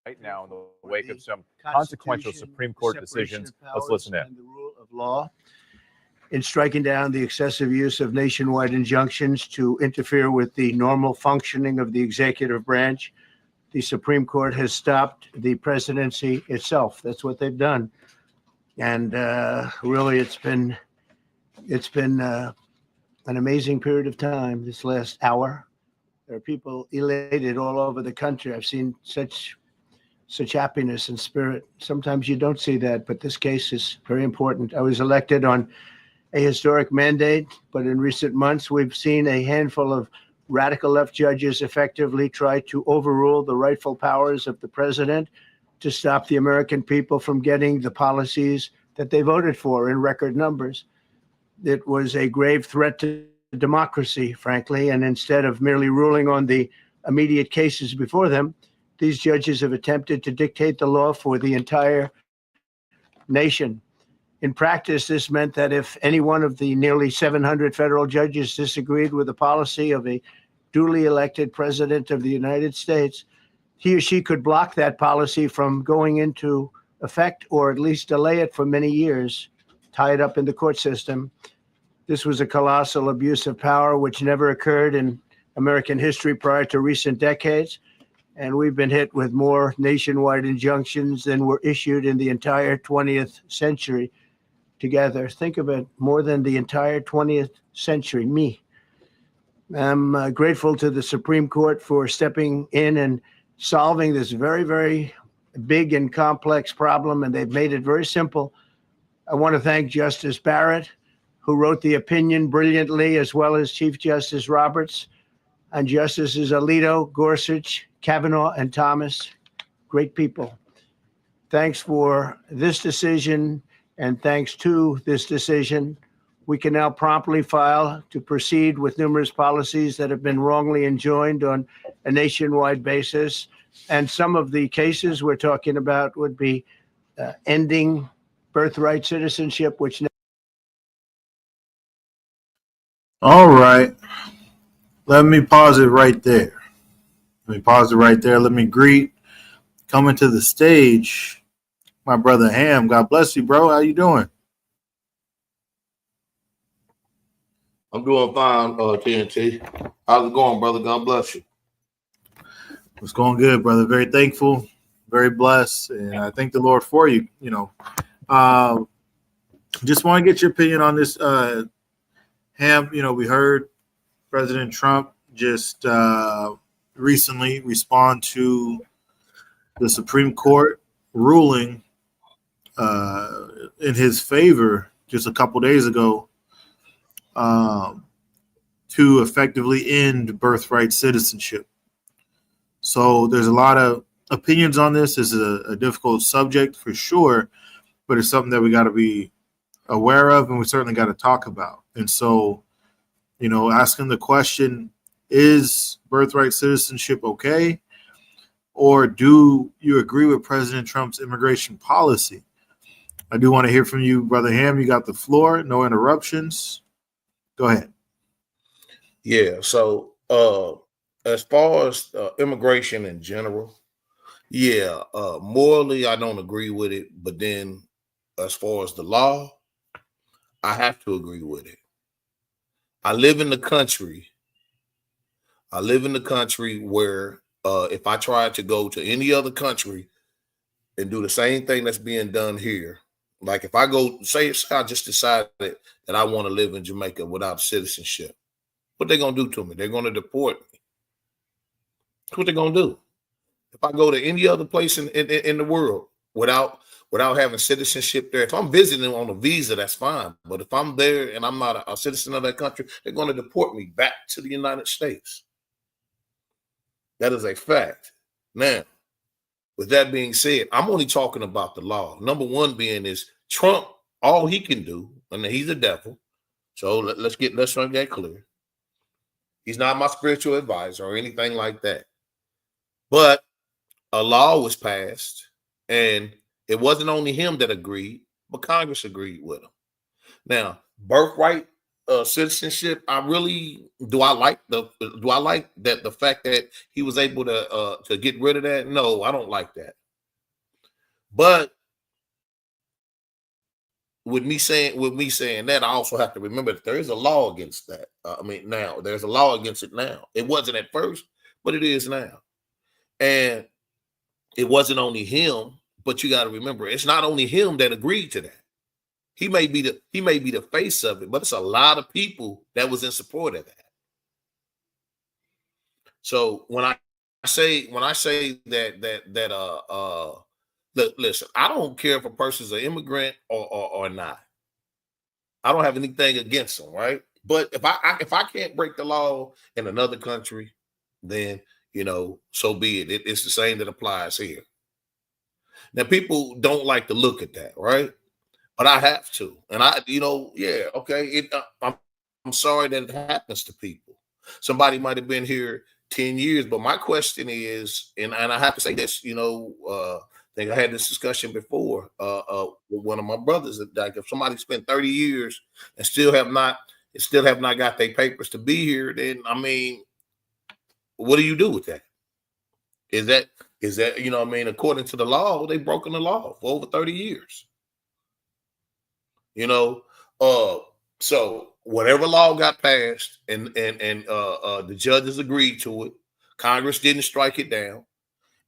Right now, in the wake of some consequential Supreme Court decisions, let's listen in. The rule of law in striking down the excessive use of nationwide injunctions to interfere with the normal functioning of the executive branch, the Supreme Court has stopped the presidency itself. That's what they've done, and really, it's been an amazing period of time. This last hour, there are people elated all over the country. I've seen such happiness and spirit. Sometimes you don't see that, but this case is very important. I was elected on a historic mandate, but in recent months, we've seen a handful of radical left judges effectively try to overrule the rightful powers of the president to stop the American people from getting the policies that they voted for in record numbers. It was a grave threat to democracy, frankly, and instead of merely ruling on the immediate cases before them, these judges have attempted to dictate the law for the entire nation. In practice, this meant that if any one of the nearly 700 federal judges disagreed with the policy of a duly elected president of the United States, he or she could block that policy from going into effect or at least delay it for many years, tie it up in the court system. This was a colossal abuse of power which never occurred in American history prior to recent decades. And we've been hit with more nationwide injunctions than were issued in the entire 20th century together. Think of it, more than the entire 20th century, me. I'm grateful to the Supreme Court for stepping in and solving this very, very big and complex problem, and they've made it very simple. I want to thank Justice Barrett, who wrote the opinion brilliantly, as well as Chief Justice Roberts, and Justices Alito, Gorsuch, Kavanaugh, and Thomas. Great people. Thanks for this decision, and thanks to this decision, we can now promptly file to proceed with numerous policies that have been wrongly enjoined on a nationwide basis. And some of the cases we're talking about would be ending birthright citizenship, which. All right. Let me pause it right there. Let me greet, coming to the stage, my brother Ham. God bless you, bro. How you doing? I'm doing fine, TNT. How's it going, brother? God bless you. It's going good, brother. Very thankful, very blessed, and I thank the Lord for you. Just want to get your opinion on this, Ham. We heard President Trump just recently respond to the Supreme Court ruling in his favor just a couple days ago to effectively end birthright citizenship. So there's a lot of opinions on this. This is a difficult subject for sure, but it's something that we got to be aware of, and we certainly got to talk about. And so, asking the question, is birthright citizenship okay? Or do you agree with President Trump's immigration policy? I do want to hear from you, Brother Ham. You got the floor. No interruptions. Go ahead. Yeah, so as far as immigration in general, Yeah, morally, I don't agree with it. But then as far as the law, I have to agree with it. I live in the country. I live in the country where if I tried to go to any other country and do the same thing that's being done here, like if I go, say I just decided that I want to live in Jamaica without citizenship, what they gonna do to me? They're gonna deport me. That's what they're gonna do. If I go to any other place in the world without having citizenship there, if I'm visiting on a visa, that's fine. But if I'm there and I'm not a citizen of that country, they're going to deport me back to the United States. That is a fact. Now, with that being said, I'm only talking about the law. Number one being is Trump, all he can do, and he's a devil. So let's make that clear. He's not my spiritual advisor or anything like that. But a law was passed, and it wasn't only him that agreed, but Congress agreed with him. Now, birthright citizenship, I like that the fact that he was able to get rid of that? No, I don't like that. But with me saying that, I also have to remember that there is a law against that. Now there's a law against it now. It wasn't at first, but it is now. And it wasn't only him, but you got to remember, it's not only him that agreed to that. He may be the face of it, but it's a lot of people that was in support of that. So when I say that look, listen, I don't care if a person's an immigrant or not. I don't have anything against them, right? But if I can't break the law in another country, then so be it. It's the same that applies here. Now, people don't like to look at that, right? But I have to, and okay. I'm sorry that it happens to people. Somebody might have been here 10 years, but my question is, and I have to say this, I think I had this discussion before with one of my brothers. Like, if somebody spent 30 years and still have not got their papers to be here, then what do you do with that? Is that according to the law, they've broken the law for over 30 years. So whatever law got passed and the judges agreed to it, Congress didn't strike it down,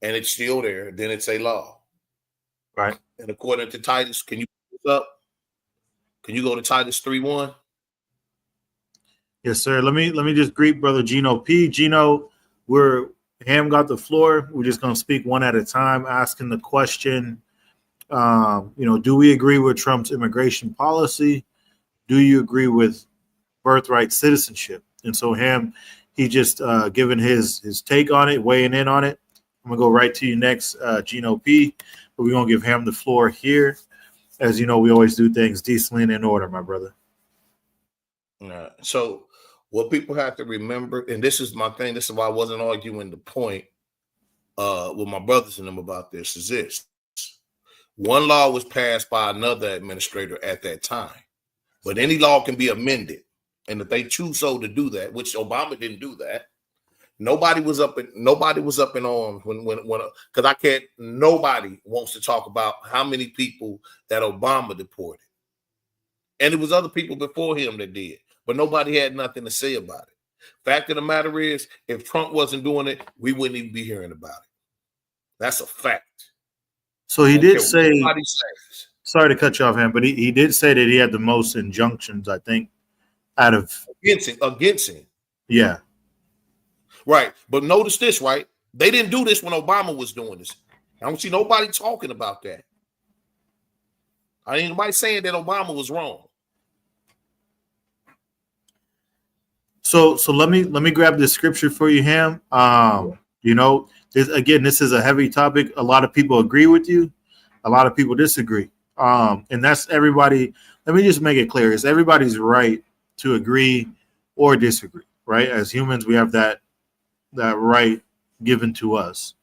and it's still there, then it's a law. Right. And according to Titus, can you put this up? Can you go to Titus 3:1? Yes, sir. Let me just greet Brother Gino P. Gino, Ham got the floor. We're just gonna speak one at a time, asking the question. Do we agree with Trump's immigration policy? Do you agree with birthright citizenship? And so Ham, he just given his take on it, weighing in on it. I'm gonna go right to you next, Gino P. But we're gonna give Ham the floor here. As you know, we always do things decently and in order, my brother. So what people have to remember, and this is my thing, this is why I wasn't arguing the point with my brothers and them about this, is this. One law was passed by another administrator at that time, but any law can be amended. And if they choose so to do that, which Obama didn't do that, nobody was up in arms when because nobody wants to talk about how many people that Obama deported. And it was other people before him that did, but nobody had nothing to say about it. Fact of the matter is, if Trump wasn't doing it, we wouldn't even be hearing about it. That's a fact. So he did say, sorry to cut you off, Ham, but he did say that he had the most injunctions, I think, out of against him. Yeah. Right. But notice this, right? They didn't do this when Obama was doing this. I don't see nobody talking about that. I ain't nobody saying that Obama was wrong. So let me grab the scripture for you, Ham. This is a heavy topic. A lot of people agree with you. A lot of people disagree. And that's everybody. Let me just make it clear. It's everybody's right to agree or disagree, right? As humans, we have that right given to us.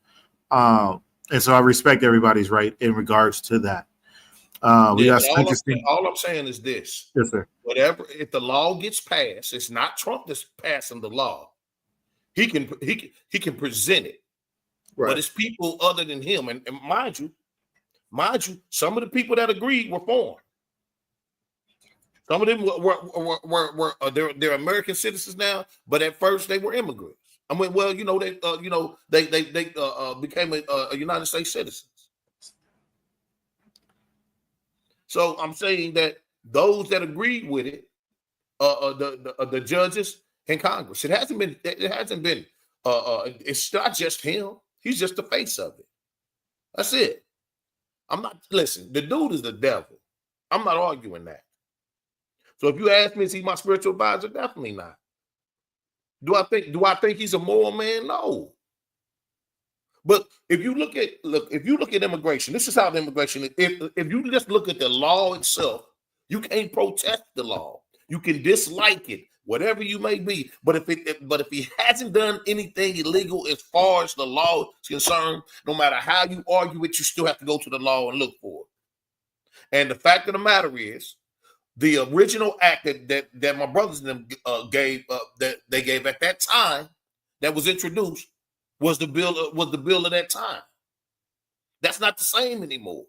And so I respect everybody's right in regards to that. All I'm saying is this. Yes, sir. If the law gets passed, it's not Trump that's passing the law. He can present it. Right. But it's people other than him. And mind you, some of the people that agreed were foreign. Some of them were they're American citizens now, but at first they were immigrants. I mean, well, they became a United States citizens. So I'm saying that those that agreed with it, the judges in Congress, it hasn't been. It's not just him. He's just the face of it. That's it. Listen, the dude is the devil. I'm not arguing that. So if you ask me, is he my spiritual advisor? Definitely not. Do I think he's a moral man? No. But if you look at immigration, this is how the immigration. If you just look at the law itself, you can't protest the law. You can dislike it, whatever you may be. But if he hasn't done anything illegal as far as the law is concerned, no matter how you argue it, you still have to go to the law and look for it. And the fact of the matter is, the original act that my brothers and them gave that they gave at that time that was introduced was the bill of that time. That's not the same anymore.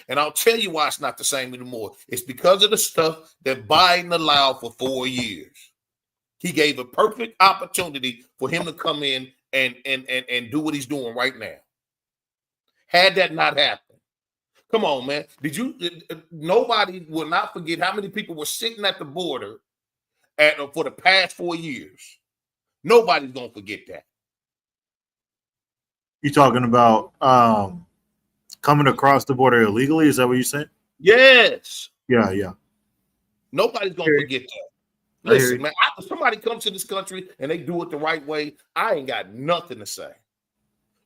And I'll tell you why it's not the same anymore. It's because of the stuff that Biden allowed for 4 years. He gave a perfect opportunity for him to come in and do what he's doing right now. Had that not happened, come on, man. Nobody will not forget how many people were sitting at the border for the past 4 years. Nobody's going to forget that. You talking about coming across the border illegally? Is that what you're saying? Yes. Yeah. Nobody's going to forget that. Listen, man, if somebody comes to this country and they do it the right way, I ain't got nothing to say.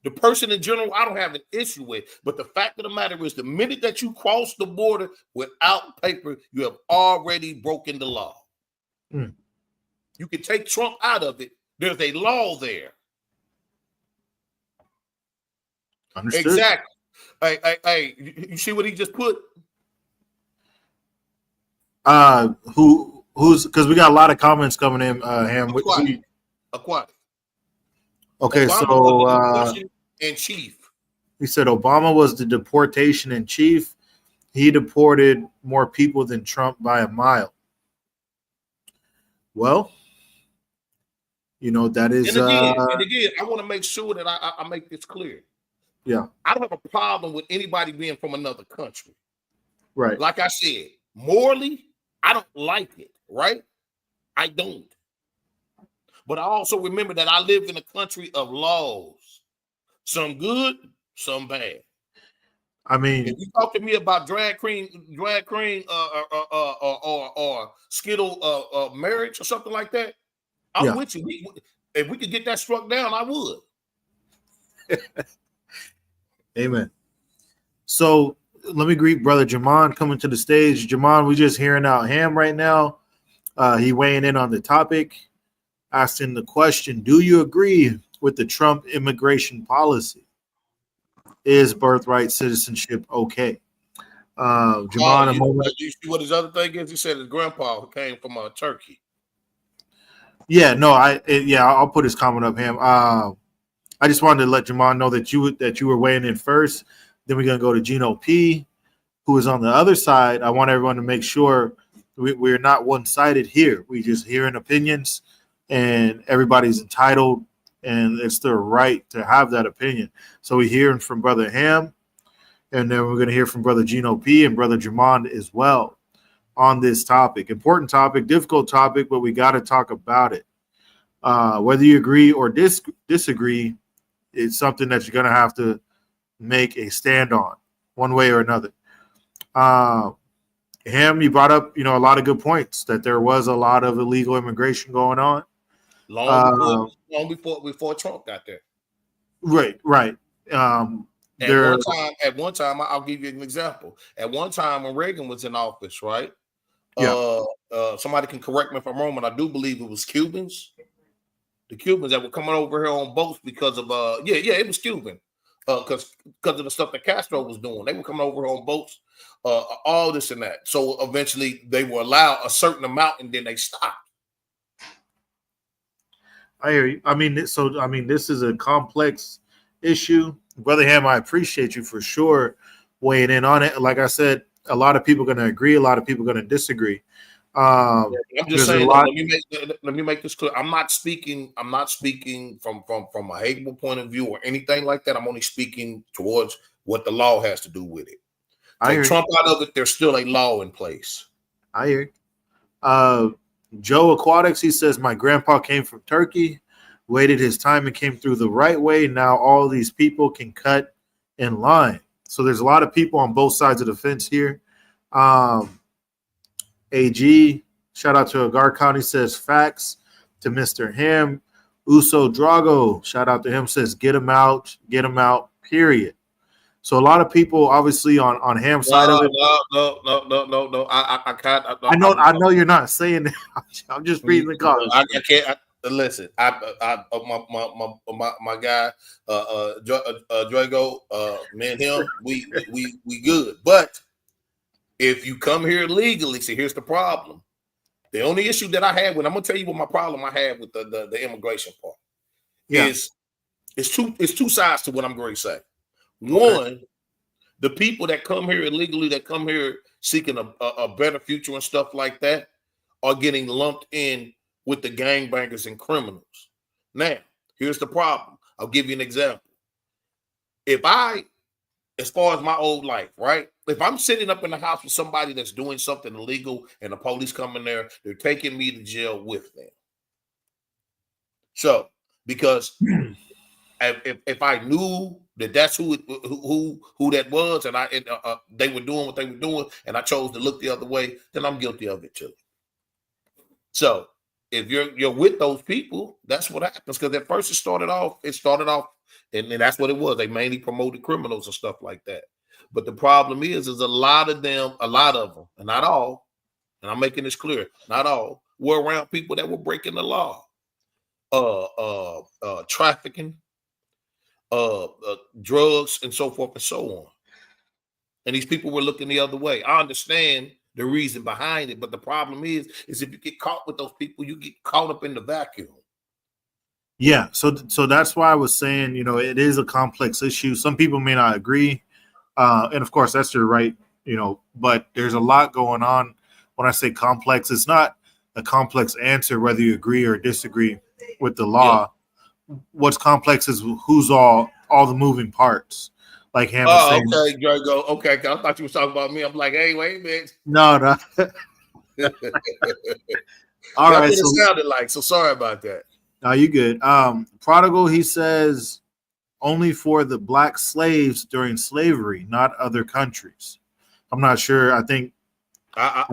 The person in general, I don't have an issue with. But the fact of the matter is, the minute that you cross the border without paper, you have already broken the law. You can take Trump out of it. There's a law there. Understood. Exactly. Hey, you see what he just put? Who's because we got a lot of comments coming in, Ham. Aquatic. Okay, Obama so in chief. He said Obama was the deportation in chief. He deported more people than Trump by a mile. Well, that is. And again, I want to make sure that I make this clear. Yeah. I don't have a problem with anybody being from another country. Right. Like I said, morally, I don't like it, right? I don't. But I also remember that I live in a country of laws. Some good, some bad. I mean, if you talk to me about drag queen, or skittle marriage or something like that, I'm with you. If we could get that struck down, I would. Amen. So let me greet Brother Jamon coming to the stage. Jamon, we just hearing out Ham right now. He weighing in on the topic, asking the question: do you agree with the Trump immigration policy? Is birthright citizenship okay? Jamon, a moment. You see what his other thing is? He said his grandpa came from Turkey. Yeah, no, I'll put his comment up, Ham. I just wanted to let Jamon know that you were weighing in first. Then we're gonna go to Gino P, who is on the other side. I want everyone to make sure we're not one-sided here. We just hearing opinions, and everybody's entitled, and it's their right to have that opinion. So we're hearing from Brother Ham, and then we're gonna hear from Brother Gino P and Brother Jamon as well on this topic. Important topic, difficult topic, but we got to talk about it. Whether you agree or disagree, it's something that you're going to have to make a stand on one way or another. Ham, you brought up, a lot of good points, that there was a lot of illegal immigration going on. Long before Trump got there. Right. At one time, I'll give you an example. At one time when Reagan was in office, right? Yeah. Somebody can correct me if I'm wrong, but I do believe it was Cubans. The Cubans that were coming over here on boats because of it was Cuban. Because of the stuff that Castro was doing. They were coming over on boats, all this and that. So eventually they were allowed a certain amount and then they stopped. I hear you. This is a complex issue. Brother Ham, I appreciate you for sure weighing in on it. Like I said, a lot of people are going to agree. A lot of people are going to disagree. I'm just saying. Lot... Let me make this clear. I'm not speaking from a hateful point of view or anything like that. I'm only speaking towards what the law has to do with it. Take Trump out of it, there's still a law in place. I hear you. Joe Aquatics, he says, my grandpa came from Turkey, waited his time and came through the right way. Now all these people can cut in line. So there's a lot of people on both sides of the fence here. AG, shout out to Agar County, says facts. To Mr. Ham. Uso Drago, shout out to him, says get him out, period. So a lot of people obviously on Ham's side of it. No. I can't. I know you're not saying that. I'm just reading the comments. I can't. Listen, my guy, Drago, me and him, we good. But if you come here legally, see, here's the problem. The only issue that I had with, I'm gonna tell you what my problem I had with the immigration part is it's two sides to what I'm going to say. One, the people that come here illegally, that come here seeking a better future and stuff like that, are getting lumped in with the gangbangers and criminals. Now, here's the problem. I'll give you an example. As far as my old life, right? If I'm sitting up in the house with somebody that's doing something illegal and the police come in there, they're taking me to jail with them. So, because if I knew that's who that was, and they were doing what they were doing, and I chose to look the other way, then I'm guilty of it too. So, if you're with those people, that's what happens. Because at first it started off, and that's what it was. They mainly promoted criminals and stuff like that. But the problem is a lot of them, and not all, and I'm making this clear, not all, were around people that were breaking the law, trafficking, drugs, and so forth and so on. And these people were looking the other way. I understand the reason behind it, but the problem is if you get caught with those people, you get caught up in the vacuum. Yeah, so that's why I was saying, it is a complex issue. Some people may not agree, and of course that's your right, but there's a lot going on. When I say complex, it's not a complex answer whether you agree or disagree with the law. Yeah. What's complex is who's all the moving parts. Like Ham was saying. Okay, Drago. Okay, I thought you were talking about me. I'm like, hey, wait a minute. No. All right. That's what it sounded like. So sorry about that. No, you good. Prodigal, he says, only for the black slaves during slavery, not other countries. I'm not sure. I think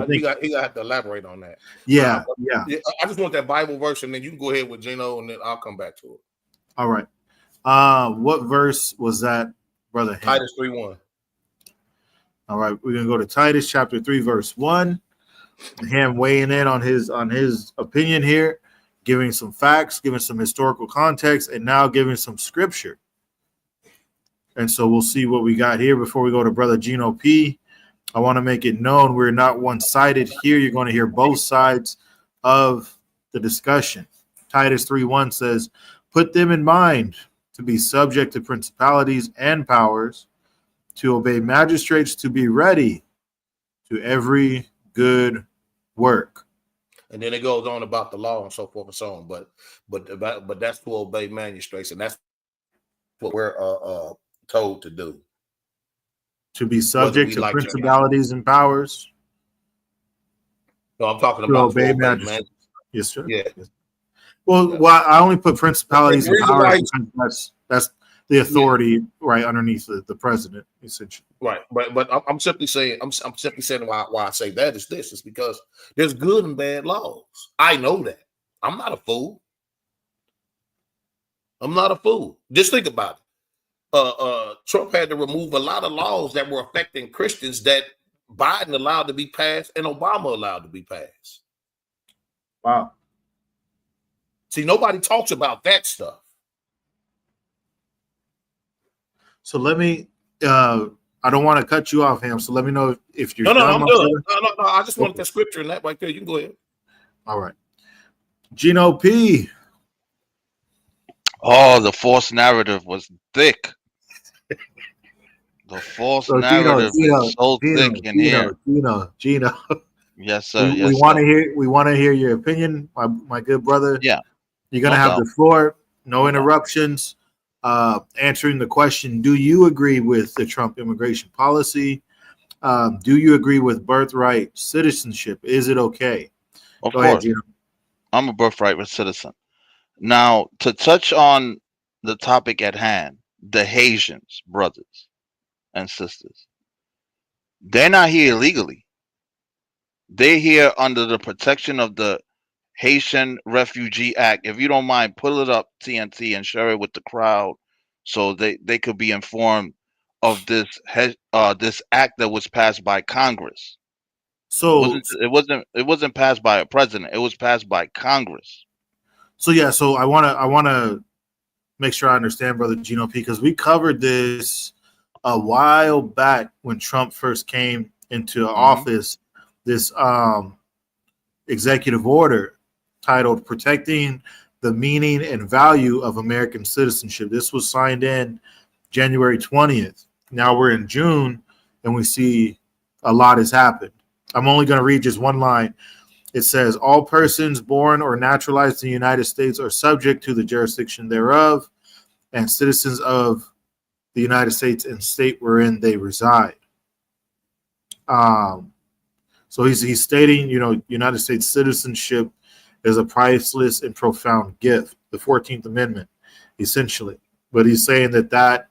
he got to have to elaborate on that. Yeah. I just want that Bible verse, and then you can go ahead with Gino, and then I'll come back to it. All right. What verse was that, Brother Ham? Titus 3:1. All right, we're gonna go to Titus chapter 3, verse 1. Ham weighing in on his opinion here, giving some facts, giving some historical context, and now giving some scripture. And so we'll see what we got here before we go to Brother Gino P. I want to make it known we're not one-sided here. You're going to hear both sides of the discussion. Titus 3:1 says, put them in mind to be subject to principalities and powers, to obey magistrates, to be ready to every good work. And then it goes on about the law and so forth and so on. But that's to obey magistrates, and that's what we're told to do. To be subject to principalities and powers. No, I'm talking about obey magistrates. Yes, sir. Yeah. Well, I only put principalities and powers because that's the authority right underneath the president, essentially. Right, but I'm simply saying why I say that is this is because there's good and bad laws. I know that. I'm not a fool. Just think about it. Trump had to remove a lot of laws that were affecting Christians that Biden allowed to be passed and Obama allowed to be passed. Wow. See, nobody talks about that stuff. So let me, I don't want to cut you off, Ham. So let me know if you're No, I'm done. No. I just wanted that scripture and that right there. You can go ahead. All right. Gino P. Oh, the false narrative was thick. The false So Gino, narrative is Gino, so thick Gino, in Gino, here. Gino, Gino. Yes, We, sir. we Yes, want sir. to hear your opinion, my good brother. Yeah, You're gonna no have doubt. the floor, no No doubt. interruptions. Answering the question: do you agree with the Trump immigration policy? Do you agree with birthright citizenship? Is it okay? Of Go ahead, course. Gino. I'm a birthright citizen. Now, to touch on the topic at hand, the Haitians, brothers and sisters, they're not here illegally. They're here under the protection of the Haitian Refugee Act. If you don't mind, pull it up, TNT, and share it with the crowd so they could be informed of this act that was passed by Congress. So, It wasn't passed by a president. It was passed by Congress. yeah. So I wanna make sure I understand, brother Gino P, because we covered this a while back when Trump first came into Hmm. office. This executive order titled "Protecting the Meaning and Value of American Citizenship." This was signed in January 20th. Now we're in June, and we see a lot has happened. I'm only going to read just one line. It says, "All persons born or naturalized in the United States are subject to the jurisdiction thereof, and citizens of the United States and state wherein they reside." Um, so he's stating, United States citizenship is a priceless and profound gift, the 14th Amendment, essentially. But he's saying that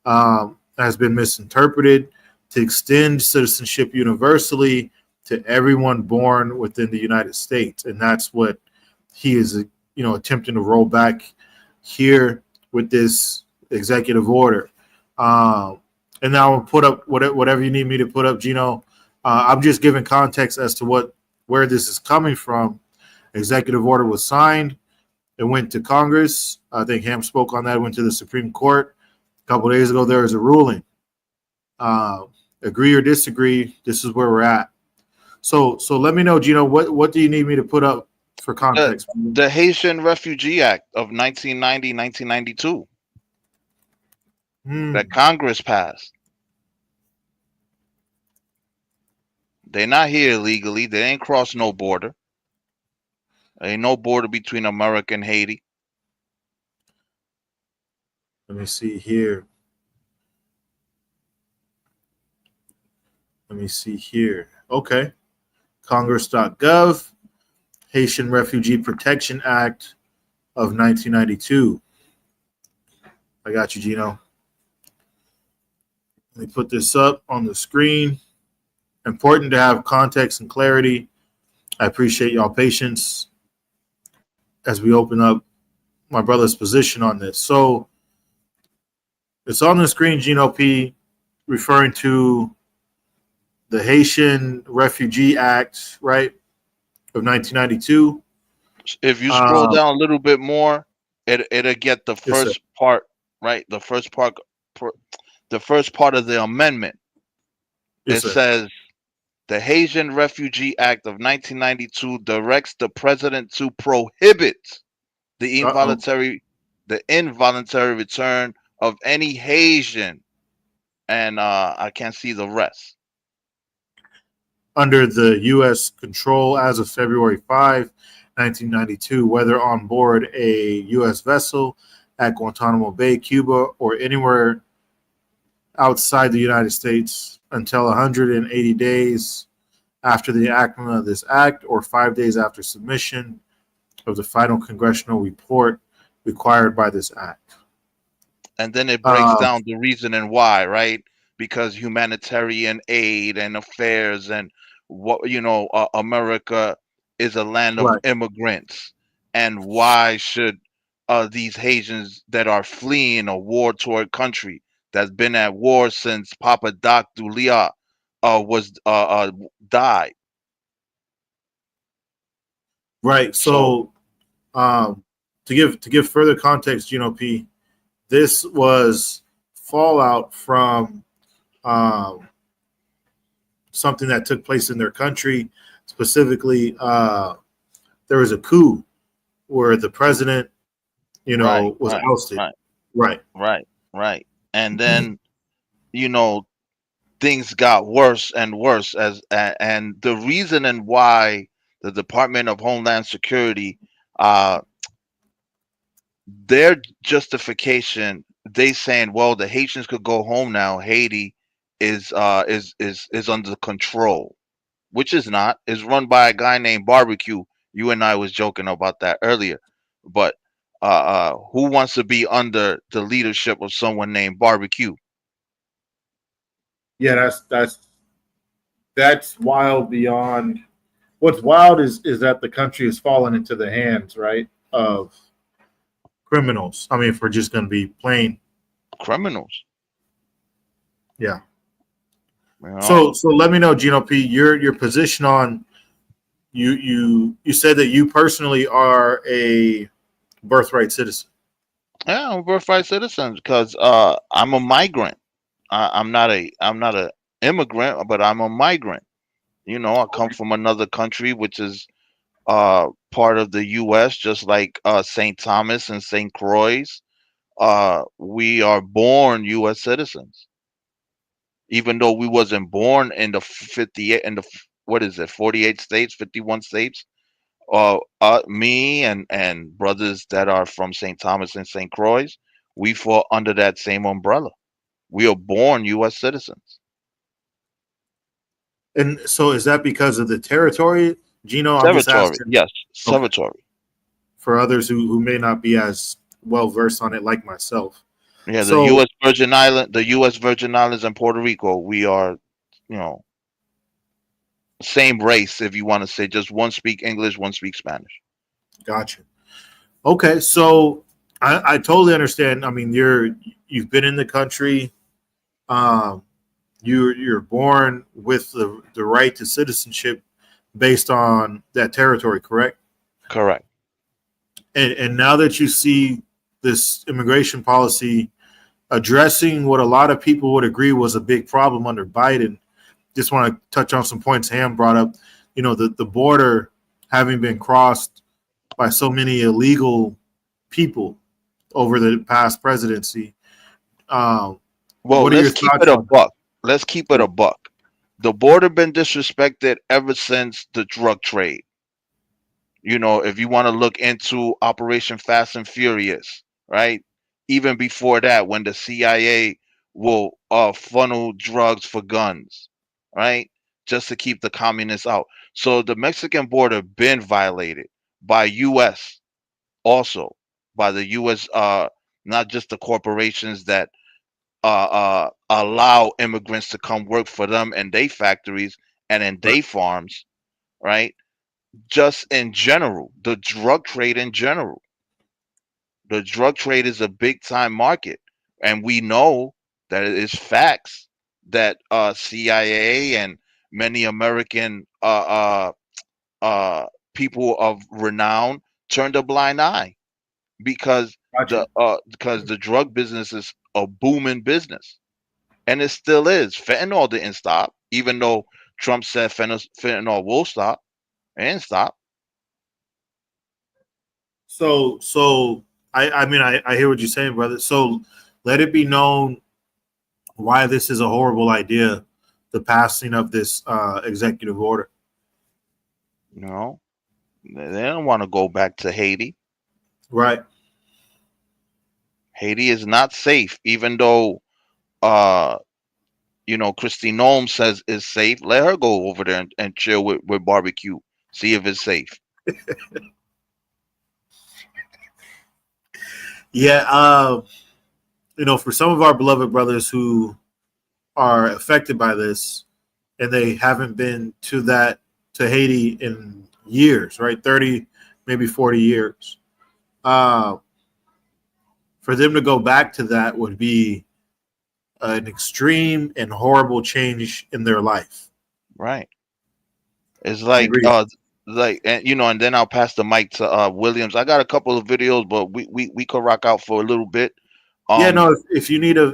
has been misinterpreted to extend citizenship universally to everyone born within the United States, and that's what he is, attempting to roll back here with this executive order. And now I'll put up whatever you need me to put up, Gino. I'm just giving context as to where this is coming from. Executive order was signed. It went to Congress. I think Ham spoke on that. It went to the Supreme Court. A couple of days ago, there was a ruling. Agree or disagree, this is where we're at. So let me know, Gino, what do you need me to put up for context? The Haitian Refugee Act of 1990, 1992 Hmm. that Congress passed. They're not here illegally. They ain't crossed no border. There ain't no border between America and Haiti. Let me see here. Okay. Congress.gov, Haitian Refugee Protection Act of 1992. I got you, Gino. Let me put this up on the screen. Important to have context and clarity. I appreciate y'all patience as we open up my brother's position on this. So it's on the screen, Gino P, referring to the Haitian Refugee Act, right, of 1992. If you scroll down a little bit more, it'll get the Yes, sir. first part, right? The first part of the amendment. Yes, It sir. says the Haitian Refugee Act of 1992 directs the president to prohibit the Uh-oh. involuntary return of any Haitian, and I can't see the rest. Under the U.S. control as of February 5, 1992, whether on board a U.S. vessel at Guantanamo Bay, Cuba, or anywhere outside the United States until 180 days after the enactment of this act or 5 days after submission of the final congressional report required by this act. And then it breaks Uh, down the reason and why, right? Because humanitarian aid and affairs and America is a land of right. immigrants, and why should these Haitians that are fleeing a war-torn country that's been at war since Papa Doc Dulia was died. Right. So So to give further context, Gino P, this was fallout from um, something that took place in their country. Specifically, there was a coup where the president Right, was right, ousted. right, Right. right. And then, you know, things got worse and worse and the reason and why the Department of Homeland Security, uh, their justification, they saying, well, the Haitians could go home now. Haiti is under control, which is not. Is run by a guy named Barbecue. You and I was joking about that earlier, but who wants to be under the leadership of someone named Barbecue? Yeah, that's wild beyond. What's wild is that the country has fallen into the hands, right, of criminals. I mean, if we're just going to be plain, Criminals, yeah. you know. So let me know, Gino P. Your position on you said that you personally are a birthright citizen. Yeah, I'm a birthright citizen because I'm a migrant. I'm not a immigrant, but I'm a migrant. You know, I come from another country, which is part of the U.S., just like St. Thomas and St. Croix. We are born U.S. citizens, even though we wasn't born in the 58 in the what is it, 48 states, 51 states. Me and brothers that are from St. Thomas and St. Croix, we fall under that same umbrella. We are born U.S. citizens. And so is that because of the territory, Gino? I'm just Territory, asking. yes, Okay. territory. For others who may not be as well versed on it like myself. Yeah, the So U.S. Virgin Island, the U.S. Virgin Islands and Puerto Rico, we are, you know, same race. If you want to say, just one speak English, one speak Spanish. gotcha. Okay, so I totally understand. I mean, you've been in the country. Um, you're born with the right to citizenship based on that territory, correct? Correct. And now that you see this immigration policy addressing what a lot of people would agree was a big problem under Biden, just want to touch on some points Ham brought up. You know, the border having been crossed by so many illegal people over the past presidency. Um, Well, what are your let's keep thoughts it a on buck. Let's keep it a buck. The border been disrespected ever since the drug trade. You know, if you want to look into Operation Fast and Furious, right? Even before that, when the CIA will funnel drugs for guns, right? Just to keep the communists out. So the Mexican border been violated by US, also by the US, not just the corporations that allow immigrants to come work for them in their factories and in Right. their farms, right? Just in general, the drug trade in general. The drug trade is a big time market, and we know that it is facts that CIA and many American people of renown turned a blind eye because Gotcha. the drug business is a booming business, and it still is. Fentanyl didn't stop, even though Trump said fentanyl will stop. It didn't stop. So I mean I hear what you're saying, brother. So let it be known why this is a horrible idea, the passing of this executive order. You know, they don't want to go back to Haiti. Right. Haiti is not safe, even though uh Christy Nome says it's safe. Let her go over there and chill with barbecue. See if it's safe. Yeah. For some of our beloved brothers who are affected by this and they haven't been to Haiti in years, right? 30, maybe 40 years. For them to go back to that would be an extreme and horrible change in their life. Right. It's I like agree. and then I'll pass the mic to Williams. I got a couple of videos, but we could rock out for a little bit. Yeah, Um no, if you need yeah,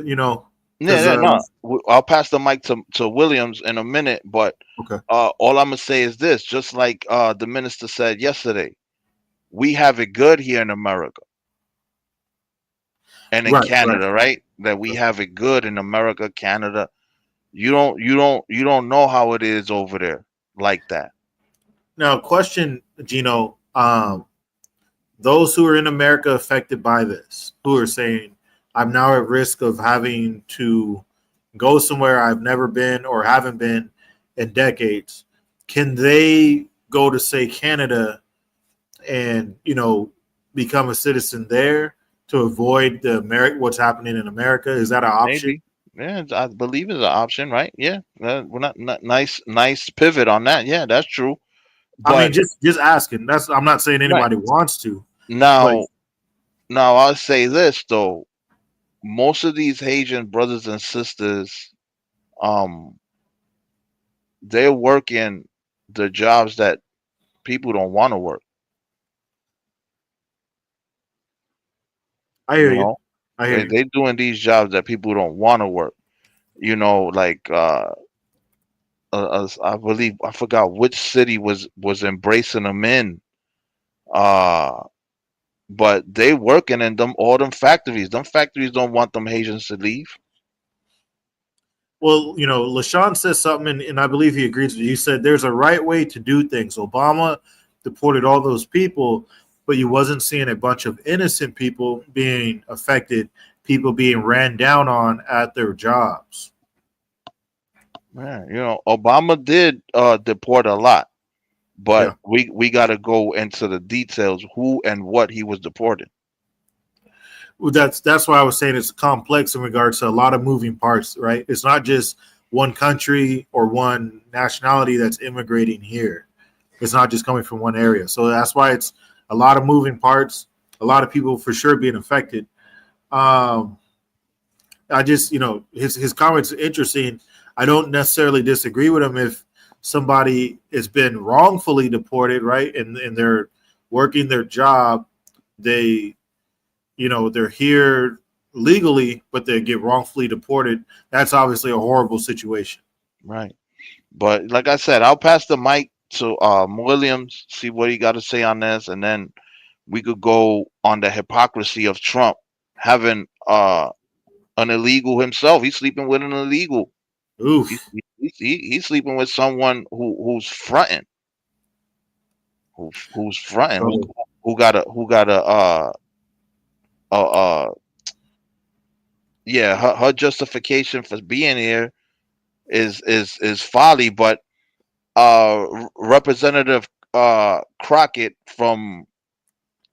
because yeah, no. I'll pass the mic to Williams in a minute, but okay, all I'm gonna say is this, just like the minister said yesterday, we have it good here in America. and in Right, Canada, right? That we have it good in America, Canada. You don't know how it is over there like that. Now, question, Gino. Those who are in America affected by this, who are saying, I'm now at risk of having to go somewhere I've never been or haven't been in decades, can they go to, say, Canada and, become a citizen there to avoid what's happening in America? Is that an option? Maybe. Yeah, I believe it's an option, right? Yeah. We're not nice pivot on that. Yeah, that's true. I mean, But just asking. I'm not saying right anybody wants to, but now, I'll say this though. Most of these Haitian brothers and sisters, um, they're working the jobs that people don't want to work. I hear You you. know, I hear you. they doing these jobs that people don't want to work. Like I believe I forgot which city was embracing them in. Uh, but they working in all them factories. Them factories don't want them Haitians to leave. Well, LaShawn says something, and I believe he agrees with you. He said there's a right way to do things. Obama deported all those people, but you wasn't seeing a bunch of innocent people being affected, people being ran down on at their jobs. Man, Obama did deport a lot, but Yeah. we got to go into the details who and what he was deporting. Well, that's why I was saying it's complex in regards to a lot of moving parts, right? It's not just one country or one nationality that's immigrating here. It's not just coming from one area. So that's why it's a lot of moving parts, a lot of people for sure being affected. I just, his comments are interesting. I don't necessarily disagree with him if somebody has been wrongfully deported, right? And they're working their job. They're here legally, but they get wrongfully deported. That's obviously a horrible situation. Right. But like I said, I'll pass the mic to Williams, see what he got to say on this, and then we could go on the hypocrisy of Trump having an illegal himself. He's sleeping with an illegal. Oof. He's sleeping with someone who's fronting, who's fronting, who got a yeah, her justification for being here is folly, but Representative Crockett from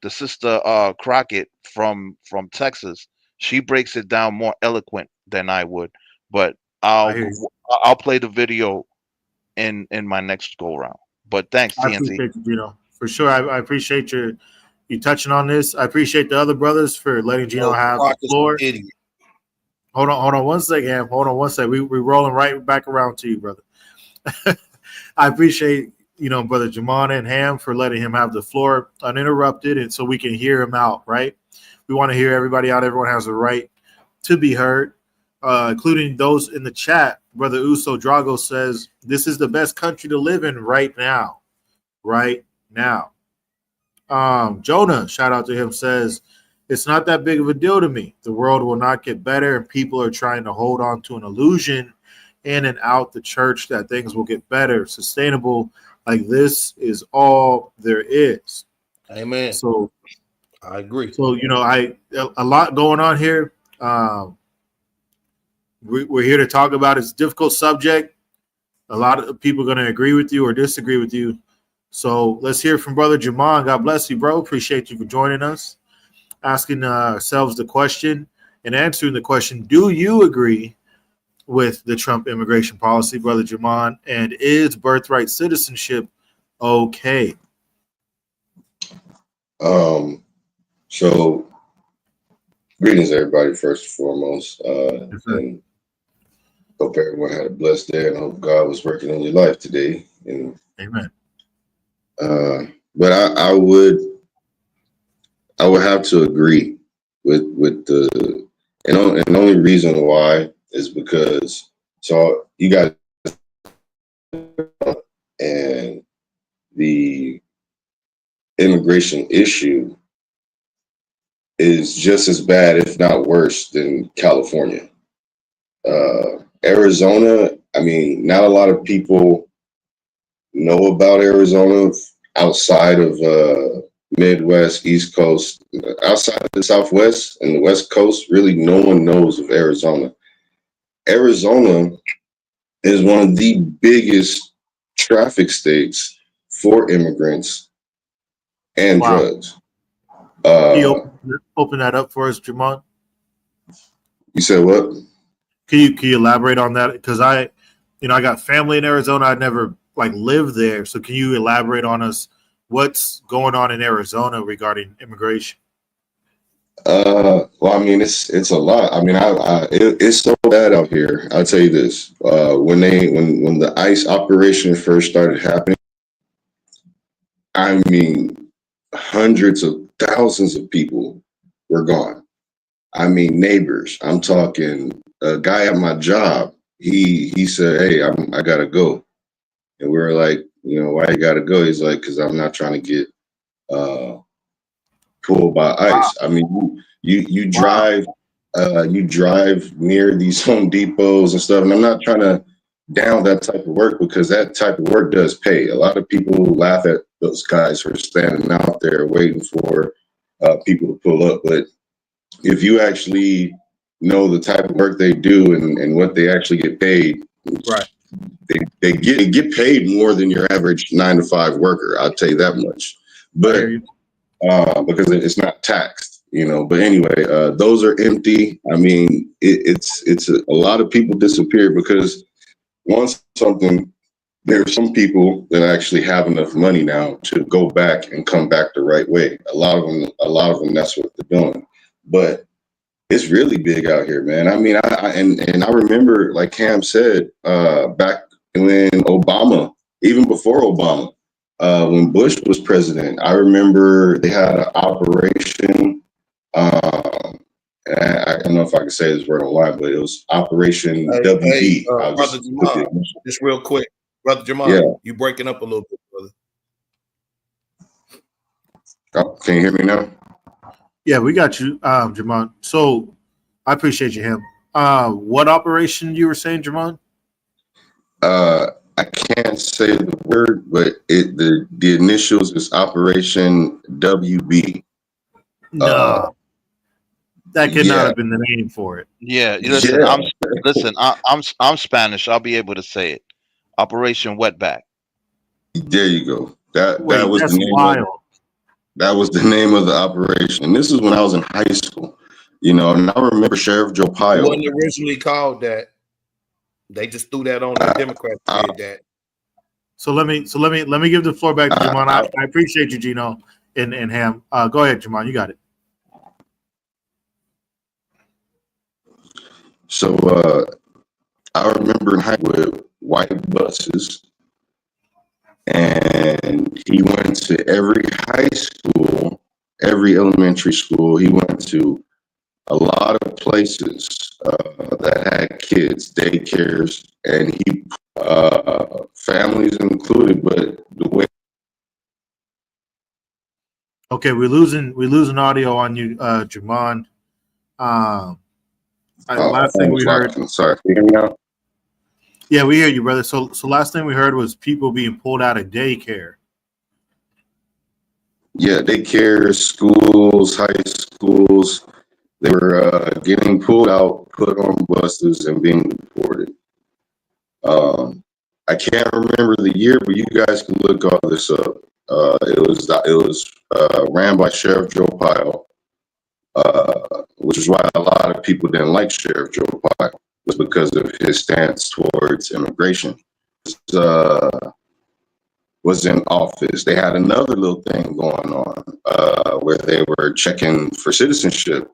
the sister Crockett from Texas, she breaks it down more eloquent than I would. But I hear you. I'll play the video in my next go round. But thanks, I TNT. appreciate you, Gino. For sure. I appreciate you touching on this. I appreciate the other brothers for letting Gino have the floor. Hold on one second, Ham. Hold on one second. We're rolling right back around to you, brother. I appreciate, Brother Jamana and Ham for letting him have the floor uninterrupted and so we can hear him out, right? We want to hear everybody out. Everyone has a right to be heard, including those in the chat. Brother Uso Drago says, this is the best country to live in right now. Right now. Jonah, shout out to him, says, it's not that big of a deal to me. The world will not get better, and people are trying to hold on to an illusion in and out the church that things will get better, sustainable. Like this is all there is. Amen. So I agree. So a lot going on here. We're here to talk about it's a difficult subject. A lot of people are going to agree with you or disagree with you. So let's hear from Brother Jaman. God bless you, bro. Appreciate you for joining us. Asking ourselves the question and answering the question, do you agree with the Trump immigration policy, Brother Jaman? And is birthright citizenship okay? So greetings, everybody, first and foremost. And hope everyone had a blessed day and hope God was working in your life today. And amen. But I would have to agree with the and the only reason why is because so you got and the immigration issue is just as bad, if not worse, than California. Arizona, I mean, not a lot of people know about Arizona outside of Midwest, East Coast, outside of the Southwest and the West Coast. Really, no one knows of Arizona. Arizona is one of the biggest traffic states for immigrants and Wow. drugs. Can you open that up for us, Jamon? You said what? Can you elaborate on that? Because I got family in Arizona. I never lived there. So can you elaborate on us what's going on in Arizona regarding immigration? Well, I mean, it's a lot. I mean, it's so bad out here. I'll tell you this: when the ICE operation first started happening, I mean, hundreds of thousands of people were gone. I mean, neighbors. I'm talking a guy at my job. He said, "Hey, I gotta go," and we were like, "Why you gotta go?" He's like, "Because I'm not trying to get pulled by ICE." I mean, you drive near these Home Depots and stuff, and I'm not trying to down that type of work because that type of work does pay. A lot of people laugh at those guys who are standing out there waiting for people to pull up, but if you actually know the type of work they do and what they actually get paid, Right? They get paid more than your average 9-to-5 worker. I'll tell you that much. But because it's not taxed, But anyway, those are empty. I mean, it's a lot of people disappear because there are some people that actually have enough money now to go back and come back the right way. A lot of them, that's what they're doing. But it's really big out here, man. I mean, I remember, like Cam said, back when Obama, even before Obama, when Bush was president, I remember they had an operation. I don't know if I can say this word online, but it was Operation WB. Brother Jamal, just real quick, Brother Jamal, you breaking up a little bit, brother. Oh, can you hear me now? Yeah, we got you, Jamon. So I appreciate you, him. What operation you were saying, Jamon? I can't say the word, but the initials is Operation WB. No, that could not have been the name for it. Yeah, listen. I'm Spanish. I'll be able to say it. Operation Wetback. There you go. That was that's the name. wild. That was the name of the operation. And this is when I was in high school, and I remember Sheriff Joe Pyle. It wasn't originally called that. They just threw that on the Democrats did that. So let me give the floor back to Jamon. I appreciate you, Gino and Ham. Go ahead, Jamon. You got it. So I remember in high school with white buses, and he went to every high school, every elementary school. He went to a lot of places that had kids, daycares, and he families included. But the way we're losing audio on you, Jamon. Last thing we heard. Sorry, can you hear me now? Yeah, we hear you, brother. So last thing we heard was people being pulled out of daycare. Yeah, daycare, schools, high schools. They were getting pulled out, put on buses, and being deported. I can't remember the year, but you guys can look all this up. It was ran by Sheriff Joe Pyle, which is why a lot of people didn't like Sheriff Joe Pyle, was because of his stance towards immigration. Was in office. They had another little thing going on where they were checking for citizenship.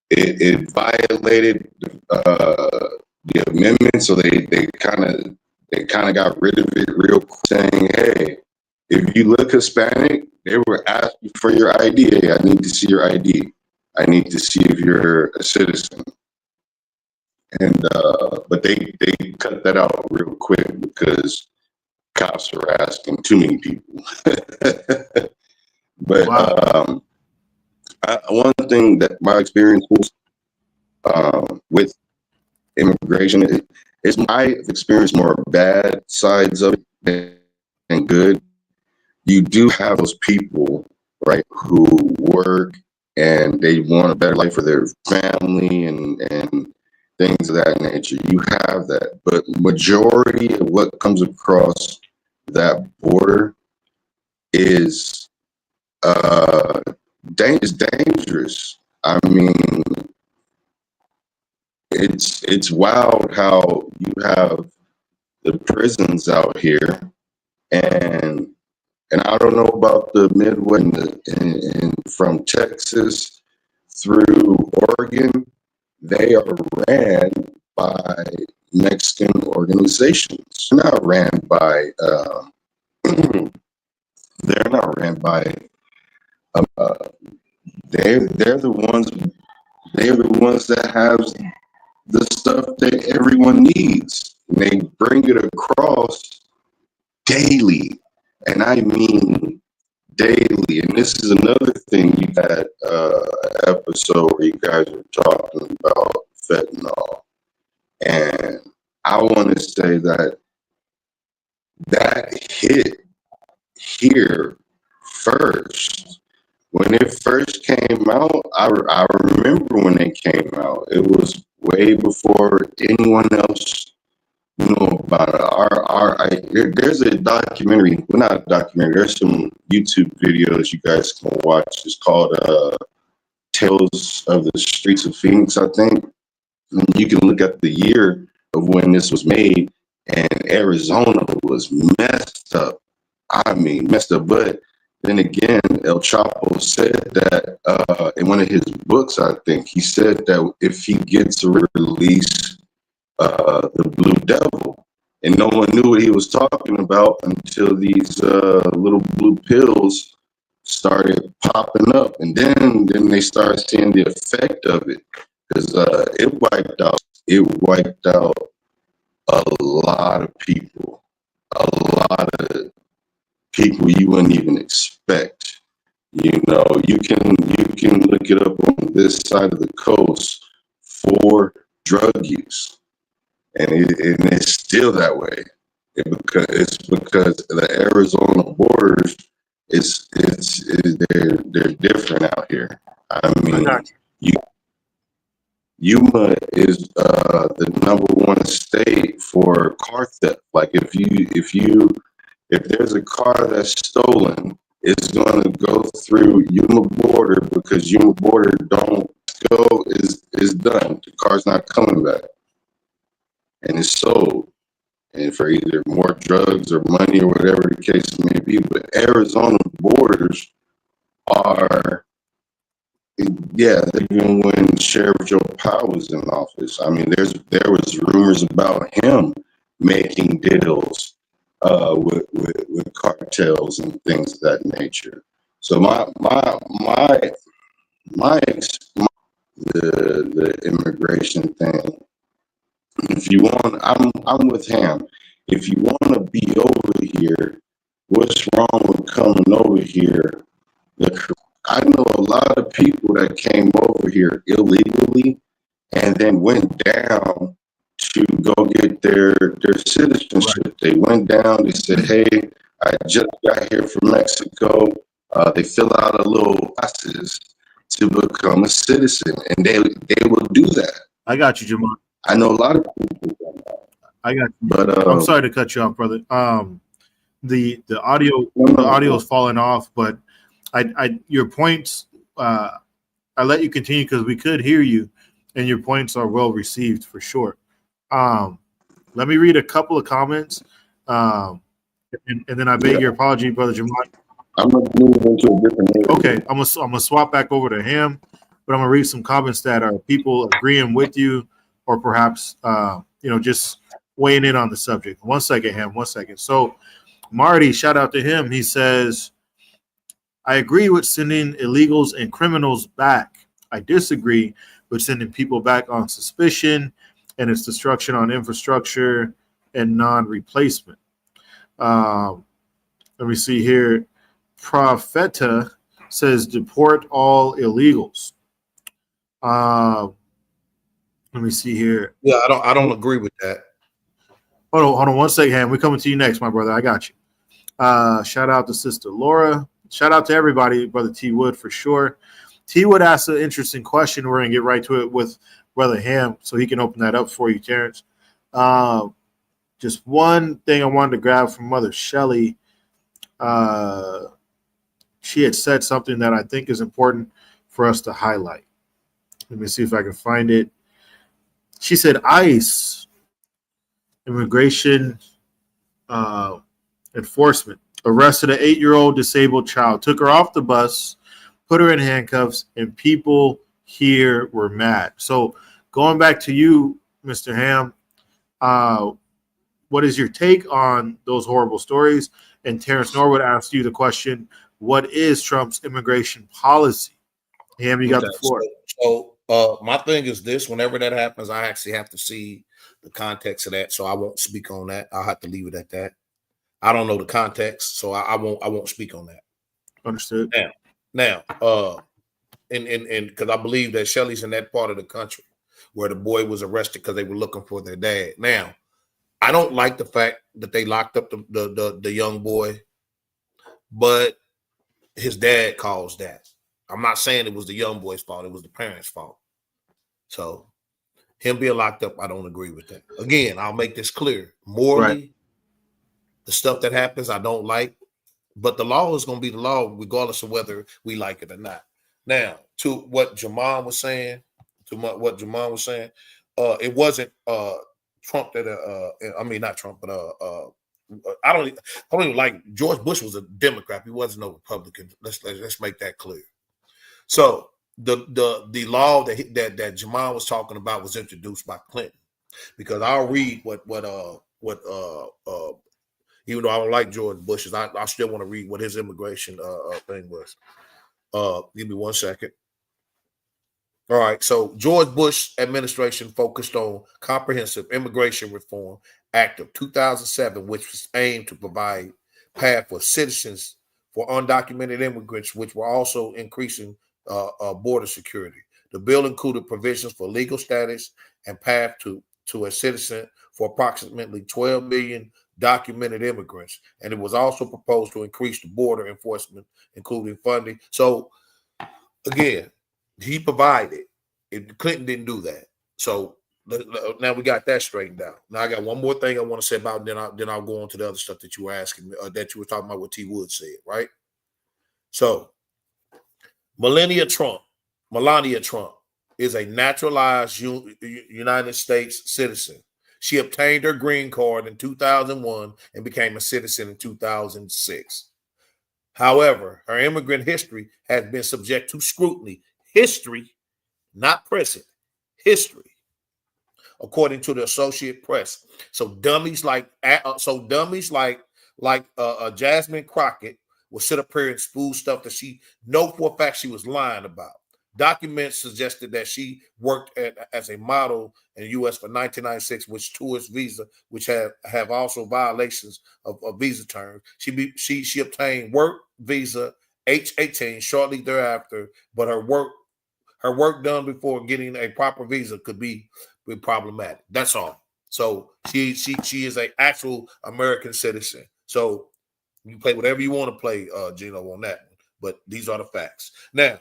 It violated the amendment, so they kind of got rid of it real quick, saying, "Hey, if you look Hispanic," they were asking for your ID. Hey, I need to see your ID. I need to see if you're a citizen. And but they cut that out real quick because cops were asking too many people. But wow. one thing that my experience was with immigration is my experience more bad sides of it than good. You do have those people, right, who work and they want a better life for their family and things of that nature. You have that, but majority of what comes across that border is dangerous. I mean, it's wild how you have the prisons out here, and I don't know about the Midwest and from Texas through Oregon, they are ran by Mexican organizations. They're not ran by they're not ran by they're the ones that have the stuff that everyone needs. And they bring it across daily, and I mean daily. And this is another thing. You had an episode where you guys were talking about fentanyl, and I want to say that hit here first. When it first came out, I remember when it came out. It was way before anyone else knew about it. There's a documentary, well, not a documentary, there's some YouTube videos you guys can watch. It's called Tales of the Streets of Phoenix, I think. And you can look at the year of when this was made, and Arizona was messed up. I mean, messed up. But then again, El Chapo said that in one of his books, I think, he said that if he gets a release, the Blue Devil, and no one knew what he was talking about until these little blue pills started popping up, and then they started seeing the effect of it, because it wiped out a lot of people, you wouldn't even expect. You know, you can look it up on this side of the coast for drug use, and it's still that way. It's because the Arizona borders they're different out here. I mean, Yuma is the number one state for car theft. Like if there's a car that's stolen, it's going to go through Yuma border, because Yuma border don't go is done. The car's not coming back, and it's sold, and for either more drugs or money or whatever the case may be. But Arizona borders are, yeah, even when Sheriff Joe Powell was in office, I mean, there was rumors about him making deals with cartels and things of that nature. So the immigration thing. If you want, I'm with Ham. If you want to be over here, what's wrong with coming over here? I know a lot of people that came over here illegally and then went down to go get their citizenship. Right. They went down, they said, hey, I just got here from Mexico. They fill out a little process to become a citizen, and they will do that. I got you, Jamal. I know a lot of people. I got you. But I'm sorry to cut you off, brother. The audio is falling off, but your points, I let you continue because we could hear you, and your points are well received for sure. Let me read a couple of comments, and then I beg your apology, brother Jamal. I'm gonna move into a different area. Okay, I'm gonna swap back over to him, but I'm gonna read some comments that are people agreeing with you, or perhaps just weighing in on the subject. 1 second, Ham. 1 second. So Marty, shout out to him. He says, I agree with sending illegals and criminals back. I disagree with sending people back on suspicion and its destruction on infrastructure and non-replacement. Let me see here. Profeta says deport all illegals. Let me see here. Yeah, I don't agree with that. Hold on 1 second, Ham. We're coming to you next, my brother. I got you. Shout out to Sister Laura. Shout out to everybody, Brother T. Wood, for sure. T. Wood asked an interesting question. We're going to get right to it with Brother Ham so he can open that up for you, Terrence. Just one thing I wanted to grab from Mother Shelley. She had said something that I think is important for us to highlight. Let me see if I can find it. She said ICE, immigration enforcement, arrested an 8-year-old disabled child, took her off the bus, put her in handcuffs, and people here were mad. So going back to you, Mr. Ham, what is your take on those horrible stories? And Terrence Norwood asked you the question, what is Trump's immigration policy? Ham, you got the floor. So my thing is this: whenever that happens, I actually have to see the context of that, so I won't speak on that. I'll have to leave it at that. I don't know the context, so I won't speak on that. Understood. Now, and because I believe that Shelley's in that part of the country where the boy was arrested because they were looking for their dad. Now, I don't like the fact that they locked up the young boy, but his dad caused that. I'm not saying it was the young boy's fault; it was the parents' fault. So, him being locked up, I don't agree with that. Again, I'll make this clear: morally, Right. the stuff that happens, I don't like. But the law is going to be the law, regardless of whether we like it or not. Now, to what Jamal was saying, it wasn't Trump that I mean not Trump, but I don't even like George Bush was a Democrat. He wasn't no Republican. Let's make that clear. So the law that Jamal was talking about was introduced by Clinton, because I'll read what even though I don't like George Bush's, I still want to read what his immigration thing was. Give me 1 second. All right. So George Bush administration focused on Comprehensive Immigration Reform Act of 2007, which was aimed to provide path for citizens for undocumented immigrants, which were also increasing border security. The bill included provisions for legal status and path to a citizen for approximately 12 million documented immigrants, and it was also proposed to increase the border enforcement, including funding. So again, he provided. Clinton didn't do that. So now we got that straightened out. Now I got one more thing I want to say about, then I'll go on to the other stuff that you were asking me, that you were talking about what T. Wood said, right? So Melania Trump is a naturalized United States citizen. She obtained her green card in 2001 and became a citizen in 2006. However, her immigrant history has been subject to scrutiny. History, not present. History, according to the Associated Press. So dummies like Jasmine Crockett will sit up here and spool stuff that she know for a fact she was lying about. Documents suggested that she worked as a model in the U.S. for 1996, which tourist visa, which have also violations of visa terms. She obtained work visa H-18 shortly thereafter, but her work done before getting a proper visa could be problematic. That's all. So she is an actual American citizen. So you play whatever you want to play, Gino, on that one. But these are the facts. Now,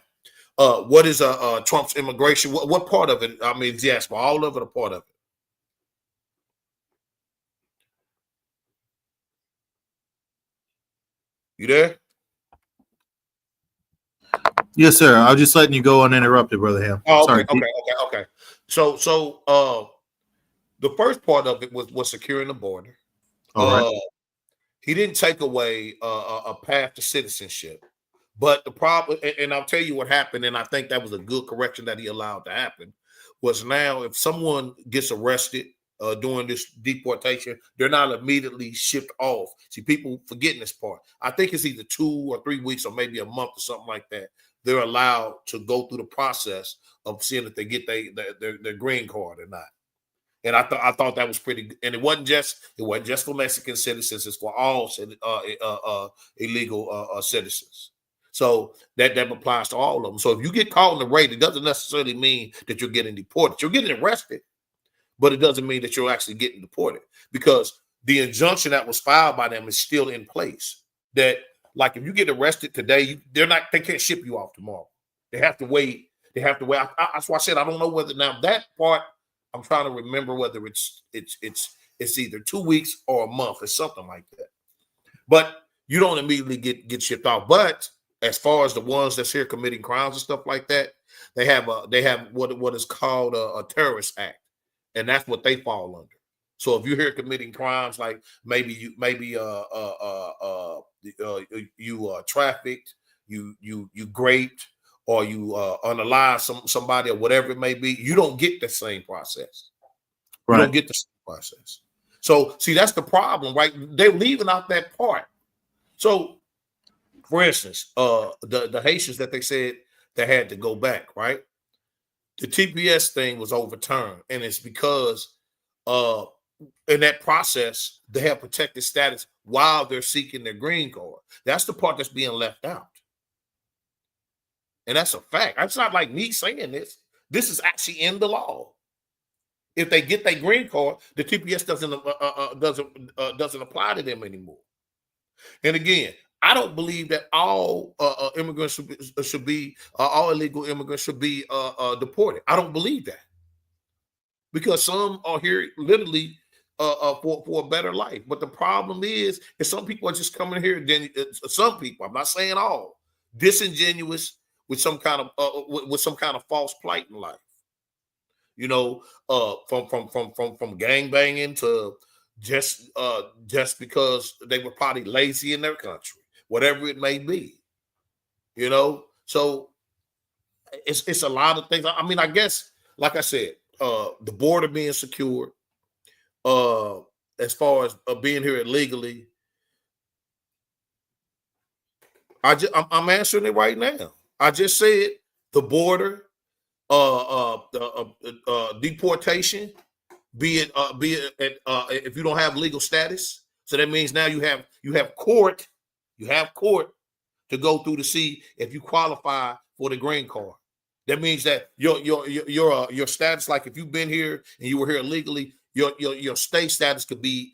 what is Trump's immigration? What part of it? I mean, yes, but all of it, a part of it. You there? Yes, sir. I was just letting you go uninterrupted, Brother Ham. Oh, Sorry. okay. So the first part of it was securing the border. All right. He didn't take away a path to citizenship. But the problem, and I'll tell you what happened, and I think that was a good correction that he allowed to happen, was now if someone gets arrested during this deportation, they're not immediately shipped off. See, people forgetting this part. I think it's either 2 or 3 weeks or maybe a month or something like that. They're allowed to go through the process of seeing if they get their green card or not. And I thought that was pretty good. And it wasn't just for Mexican citizens; it's for all illegal citizens. So that applies to all of them. So if you get caught in the raid, it doesn't necessarily mean that you're getting deported. You're getting arrested, but it doesn't mean that you're actually getting deported, because the injunction that was filed by them is still in place. That, like, if you get arrested today, they can't ship you off tomorrow. They have to wait. That's why I said I don't know whether, now that part I'm trying to remember whether it's either 2 weeks or a month or something like that. But you don't immediately get shipped off. But as far as the ones that's here committing crimes and stuff like that, they have what is called a terrorist act, and that's what they fall under. So if you're here committing crimes, like maybe you trafficked, you raped, or you unalive somebody, or whatever it may be, you don't get the same process. Right. You don't get the same process. So see, that's the problem, right? They're leaving out that part. So, for instance, the Haitians that they said they had to go back, right? The TPS thing was overturned, and it's because in that process they have protected status while they're seeking their green card. That's the part that's being left out, and that's a fact. It's not like me saying this. This is actually in the law. If they get their green card, the TPS doesn't apply to them anymore. And again, I don't believe that all immigrants should be all illegal immigrants should be deported. I don't believe that, because some are here literally for a better life. But the problem is some people are just coming here. Then some people, I'm not saying all, disingenuous with some kind of false plight in life. You know, from gang banging to just because they were probably lazy in their country, whatever it may be. You know, so it's a lot of things. I mean, I guess, like I said, the border being secured, as far as being here illegally, I'm answering it right now. I just said the border, deportation, be it if you don't have legal status. So that means now you have court to go through to see if you qualify for the green card. That means that your status, like if you've been here and you were here illegally, your state status could be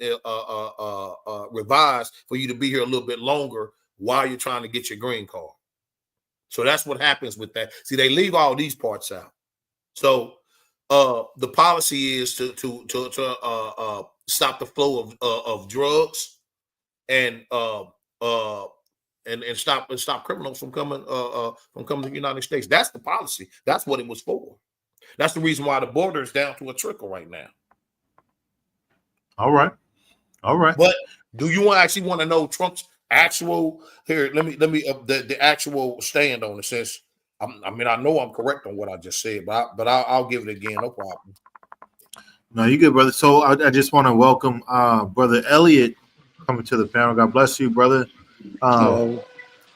revised for you to be here a little bit longer while you're trying to get your green card. So that's what happens with that. See, they leave all these parts out. So the policy is to stop the flow of drugs and stop criminals from coming to the United States. That's the policy. That's what it was for. That's the reason why the border is down to a trickle right now. All right. But do you actually want to know Trump's actual here? Let me the actual stand on it. Since I know I'm correct on what I just said, but I'll give it again. No problem. No, you good, brother. So I just want to welcome Brother Elliot coming to the panel. God bless you, brother.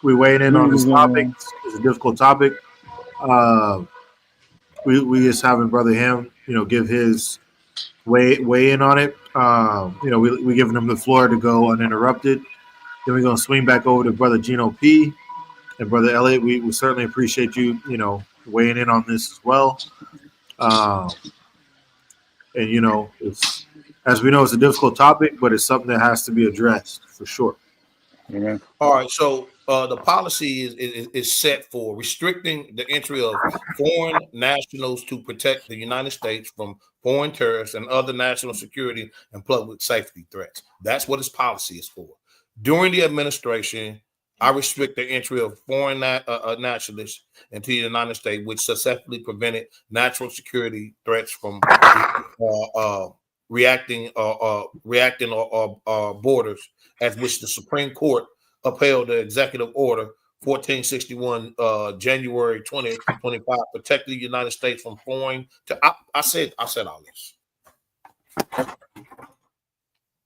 We weighed in on this topic. It's a difficult topic. We just having Brother Ham, give his weigh in on it. We giving him the floor to go uninterrupted. Then we're gonna swing back over to Brother Gino P. And Brother Elliot. We certainly appreciate you, weighing in on this as well. And it's, as we know, it's a difficult topic, but it's something that has to be addressed for sure. Amen. All right, so the policy is set for restricting the entry of foreign nationals to protect the United States from foreign terrorists and other national security and public safety threats. That's what its policy is for. During the administration, I restrict the entry of foreign nationalists into the United States, which successfully prevented national security threats from reacting borders, as which the Supreme Court upheld the executive order 1461, January 2025, protecting the United States from foreign. I said all this.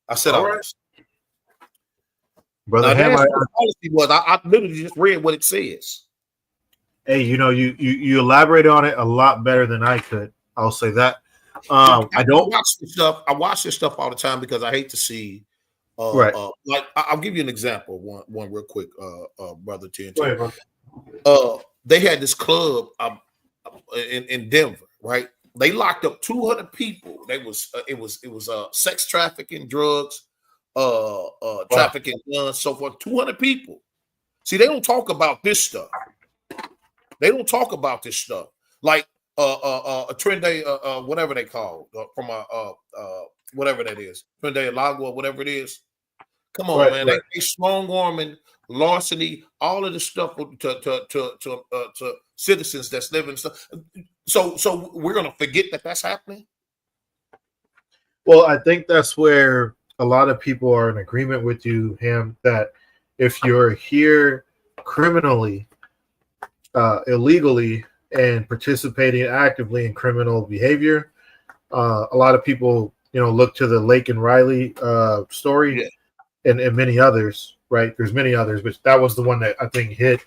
I said all this. Brother Ham, the policy was I literally just read what it says. Hey, you elaborated on it a lot better than I could. I'll say that. I watch this stuff all the time because I hate to see Right. Like I'll give you an example. One real quick, brother TNT. Go ahead, bro. They had this club in Denver, right? They locked up 200 people. It was sex trafficking, drugs, trafficking guns, so forth. 200 people. See, they don't talk about this stuff. They don't talk about this stuff. Like a Trinidad, whatever they call from whatever that is, Trinidad Lagua, whatever it is. Come on, man. Right. They strong arming, larceny, all of this stuff to citizens that's living stuff. So we're gonna forget that that's happening. Well, I think that's where a lot of people are in agreement with you, Ham, that if you're here criminally, illegally, and participating actively in criminal behavior, a lot of people, look to the Lake and Riley story. Yeah. And many others, right? There's many others, but that was the one that I think hit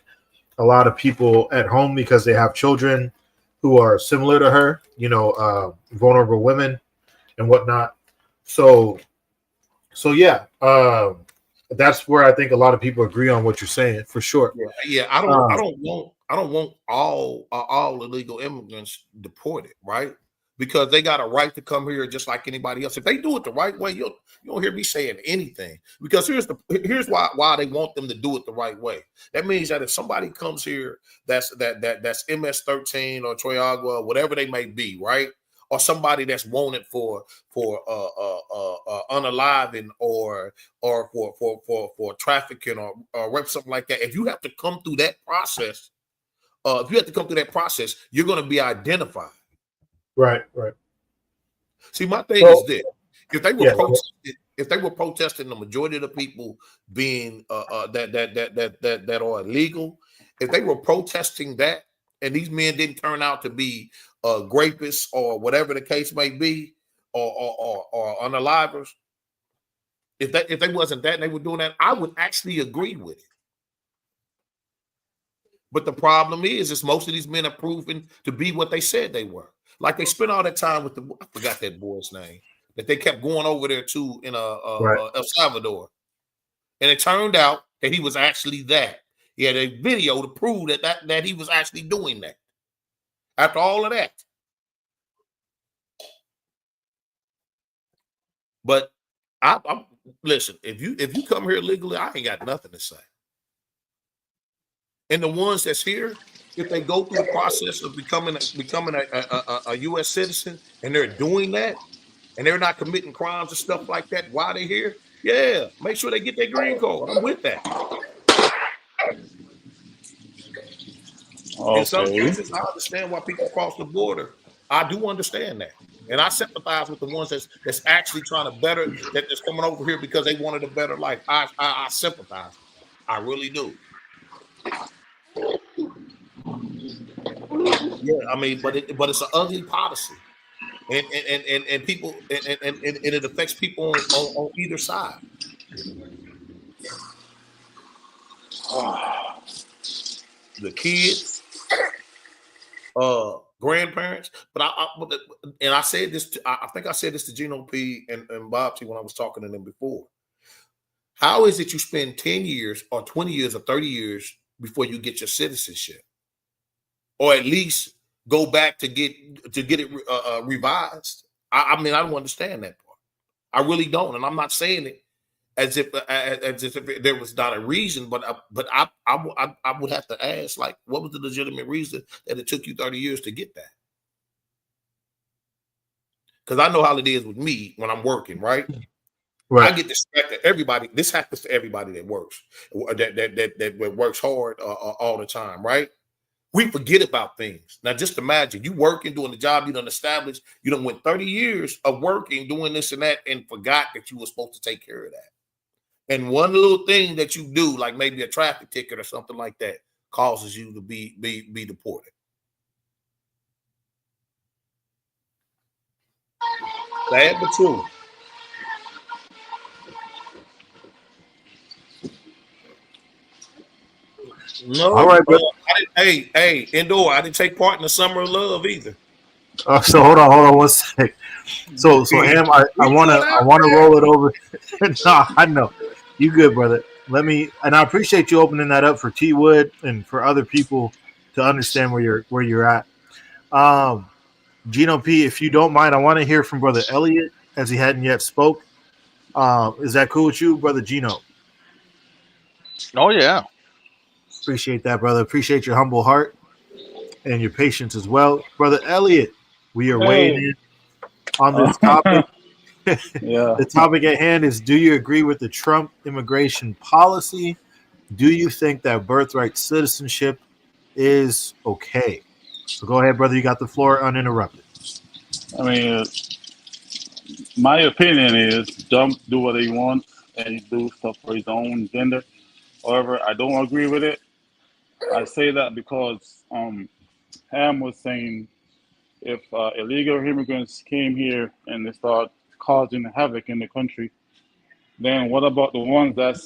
a lot of people at home because they have children who are similar to her, vulnerable women and whatnot. So yeah, that's where I think a lot of people agree on what you're saying for sure. Yeah. I don't want all illegal immigrants deported, right? Because they got a right to come here just like anybody else. If they do it the right way, you don't hear me saying anything. Because here's why they want them to do it the right way. That means that if somebody comes here that's MS-13 or Troyagua or whatever they may be, right? Or somebody that's wanted for unaliving or for trafficking or rape, something like that. If you have to come through that process, you're going to be identified. Right. See, my thing is this: if they were protesting the majority of the people being that are illegal, if they were protesting that, and these men didn't turn out to be rapists or whatever the case may be, or unalivers, if they wasn't that and they were doing that, I would actually agree with it. But the problem is most of these men are proven to be what they said they were. Like they spent all that time with I forgot that boy's name that they kept going over there to in El Salvador, and it turned out that he was actually that. He had a video to prove that he was actually doing that. After all of that, but I'm listen. If you come here legally, I ain't got nothing to say. And the ones that's here, if they go through the process of becoming a U.S. citizen and they're doing that and they're not committing crimes and stuff like that while they're here, yeah, make sure they get their green card. I'm with that. Okay. In some cases, I understand why people cross the border. I do understand that. And I sympathize with the ones that's actually trying to better, that's coming over here because they wanted a better life. I sympathize. I really do. Yeah, I mean, but it's an ugly policy, and people and it affects people on either side. The kids, grandparents, but I said this. I think I said this to Gino P and Bob T when I was talking to them before. How is it you spend 10 years or 20 years or 30 years before you get your citizenship? Or at least go back to get it revised. I mean, I don't understand that part. I really don't, and I'm not saying it as if there was not a reason, but I would have to ask, like, what was the legitimate reason that it took you 30 years to get that? Because I know how it is with me when I'm working, right? Right. I get distracted. Everybody, this happens to everybody that works, that works hard all the time, right? We forget about things. Now, just imagine you working, doing the job you done established. You done went 30 years of working, doing this and that, and forgot that you were supposed to take care of that. And one little thing that you do, like maybe a traffic ticket or something like that, causes you to be deported. Sad but true. No, all right, hey, Indoor, I didn't take part in the Summer of Love either. So hold on one sec. So Ham, I wanna roll it over. No, I know. You good, brother. And I appreciate you opening that up for T Wood and for other people to understand where you're at. Gino P, if you don't mind, I want to hear from Brother Elliot as he hadn't yet spoke. Is that cool with you, Brother Gino? Oh yeah. Appreciate that, brother. Appreciate your humble heart and your patience as well. Brother Elliot, we are weighing in on this topic. Yeah. The topic at hand is, do you agree with the Trump immigration policy? Do you think that birthright citizenship is okay? So go ahead, brother. You got the floor uninterrupted. I mean, my opinion is Trump do what he wants and he do stuff for his own agenda. However, I don't agree with it. I say that because Ham was saying if illegal immigrants came here and they start causing havoc in the country, then what about the ones that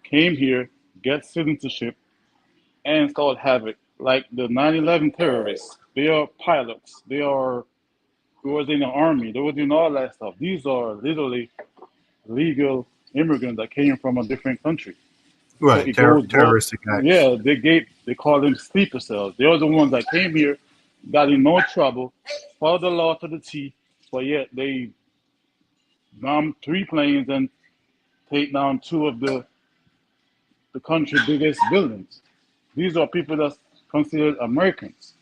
came here, get citizenship, and start havoc? Like the 9/11 terrorists, they are pilots. They was in the army. They was in all that stuff. These are literally legal immigrants that came from a different country. So Right, it goes terroristic acts. Yeah, they call them sleeper cells. They are the ones that came here, got in no trouble, followed the law to the T, but yet they bomb 3 planes and take down 2 of the country's biggest buildings. These are people that's considered Americans.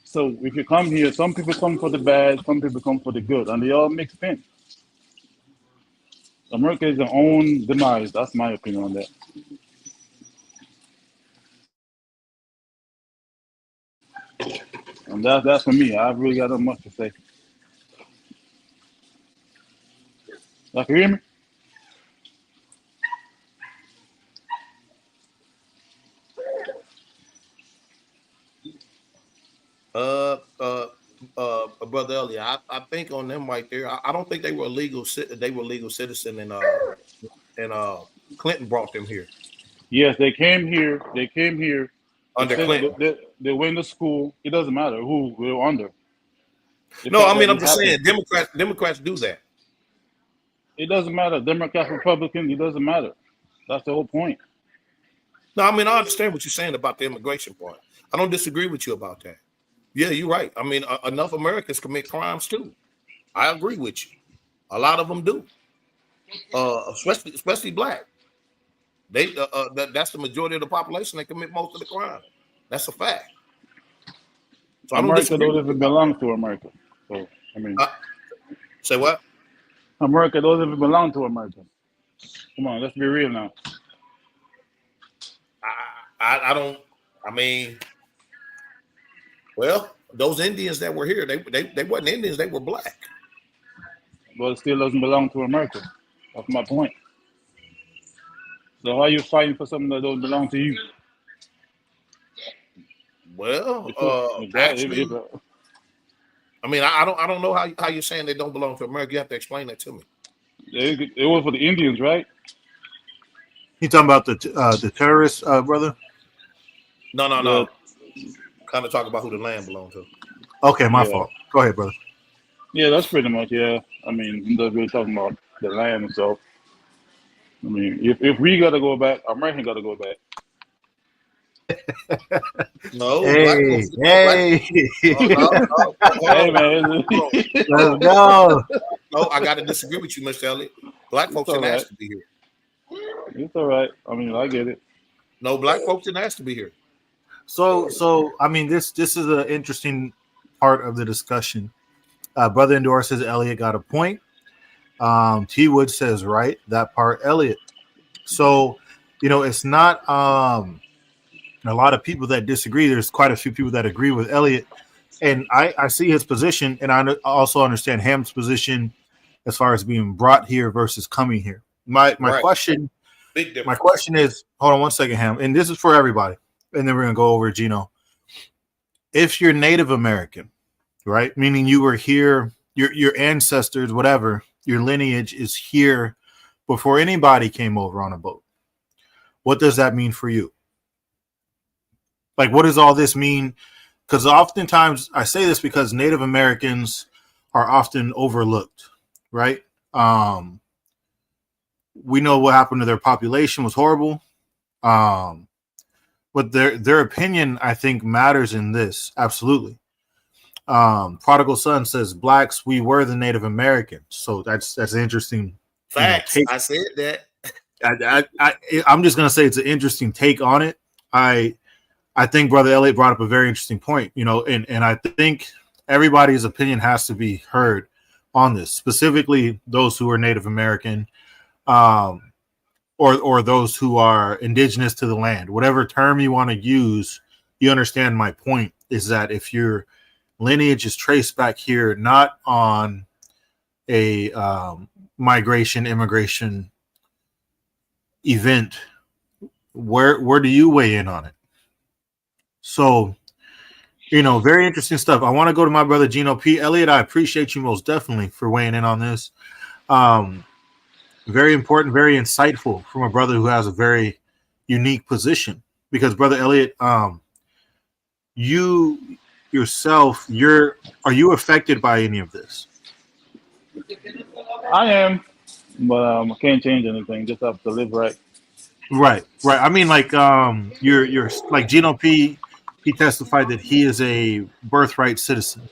So if you come here, some people come for the bad, some people come for the good, and they all mixed in. America is their own demise. That's my opinion on that. And that's for me. I really got not much to say. Y'all can hear me? Brother Elliot, I think on them right there. I don't think they were legal. They were legal citizen, and Clinton brought them here Yes, they came here. They came here. under Clinton. They went to school. It doesn't matter who we're under. No, I mean I'm just saying Democrats do that. It doesn't matter. Democrats, Republicans, it doesn't matter. That's the whole point. No, I mean I understand what you're saying about the immigration part. I don't disagree with you about that. Yeah, you're right. I mean, enough Americans commit crimes too. I agree with you. A lot of them do, especially black. That's the majority of the population that commit most of the crime. That's a fact. So America don't even belong to America. So I mean, say what? America doesn't even belong to America. Come on, let's be real now. I don't. I mean, well, those Indians that were here, they weren't Indians. They were black. But it still doesn't belong to America. That's my point. So how are you fighting for something that don't belong to you? Well, actually, I mean, I don't know how you're saying they don't belong to America. You have to explain that to me. It was for the Indians, right? You talking about the terrorists, brother? No. Kind of talk about who the land belonged to. Okay, my fault. Go ahead, brother. Yeah, that's pretty much, yeah. I mean, he does really talking about the land and so. I mean, if we got to go back, America got to go back. No, hey, hey, man. Let's go. No, I got to disagree with you, Mr. Elliott. Black folks didn't ask to be here. It's all right. I mean, I get it. No, black folks didn't ask to be here. So I mean, this is an interesting part of the discussion. Brother Endor says Elliot got a point. T Wood says right, that part Elliot. So it's not a lot of people that disagree. There's quite a few people that agree with Elliot, and I see his position, and I also understand Ham's position as far as being brought here versus coming here. My question is, hold on one second, Ham, and this is for everybody, and then we're gonna go over Gino. If you're Native American, right, meaning you were here, your ancestors, whatever, your lineage is here before anybody came over on a boat. What does that mean for you? Like, what does all this mean because oftentimes I say this because Native Americans are often overlooked, right? We know what happened to their population was horrible. But their opinion, I think, matters in this. Absolutely. Prodigal Son says, blacks, we were the Native Americans. So that's interesting. Facts. Take. I said that. I'm just going to say it's an interesting take on it. I think Brother Elliott brought up a very interesting point, and I think everybody's opinion has to be heard on this, specifically those who are Native American, or those who are indigenous to the land. Whatever term you want to use, you understand my point, is that if your lineage is traced back here, not on a immigration event, where do you weigh in on it? So, very interesting stuff. I want to go to my brother Gino P. Elliott, I appreciate you most definitely for weighing in on this. Very important, very insightful from a brother who has a very unique position. Because Brother Elliott, you yourself, are you affected by any of this? I am, but I can't change anything. Just have to live right. Right. I mean, like, you're like Gino P. He testified that he is a birthright citizen.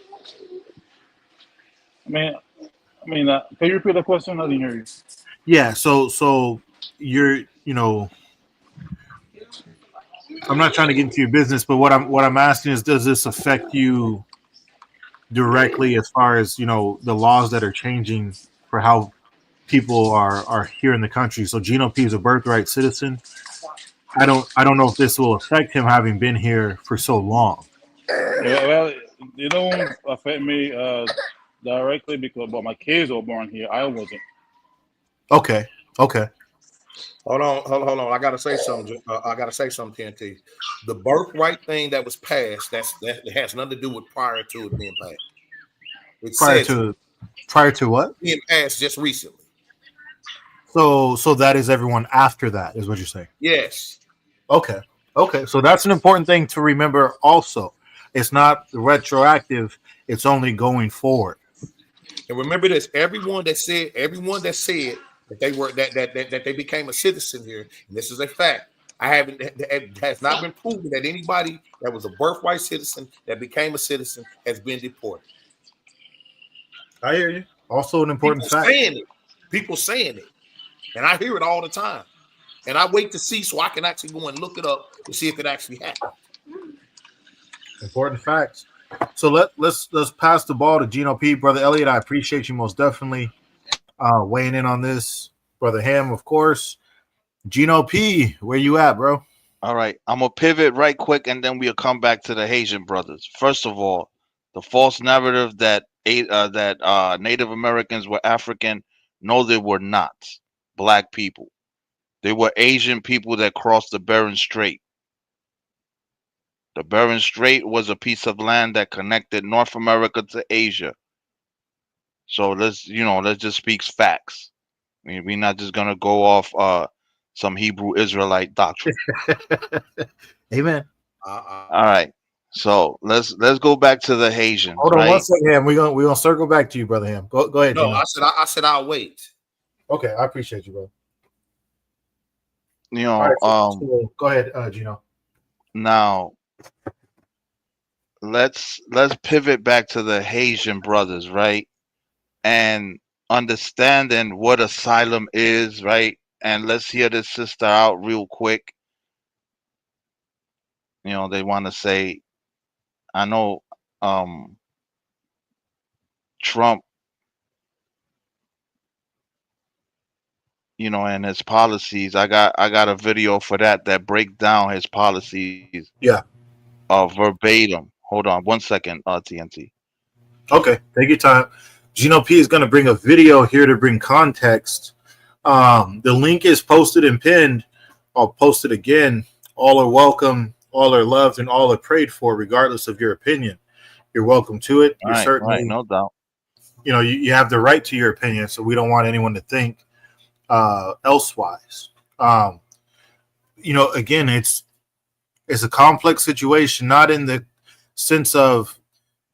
I mean, can you repeat the question? I didn't hear you. Yeah. So you're, I'm not trying to get into your business, but what I'm asking is, does this affect you directly as far as the laws that are changing for how people are here in the country? So Gino P is a birthright citizen. I don't know if this will affect him having been here for so long. Yeah, well, it don't affect me directly because my kids were born here. I wasn't. Okay. Hold on. I gotta say something. TNT. The birthright thing that was passed, that has nothing to do with prior to it being passed. It Prior to what? Being passed just recently. So that is everyone after that, is what you're saying? Yes. Okay. So that's an important thing to remember also. It's not retroactive, it's only going forward. And remember this: everyone that said that they were that they became a citizen here, and this is a fact. It has not been proven that anybody that was a birthright citizen that became a citizen has been deported. I hear you. Also an important fact. People saying it. And I hear it all the time. And I wait to see so I can actually go and look it up to see if it actually happened. Important facts. So let's pass the ball to Gino P. Brother Elliott, I appreciate you most definitely weighing in on this. Brother Ham, of course. Gino P., where you at, bro? All right, I'm gonna pivot right quick, and then we'll come back to the Haitian brothers. First of all, the false narrative that Native Americans were African. No, they were not. Black people. They were Asian people that crossed the Bering Strait. The Bering Strait was a piece of land that connected North America to Asia. So let's just speak facts. I mean, we're not just gonna go off some Hebrew Israelite doctrine. Amen. All right. So let's go back to the Haitians. Hold on right? 1 second, Ham. We're gonna circle back to you, Brother Ham. Go ahead. No, Gino. I said I'll wait. Okay, I appreciate you, bro. Right, so go ahead, Gino. Now let's pivot back to the Haitian brothers, right? And understanding what asylum is, right? And let's hear this sister out real quick. They want to say, I know Trump, and his policies. I got a video for that break down his policies. Yeah. Verbatim. Hold on 1 second, TNT. Okay, take your time. Gino P is going to bring a video here to bring context. The link is posted and pinned. I'll post it again. All are welcome, all are loved, and all are prayed for, regardless of your opinion. You're welcome to it. You're certainly, right, no doubt. You have the right to your opinion, so we don't want anyone to think elsewise. Again, it's a complex situation, not in the sense of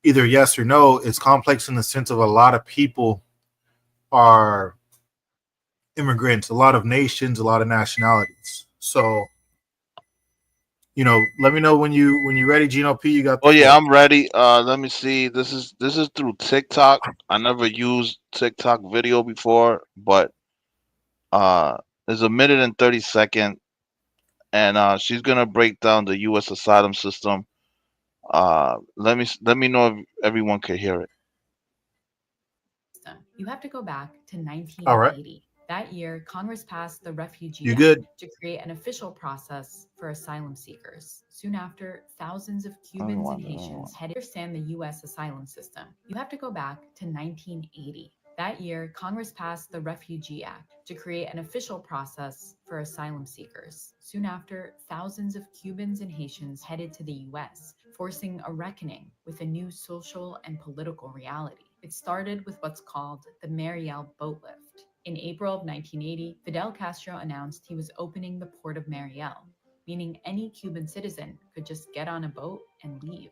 either yes or no. It's complex in the sense of a lot of people are immigrants, a lot of nations, a lot of nationalities. So, let me know when you ready, Gino P. You got the Oh yeah, floor. I'm ready. Let me see. This is through TikTok. I never used TikTok video before, but uh, there's a minute and 30 second, and she's gonna break down the U.S. asylum system. Let me know if everyone can hear it. You have to go back to All right. 1980. That year, Congress passed the Refugee You Act good? to create an official process for asylum seekers. Soon after, thousands of Cubans Everyone, and Haitians everyone. had to understand the U.S. asylum system. You have to go back to 1980. That year, Congress passed the Refugee Act to create an official process for asylum seekers. Soon after, thousands of Cubans and Haitians headed to the U.S., forcing a reckoning with a new social and political reality. It started with what's called the Mariel boat lift. In April of 1980, Fidel Castro announced he was opening the port of Mariel, meaning any Cuban citizen could just get on a boat and leave.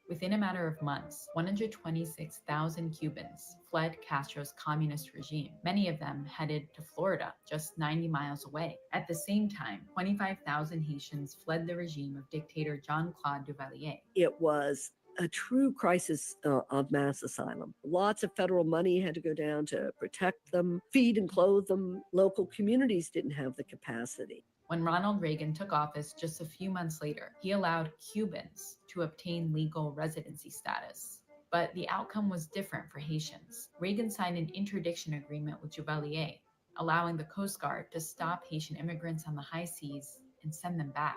Within a matter of months, 126,000 Cubans fled Castro's communist regime. Many of them headed to Florida, just 90 miles away. At the same time, 25,000 Haitians fled the regime of dictator Jean-Claude Duvalier. It was a true crisis of mass asylum. Lots of federal money had to go down to protect them, feed and clothe them. Local communities didn't have the capacity. When Ronald Reagan took office just a few months later, he allowed Cubans to obtain legal residency status. But the outcome was different for Haitians. Reagan signed an interdiction agreement with Duvalier, allowing the Coast Guard to stop Haitian immigrants on the high seas and send them back.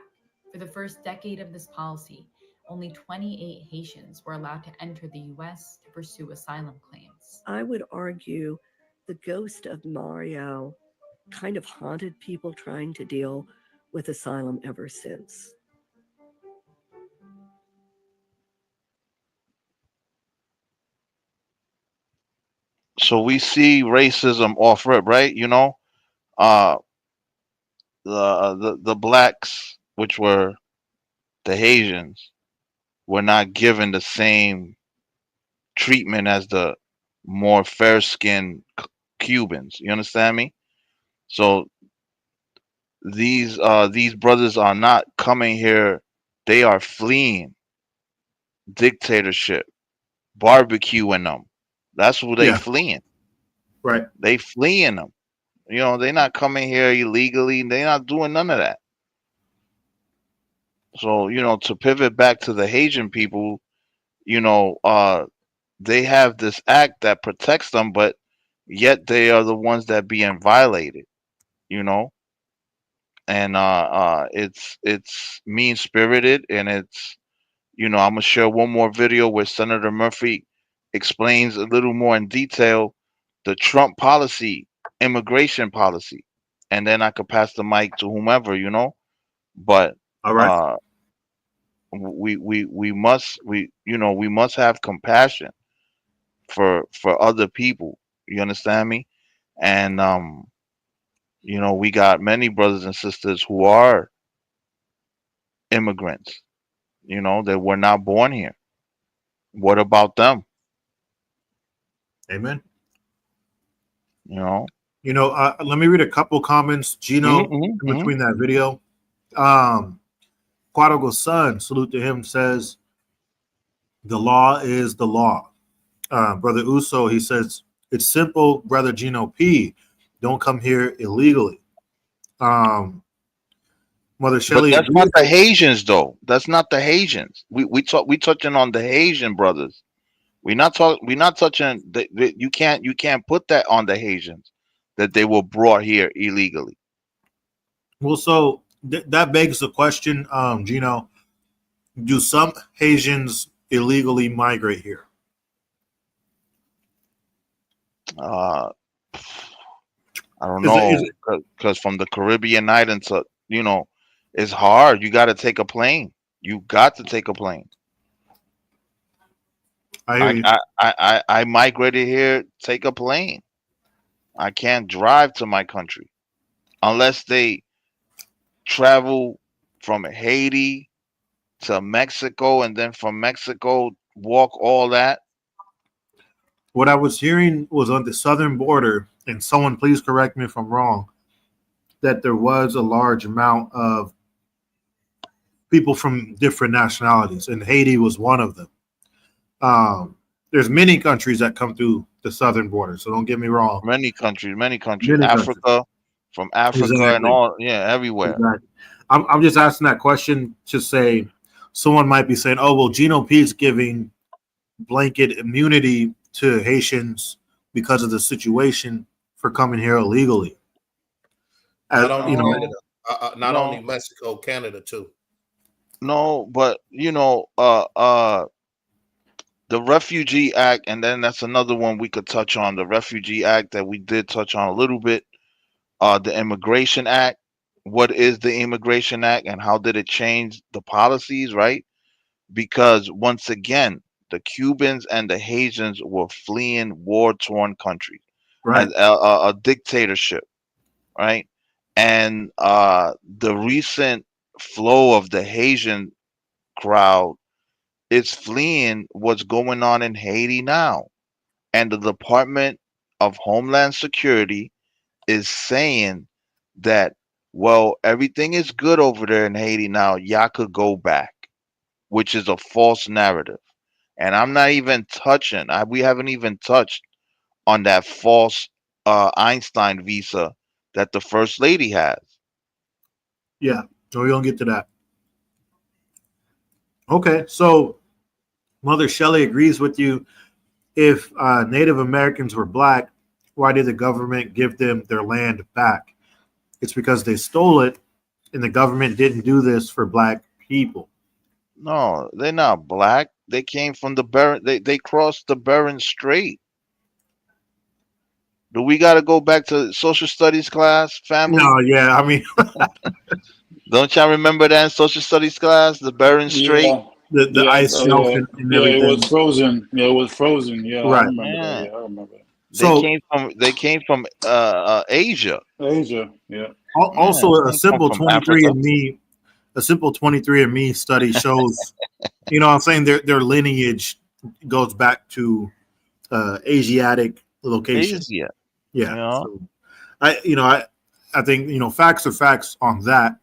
For the first decade of this policy, only 28 Haitians were allowed to enter the U.S. to pursue asylum claims. I would argue the ghost of Mario kind of haunted people trying to deal with asylum ever since. So we see racism off rip, right? Uh, the blacks, which were the Haitians, were not given the same treatment as the more fair-skinned Cubans. You understand me? So these brothers are not coming here; they are fleeing dictatorship, barbecuing them. That's who they Yeah. fleeing. Right. They fleeing them. They're not coming here illegally. They're not doing none of that. So to pivot back to the Haitian people, they have this act that protects them, but yet they are the ones that being violated. You know, and it's mean spirited, and it's I'm gonna share one more video where Senator Murphy explains a little more in detail the Trump policy, immigration policy, and then I could pass the mic to whomever. But All right. we must have compassion for other people. You understand me? And we got many brothers and sisters who are immigrants, that were not born here. What about them? Amen. You know? Let me read a couple comments, Gino, in between that video. Quadrigal's son, salute to him, says, the law is the law. Brother Uso, he says, it's simple, Brother Gino P. Don't come here illegally. Mother But Shelley, that's not the Haitians, though. That's not the Haitians. We touching on the Haitian brothers. We're not touching. You can't put that on the Haitians that they were brought here illegally. well, so that begs the question, Gino, do some Haitians illegally migrate here? I don't Is know, it- because from the Caribbean islands, it's hard. You got to take a plane. You got to take a plane. I hear you. I migrated here. Take a plane. I can't drive to my country unless they travel from Haiti to Mexico, and then from Mexico walk all that? What I was hearing was on the southern border, and someone please correct me if I'm wrong, that there was a large amount of people from different nationalities, and Haiti was one of them. There's many countries that come through the southern border, so don't get me wrong. Many countries, Many Africa, countries. from Africa and Exactly. all, yeah, everywhere. Exactly. I'm just asking that question to say someone might be saying, "Oh, well, Gino P is giving blanket immunity to Haitians because of the situation for coming here illegally." Not only You know, Canada, not No. only Mexico, Canada too. No, but the Refugee Act, and then that's another one we could touch on. The Refugee Act that we did touch on a little bit. The Immigration Act. What is the Immigration Act, and how did it change the policies, right? Because once again, the Cubans and the Haitians were fleeing war-torn countries, right? and a dictatorship, right? And the recent flow of the Haitian crowd is fleeing what's going on in Haiti now. And the Department of Homeland Security is saying that, well, everything is good over there in Haiti now. Y'all could go back, which is a false narrative. And I'm not even touching, we haven't even touched on that false Einstein visa that the First Lady has. Yeah, so we're gonna get to that. Okay, so Mother Shelley agrees with you. If Native Americans were black, why did the government give them their land back? It's because they stole it, and the government didn't do this for black people. No, they're not black. They came from the Bering. They crossed the Bering Strait. Do we got to go back to social studies class, family? No, yeah, I mean, Don't y'all remember that in social studies class, the Bering Strait? Yeah. the Yeah, ice shelf and yeah, it everything. was frozen. Yeah, it was frozen. Yeah, I Right. remember that. Yeah, Yeah, I remember that. So they came from Asia. Asia. Yeah. Yeah, also they a didn't come simple from Africa. 23andMe study shows, you know what I'm saying, their lineage goes back to Asiatic location. Asia. Yeah. Yeah. So I think, facts are facts on that.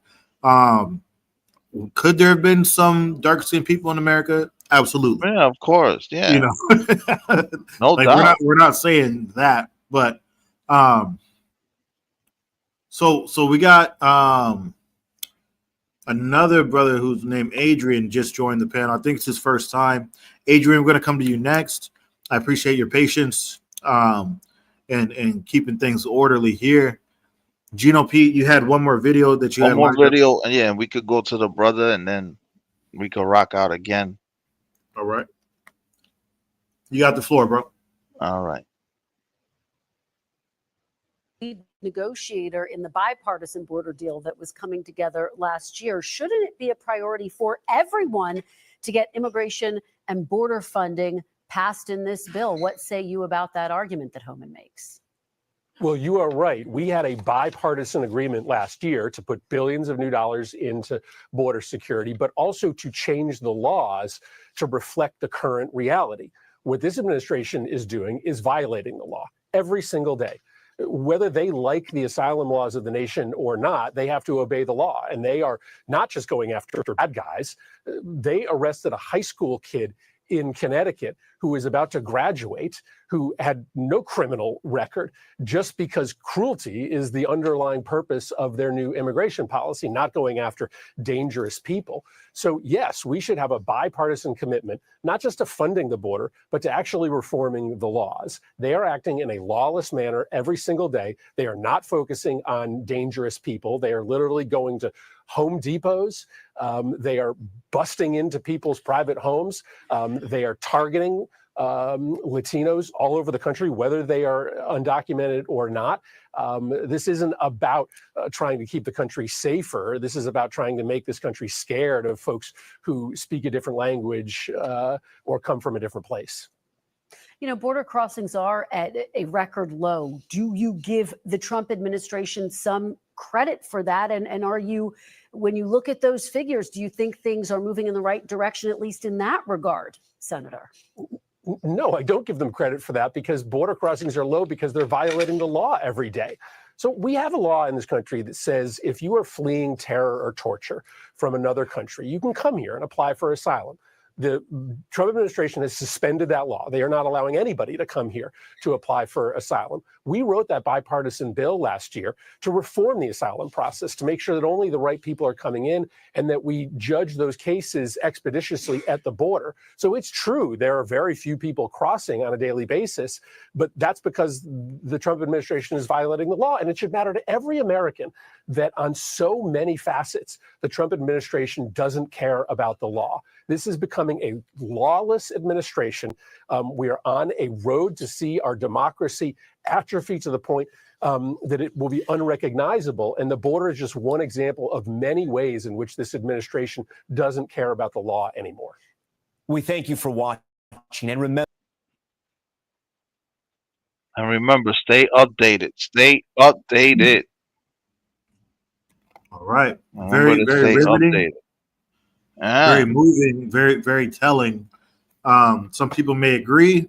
Could there have been some dark skinned people in America? Absolutely. Yeah, of course. Yeah. You know, No like doubt. we're not saying that, but so we got another brother who's named Adrian just joined the panel. I think it's his first time. Adrian, we're going to come to you next. I appreciate your patience and keeping things orderly here. Gino Pete, you had one more video that you One had more lined up. video, and yeah, we could go to the brother, and then we could rock out again. All right. You got the floor, bro. All right. Lead negotiator in the bipartisan border deal that was coming together last year. Shouldn't it be a priority for everyone to get immigration and border funding passed in this bill? What say you about that argument that Homan makes? Well, you are right. We had a bipartisan agreement last year to put billions of new dollars into border security, but also to change the laws to reflect the current reality. What this administration is doing is violating the law every single day. Whether they like the asylum laws of the nation or not, they have to obey the law. And they are not just going after bad guys. They arrested a high school kid in Connecticut who is about to graduate, who had no criminal record, just because cruelty is the underlying purpose of their new immigration policy, not going after dangerous people. So yes, we should have a bipartisan commitment, not just to funding the border, but to actually reforming the laws. They are acting in a lawless manner every single day. They are not focusing on dangerous people. They are literally going to Home Depots. They are busting into people's private homes. They are targeting Latinos all over the country, whether they are undocumented or not. This isn't about trying to keep the country safer. This is about trying to make this country scared of folks who speak a different language or come from a different place. You know, border crossings are at a record low. Do you give the Trump administration some credit for that? And are you, when you look at those figures, do you think things are moving in the right direction, at least in that regard, Senator? No, I don't give them credit for that, because border crossings are low because they're violating the law every day. So we have a law in this country that says if you are fleeing terror or torture from another country, you can come here and apply for asylum. The Trump administration has suspended that law. They are not allowing anybody to come here to apply for asylum. We wrote that bipartisan bill last year to reform the asylum process, to make sure that only the right people are coming in and that we judge those cases expeditiously at the border. So it's true, there are very few people crossing on a daily basis, but that's because the Trump administration is violating the law. And it should matter to every American that on so many facets, the Trump administration doesn't care about the law. This is becoming a lawless administration. We are on a road to see our democracy atrophy to the point that it will be unrecognizable. And the border is just one example of many ways in which this administration doesn't care about the law anymore. We thank you for watching, and remember. And remember, stay updated. Stay updated. All right. Remember Very, to very stay riveting. updated. Yeah. Very moving, very, very telling. Some people may agree,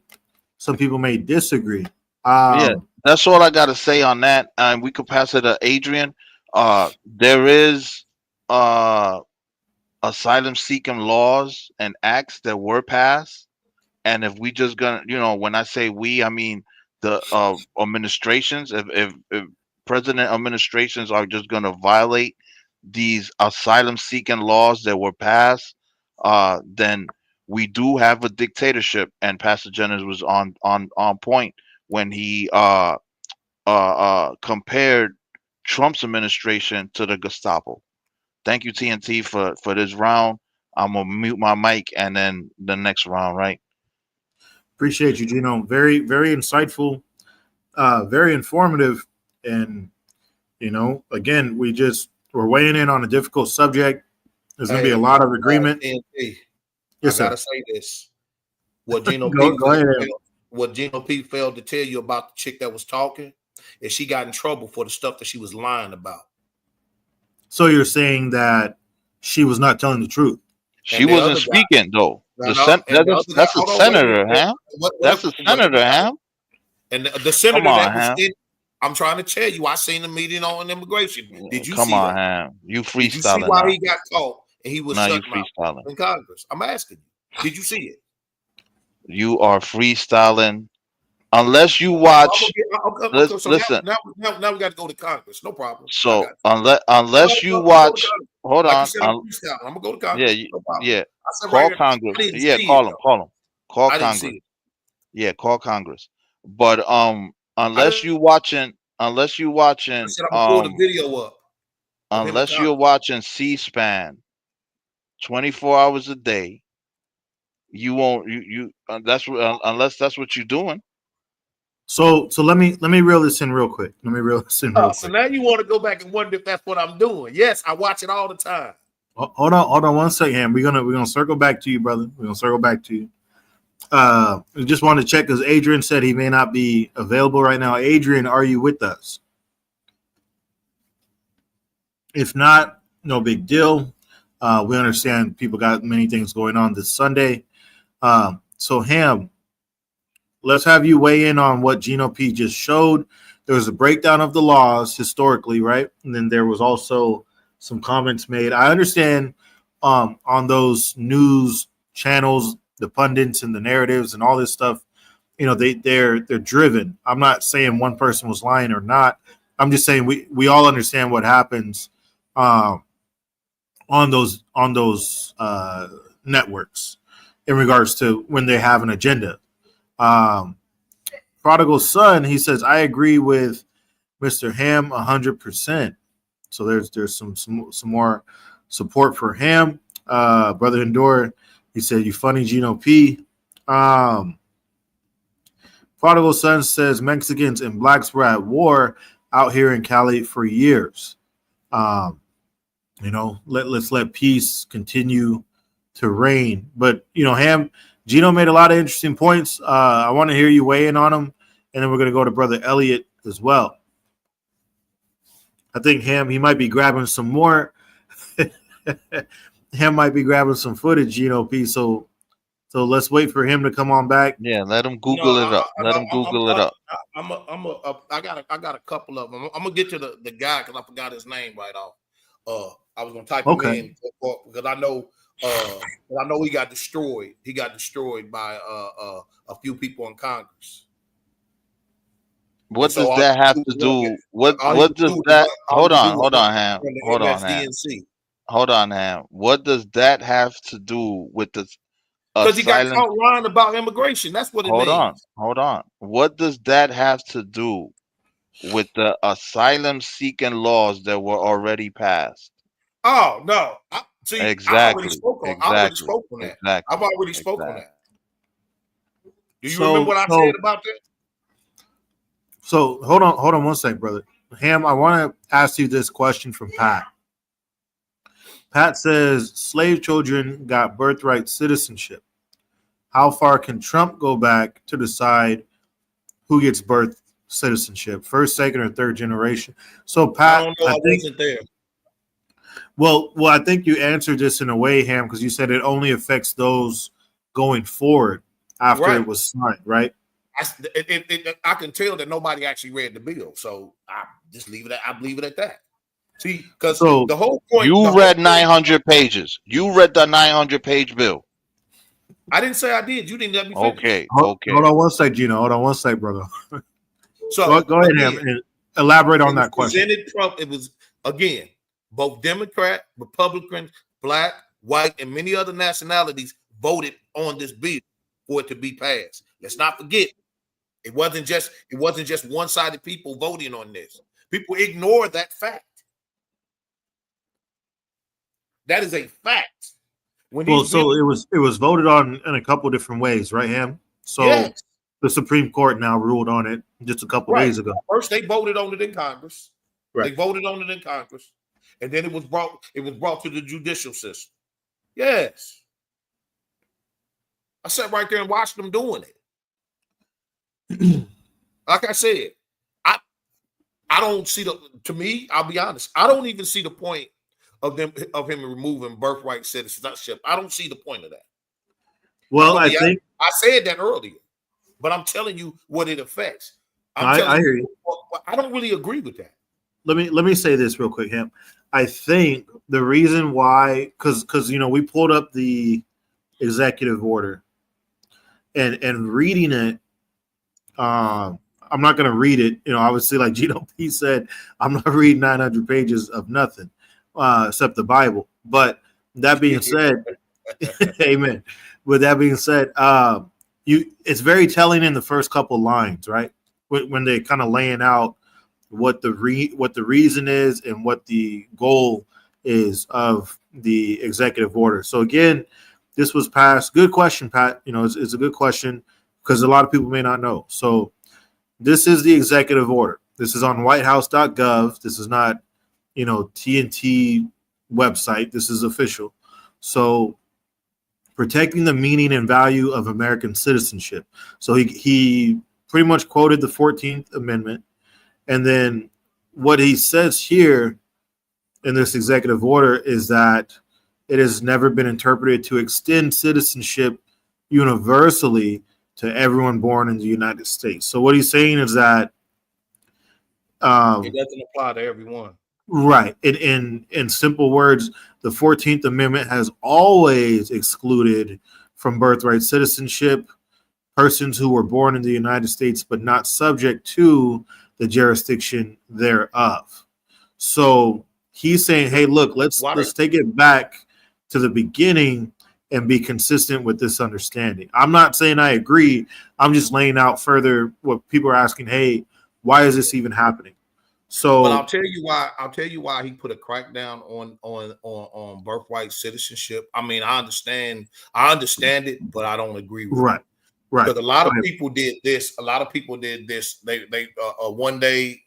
some people may disagree. Yeah, that's all I got to say on that. And we could pass it to Adrian. There is asylum seeking laws and acts that were passed. And if we just gonna, when I say we, I mean the administrations. If president administrations are just gonna violate these asylum seeking laws that were passed, then we do have a dictatorship. And Pastor Jennings was on point when he compared Trump's administration to the Gestapo. Thank you, TNT, for this round. I'm gonna mute my mic, and then the next round, right? Appreciate you, Gino. Very, very insightful, very informative, and again, we're weighing in on a difficult subject. There's going to be a lot of agreement. TNT, Yes, I gotta sir. say this. What Gino Go ahead. what Gino P failed to tell you about the chick that was talking is she got in trouble for the stuff that she was lying about. So you're saying that she was not telling the truth? She wasn't speaking, though. That's a senator, Ham. That's a senator, Ham. And the senator Come on, that was Ham. in, I'm trying to tell you, I seen the meeting on immigration. Did you Come see on, that? Ham. You Did you see freestyling why now. he got caught and he was Now you shut mouth freestyling. in Congress? I'm asking you. Did you see it? You are freestyling. Unless you watch. Listen. Now we got to go to Congress. No problem. So unless you watch. Hold like on. you said, I'm gonna go to Congress. Yeah, no problem. yeah. I said Call right here, Congress. I didn't Yeah, see call it, him. Call him. Call I didn't Congress. see it. Yeah, call Congress. But unless you watching I said I'm gonna pull the video up. of him in unless you're Congress. watching C-SPAN 24 hours a day, you won't unless that's what you're doing. So let me reel this in real quick. So now you want to go back and wonder if that's what I'm doing. Yes, I watch it all the time. Hold on 1 second. We're gonna circle back to you, brother. We're gonna circle back to you. We just want to check because Adrian said he may not be available right now. Adrian, are you with us? If not, no big deal. We understand people got many things going on this Sunday. So Ham, let's have you weigh in on what Gino P just showed. There was a breakdown of the laws historically, right? And then there was also some comments made. I understand on those news channels, the pundits and the narratives and all this stuff, they're driven. I'm not saying one person was lying or not. I'm just saying we all understand what happens on those networks in regards to when they have an agenda. Prodigal Son, he says, I agree with Mr. Ham 100%. So there's some more support for Ham. Brother Endor, he said, you funny, Gino P. Prodigal Son says Mexicans and blacks were at war out here in Cali for years. Let's let peace continue to reign. But Ham, Gino made a lot of interesting points. I want to hear you weigh in on them, and then we're going to go to Brother Elliot as well. I think Ham, he might be grabbing some more. Ham might be grabbing some footage, Gino P. So let's wait for him to come on back. Yeah, let him Google it up. Let him Google it up. I got a couple of them. I'm gonna get to the guy because I forgot his name right off. I was gonna type him in because I know he got destroyed. He got destroyed by a few people in Congress. What does that have to do? What does that? Hold on, Ham. Hold on, Ham. What does that have to do with the? Because he got caught lying about immigration. That's what it means. Hold on. What does that have to do with the asylum-seeking laws that were already passed? Oh no! Exactly. I already spoke on that. I've already spoken on that. Do you remember what I said about that? So hold on one second, brother. Ham, I want to ask you this question from Pat. Pat says slave children got birthright citizenship. How far can Trump go back to decide who gets birth citizenship, first, second, or third generation? So Pat, I don't know. I wasn't there. Well, I think you answered this in a way, Ham, because you said it only affects those going forward after it was signed, right? I can tell that nobody actually read the bill, so I just leave it at that. See, because the whole point. You read 900 pages. You read the 900-page bill. I didn't say I did. You didn't let me finish. Okay. Hold on one sec, Gino. Hold on one sec, brother. So go ahead, Ham, and elaborate on that question. Presented Trump. It was again both Democrat, Republican, Black, White, and many other nationalities voted on this bill for it to be passed. Let's not forget. It wasn't just one-sided people voting on this. People ignore that fact. That is a fact. It was voted on in a couple different ways, right, Ham? So the Supreme Court now ruled on it just a couple days ago. First, they voted on it in Congress. Right. They voted on it in Congress, and then it was brought to the judicial system. Yes, I sat right there and watched them doing it. Like I said, I don't see to me, I'll be honest, I don't even see the point of him removing birthright citizenship. I don't see the point of that. Well, I said that earlier, but I'm telling you what it affects. I hear you. I don't really agree with that. Let me say this real quick, Ham. I think the reason why, because we pulled up the executive order, and reading it. I'm not going to read it. Obviously, like Gino P said, I'm not reading 900 pages of nothing except the Bible. But that being said, amen. With that being said, it's very telling in the first couple lines, right? When they kind of laying out what the reason is and what the goal is of the executive order. So again, this was passed. Good question, Pat. It's a good question, because a lot of people may not know. So this is the executive order. This is on whitehouse.gov. This is not, TNT website. This is official. So protecting the meaning and value of American citizenship. So he pretty much quoted the 14th Amendment. And then what he says here in this executive order is that it has never been interpreted to extend citizenship universally to everyone born in the United States. So what he's saying is that it doesn't apply to everyone. Right. In simple words, the 14th Amendment has always excluded from birthright citizenship persons who were born in the United States but not subject to the jurisdiction thereof. So he's saying, hey, look, let's take it back to the beginning and be consistent with this understanding. I'm not saying I agree. I'm just laying out further what people are asking. Hey, why is this even happening? So, but I'll tell you why he put a crackdown on birthright citizenship. I mean, I understand it, but I don't agree with it. Right. Because a lot of people did this. They one day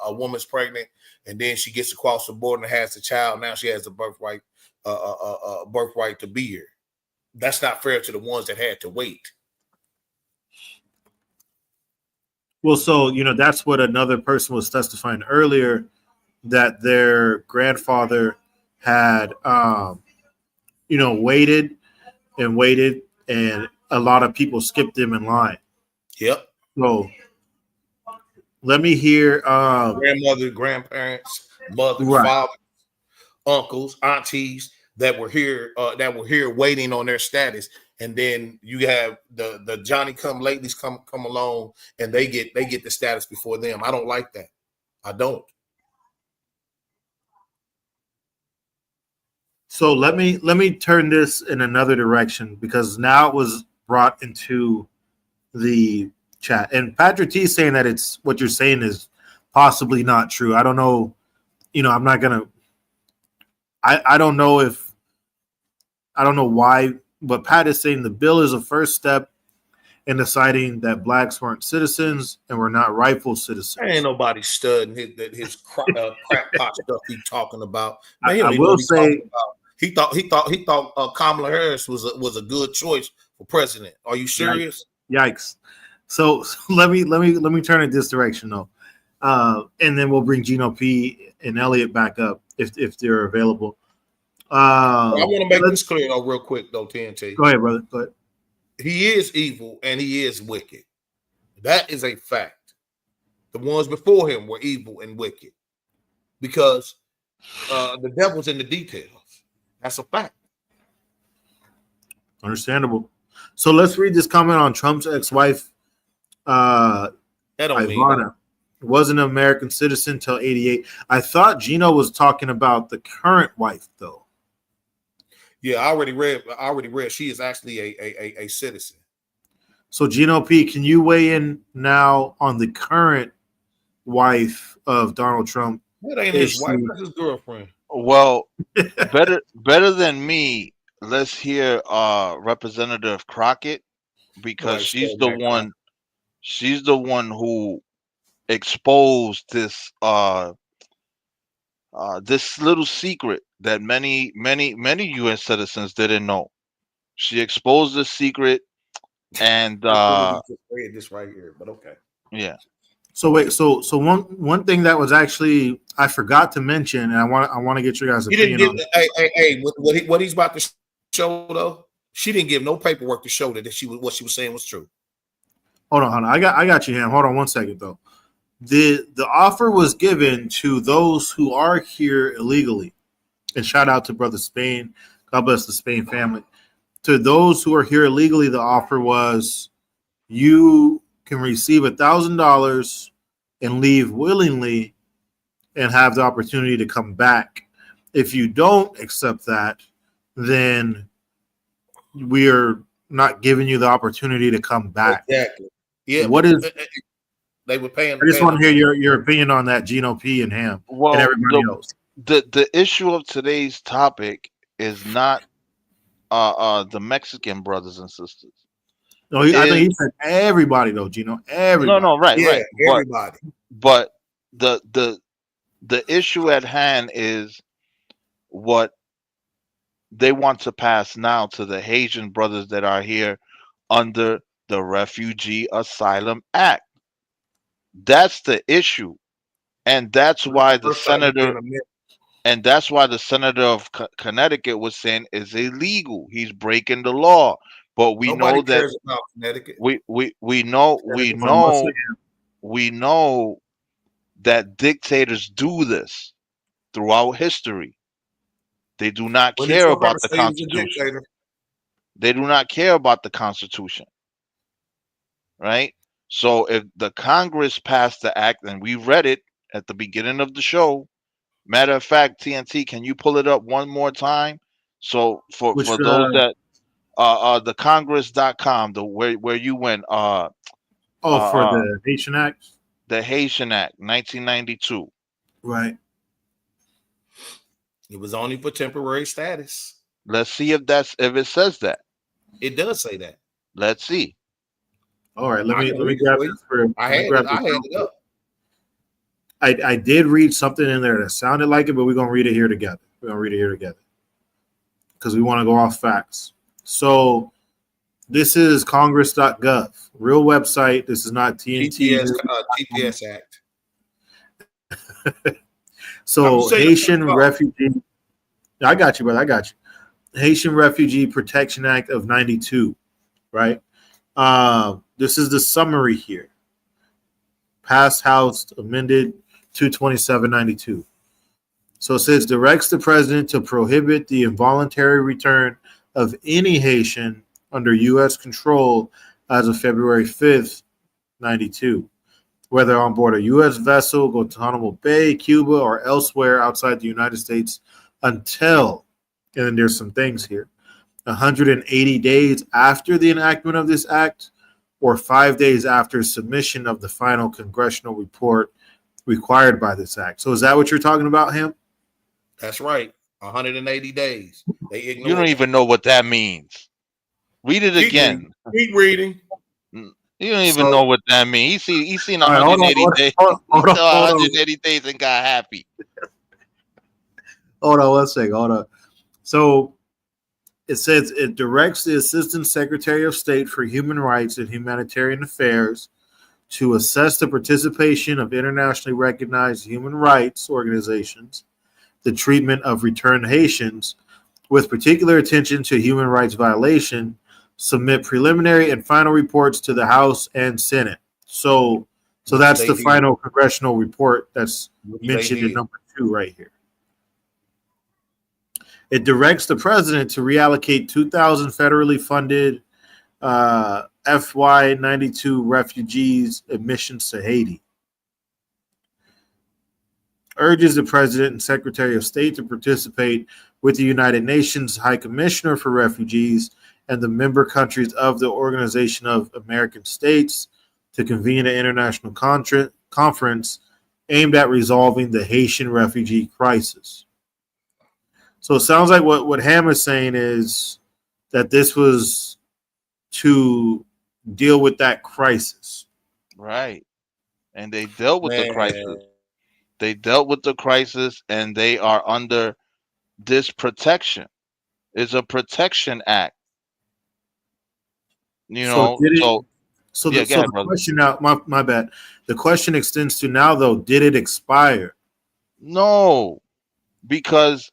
a woman's pregnant, and then she gets across the border and has a child. Now she has a birthright to be here. That's not fair to the ones that had to wait. Well, so, that's what another person was testifying earlier, that their grandfather had, waited and waited, and a lot of people skipped him in line. Yep. So let me hear. Grandmother, grandparents, mothers, Right. fathers, uncles, aunties that were here waiting on their status, and then you have the Johnny come latelys come along, and they get the status before them. I don't like that. I don't. So let me turn this in another direction, because now it was brought into the chat, and Patrick T is saying that it's what you're saying is possibly not true. I don't know. I'm not gonna. I don't know why, but Pat is saying the bill is a first step in deciding that blacks weren't citizens and were not rightful citizens. There ain't nobody studying his crackpot stuff he talking about. Man, I will say he thought Kamala Harris was a good choice for president. Are you serious? Yikes! So let me turn it this direction though, and then we'll bring Gino P and Elliot back up if they're available. I want to make this clear though, real quick though, TNT. Go ahead, brother. Go ahead. He is evil and he is wicked. That is a fact. The ones before him were evil and wicked because the devil's in the details. That's a fact. Understandable. So let's read this comment on Trump's ex-wife, Ivana. Was an American citizen until 88. I thought Gino was talking about the current wife, though. Yeah, I already read. She is actually a citizen. So Gino P, can you weigh in now on the current wife of Donald Trump? That ain't his wife. That's his girlfriend. Well, better than me. Let's hear Representative Crockett, because she's the one. She's the one who exposed this this little secret that many U.S. citizens didn't know. She exposed the secret, and just read this right here, but okay. Yeah. So wait, so one thing that was actually I forgot to mention, and I want to get your guys' opinion on it. What he's about to show though, she didn't give no paperwork to show that what she was saying was true. Hold on. I got you, Ham. Hold on one second though. The offer was given to those who are here illegally, and shout out to Brother Spain. God bless the Spain family. To those who are here illegally, the offer was you can receive $1,000 and leave willingly and have the opportunity to come back. If you don't accept that, then we are not giving you the opportunity to come back. Exactly. Yeah. What is they were paying? I just want to hear your opinion on that, Gino P and Ham, and everybody else. The issue of today's topic is not the Mexican brothers and sisters. No, I think he said everybody though, Gino. Everybody. No, right, yeah, right. Everybody. But the issue at hand is what they want to pass now to the Haitian brothers that are here under the Refugee Asylum Act. That's the issue, and that's why the senator. And that's why the senator of Connecticut was saying is illegal. He's breaking the law. But we Nobody know that cares about Connecticut. we know that dictators do this throughout history. They do not care about the Constitution. They do not care about the Constitution. Right? So if the Congress passed the act, and we read it at the beginning of the show. Matter of fact, TNT, can you pull it up one more time? So for those that the Congress.com, where you went for the Haitian Act? The Haitian Act, 1992. Right. It was only for temporary status. Let's see if it says that. It does say that. Let's see. All right, let me grab this for I had it up. I did read something in there that sounded like it, but we're going to read it here together. Because we want to go off facts. So this is congress.gov, real website. This is not TNT. TPS Act. So saying Haitian the- refugee. I got you, brother. I got you. Haitian Refugee Protection Act of '92, right? This is the summary here. Passed House amended 227/92. So it says directs the president to prohibit the involuntary return of any Haitian under U.S. control as of February 5th, 92, whether on board a U.S. vessel, Guantanamo Bay, Cuba, or elsewhere outside the United States until, and then there's some things here, 180 days after the enactment of this act or 5 days after submission of the final congressional report required by this act. So is that what you're talking about, Ham? That's right. 180 days. They You ignore don't even know what that means. Read it Keep again. reading. Keep reading. You don't even know what that means. He seen All right, 180 days. hold He on, saw hold on. 180 days and got happy. Hold on one second. Hold on. So it says it directs the Assistant Secretary of State for Human Rights and Humanitarian Affairs to assess the participation of internationally recognized human rights organizations, the treatment of returned Haitians, with particular attention to human rights violation, submit preliminary and final reports to the House and Senate. So that's They the did. final congressional report that's Which they mentioned in did. number 2 right here. It directs the president to reallocate 2,000 federally funded FY 92 refugees admissions to Haiti. Urges the president and secretary of state to participate with the United Nations High Commissioner for Refugees and the member countries of the Organization of American States to convene an international conference aimed at resolving the Haitian refugee crisis. So it sounds like what Ham is saying is that this was to deal with that crisis. Right. And they dealt with the Man. crisis. They dealt with the crisis and they are under this protection. It's a protection act. You know, did it, so so yeah, the, go so ahead, the brother. question now, my bad. The question extends to now though, did it expire? No, because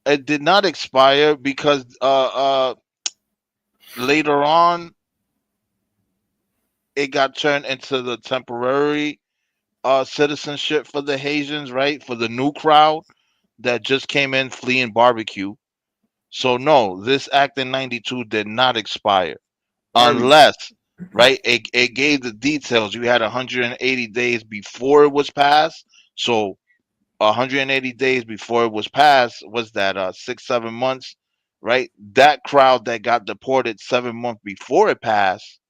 it did not expire because later on it got turned into the temporary citizenship for the Haitians, right? For the new crowd that just came in fleeing barbecue. So no, this act in 92 did not expire unless, right, it gave the details. You had 180 days before it was passed. So 180 days before it was passed was that 6-7 months, right? That crowd that got deported 7 months before it passed,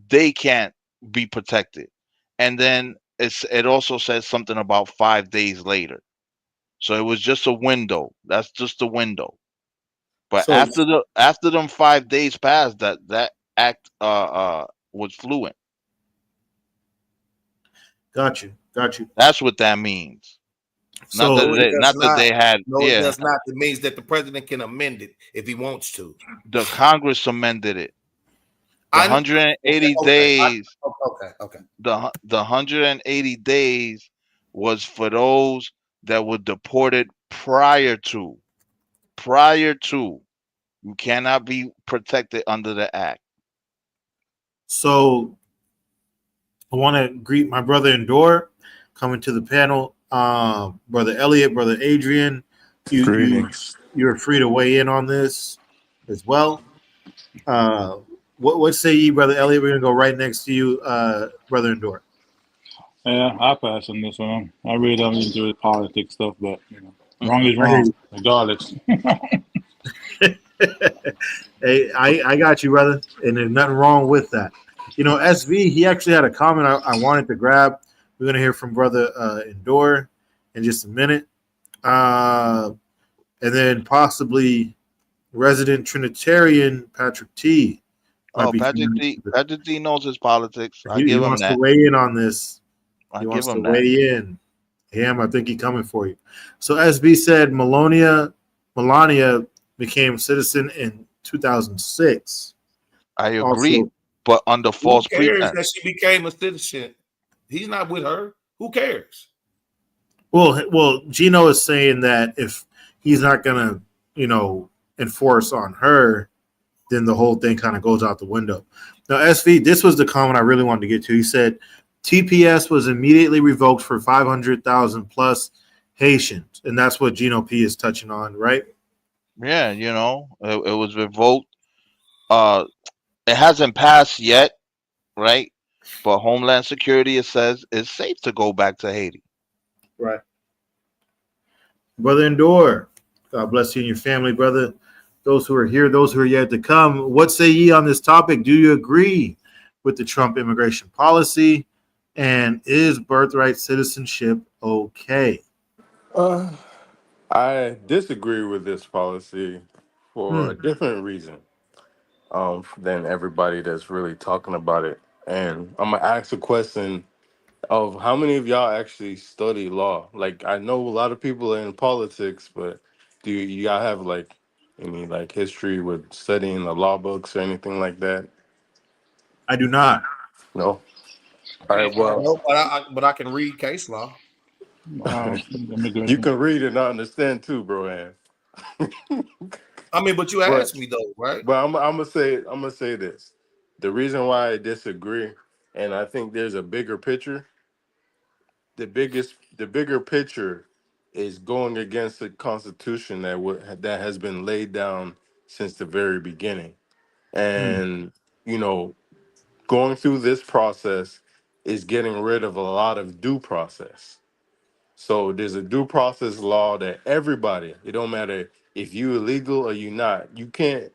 they can't be protected. And then it also says something about 5 days later. So it was just a window. That's just a window. But So after them 5 days passed, that act was fluent. got you. That's what that means. So No, it does Not that not. they had, No, it yeah, does not. It means that the president can amend it if he wants to. the Congress amended it. The I know. 180 Okay. days, Okay. the 180 days was for those that were deported prior to. You cannot be protected under the act. So I want to greet my brother Endor coming to the panel. Brother Elliot, Brother Adrian, you're free to weigh in on this as well. What say ye, Brother Elliot? We're gonna go right next to you, Brother Endor. Yeah, I pass on this one. I really don't enjoy politics stuff, but wrong is I hear wrong, you. regardless. Hey, I got you, brother, and there's nothing wrong with that. You know, SV, he actually had a comment I wanted to grab. We're gonna hear from Brother Endor in just a minute, and then possibly resident Trinitarian Patrick T. Oh, Patrick D knows his politics. I He give him wants to that. weigh in on this. I He give wants to him that. weigh in. Ham, I think he's coming for you. So SB said Melania became a citizen in 2006. I agree, Also, but under Who false cares pretense. that she became a citizen? He's not with her. Who cares? Well, Gino is saying that if he's not gonna, enforce on her, then the whole thing kind of goes out the window. Now, SV, this was the comment I really wanted to get to. He said TPS was immediately revoked for 500,000 plus Haitians, and that's what Gino P is touching on, right? Yeah, it was revoked. Uh, it hasn't passed yet, right? But Homeland Security, it says it's safe to go back to Haiti. Right. Brother Endor, God bless you and your family, brother. Those who are here, those who are yet to come. What say ye on this topic? Do you agree with the Trump immigration policy? And is birthright citizenship okay? Uh, I disagree with this policy for Hmm. a different reason than everybody that's really talking about it. And I'm gonna ask a question of how many of y'all actually study law? Like I know a lot of people are in politics, but do y'all have like any like history with studying the law books or anything like that? I do not. No. All right. Well, No, but I can read case law. Let me go you ahead. can read and understand too, bro. I mean, but you But asked me though, right? but I'm gonna say this. The reason why I disagree, and I think there's a bigger picture. The bigger picture is going against the Constitution that has been laid down since the very beginning, Hmm. and you know, going through this process is getting rid of a lot of due process. So there's a due process law that everybody, it don't matter if you illegal or you not, you can't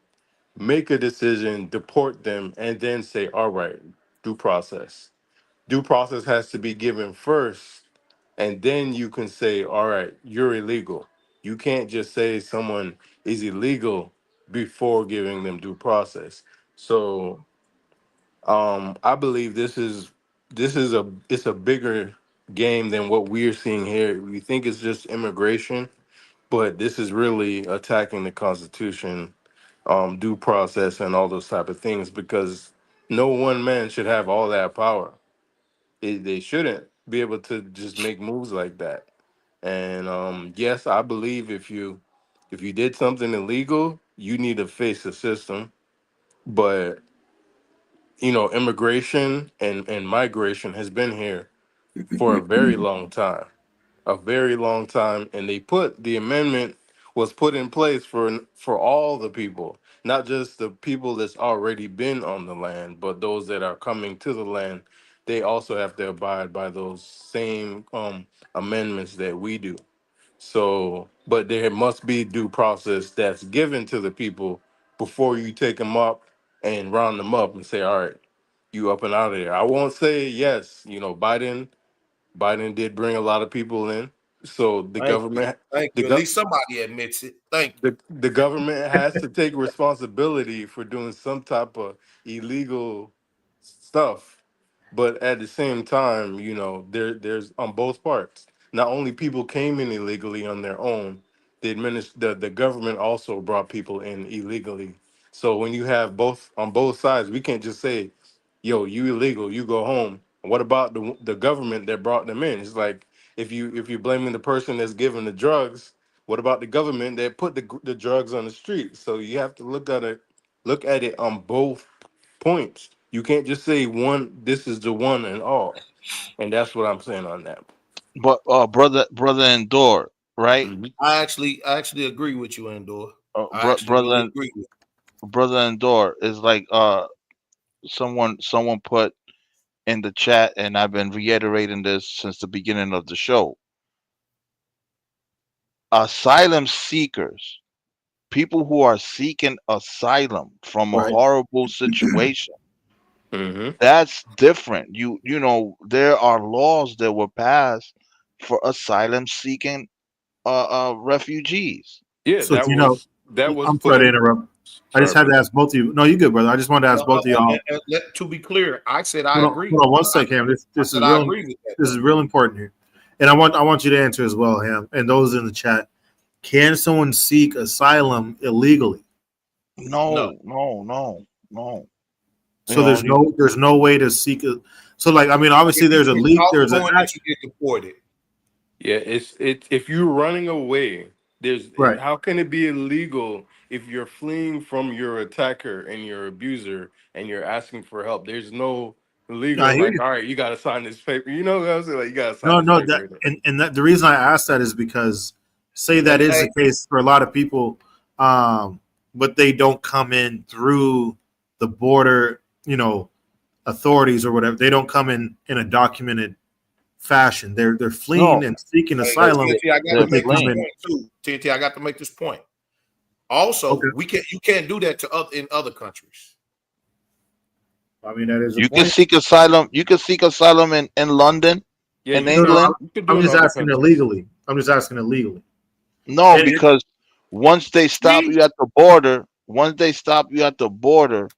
make a decision, deport them, and then say, all right, due process. Due process has to be given first, and then you can say, all right, you're illegal. You can't just say someone is illegal before giving them due process. So I believe it's a bigger game than what we're seeing here. We think it's just immigration, but this is really attacking the Constitution, due process, and all those type of things because no one man should have all that power. They shouldn't be able to just make moves like that. And yes, I believe if you did something illegal, you need to face the system. But immigration and migration has been here for a very long time, a very long time, and the amendment was put in place for all the people, not just the people that's already been on the land, but those that are coming to the land. They also have to abide by those same amendments that we do. So, but there must be due process that's given to the people before you take them up and round them up and say, all right, you up and out of there. I won't say yes. Biden did bring a lot of people in. So the Thank you. government, Thank the you. At gov, least somebody admits it. Thank you. the government has to take responsibility for doing some type of illegal stuff, but at the same time, there's on both parts. Not only people came in illegally on their own, the government also brought people in illegally. So when you have both on both sides, we can't just say, "Yo, you illegal, you go home." What about the government that brought them in? It's like if you're blaming the person that's giving the drugs, what about the government that put the drugs on the street? So you have to look at it on both points. You can't just say one. This is the one and all, and that's what I'm saying on that. But brother Endor, right? Mhm. I actually agree with you, Andor. I actually really Brother agree with brother Endor is like someone put in the chat, and I've been reiterating this since the beginning of the show. Asylum seekers, people who are seeking asylum from a Right. horrible situation, Mhm. that's different. There are laws that were passed for asylum seeking refugees. Yeah, So, that was I'm put sorry to in. interrupt. I just Sorry, had to brother. ask both of you. No, you good, brother. I just wanted to ask both of y'all. to be clear, I said I Hold on, agree. hold on one second, Ham. I This is said I real. agree with that This is though. real important here, and I want you to answer as well, Ham, and those in the chat. Can someone seek asylum illegally? No. No. You So know, you there's no way to seek it. So like I mean, obviously It's there's a leak. There's also an knowing act. that you get deported. Yeah, it's if you're running away, Right. how can it be illegal if you're fleeing from your attacker and your abuser and you're asking for help? There's no I legal hear like, you. all right, you gotta sign this paper. You know what I'm saying? Like you gotta sign No, this no, that paper. and that the reason I asked that is because say that Hey, is hey, the case for a lot of people, but they don't come in through the border, authorities or whatever. They don't come in a documented fashion. They're fleeing No, and seeking hey, but asylum, TNT, I got they're to but they make this come fleeing. in. point too. TNT, I got to make this point. Also, Okay, you can't do that in other countries. I mean that is a You can point. seek asylum. You can seek asylum in London, Yeah, in No, no, England. you could do I'm it in just other asking countries. illegally. I'm just asking illegally. No, And it, because once they stop See, you at the border,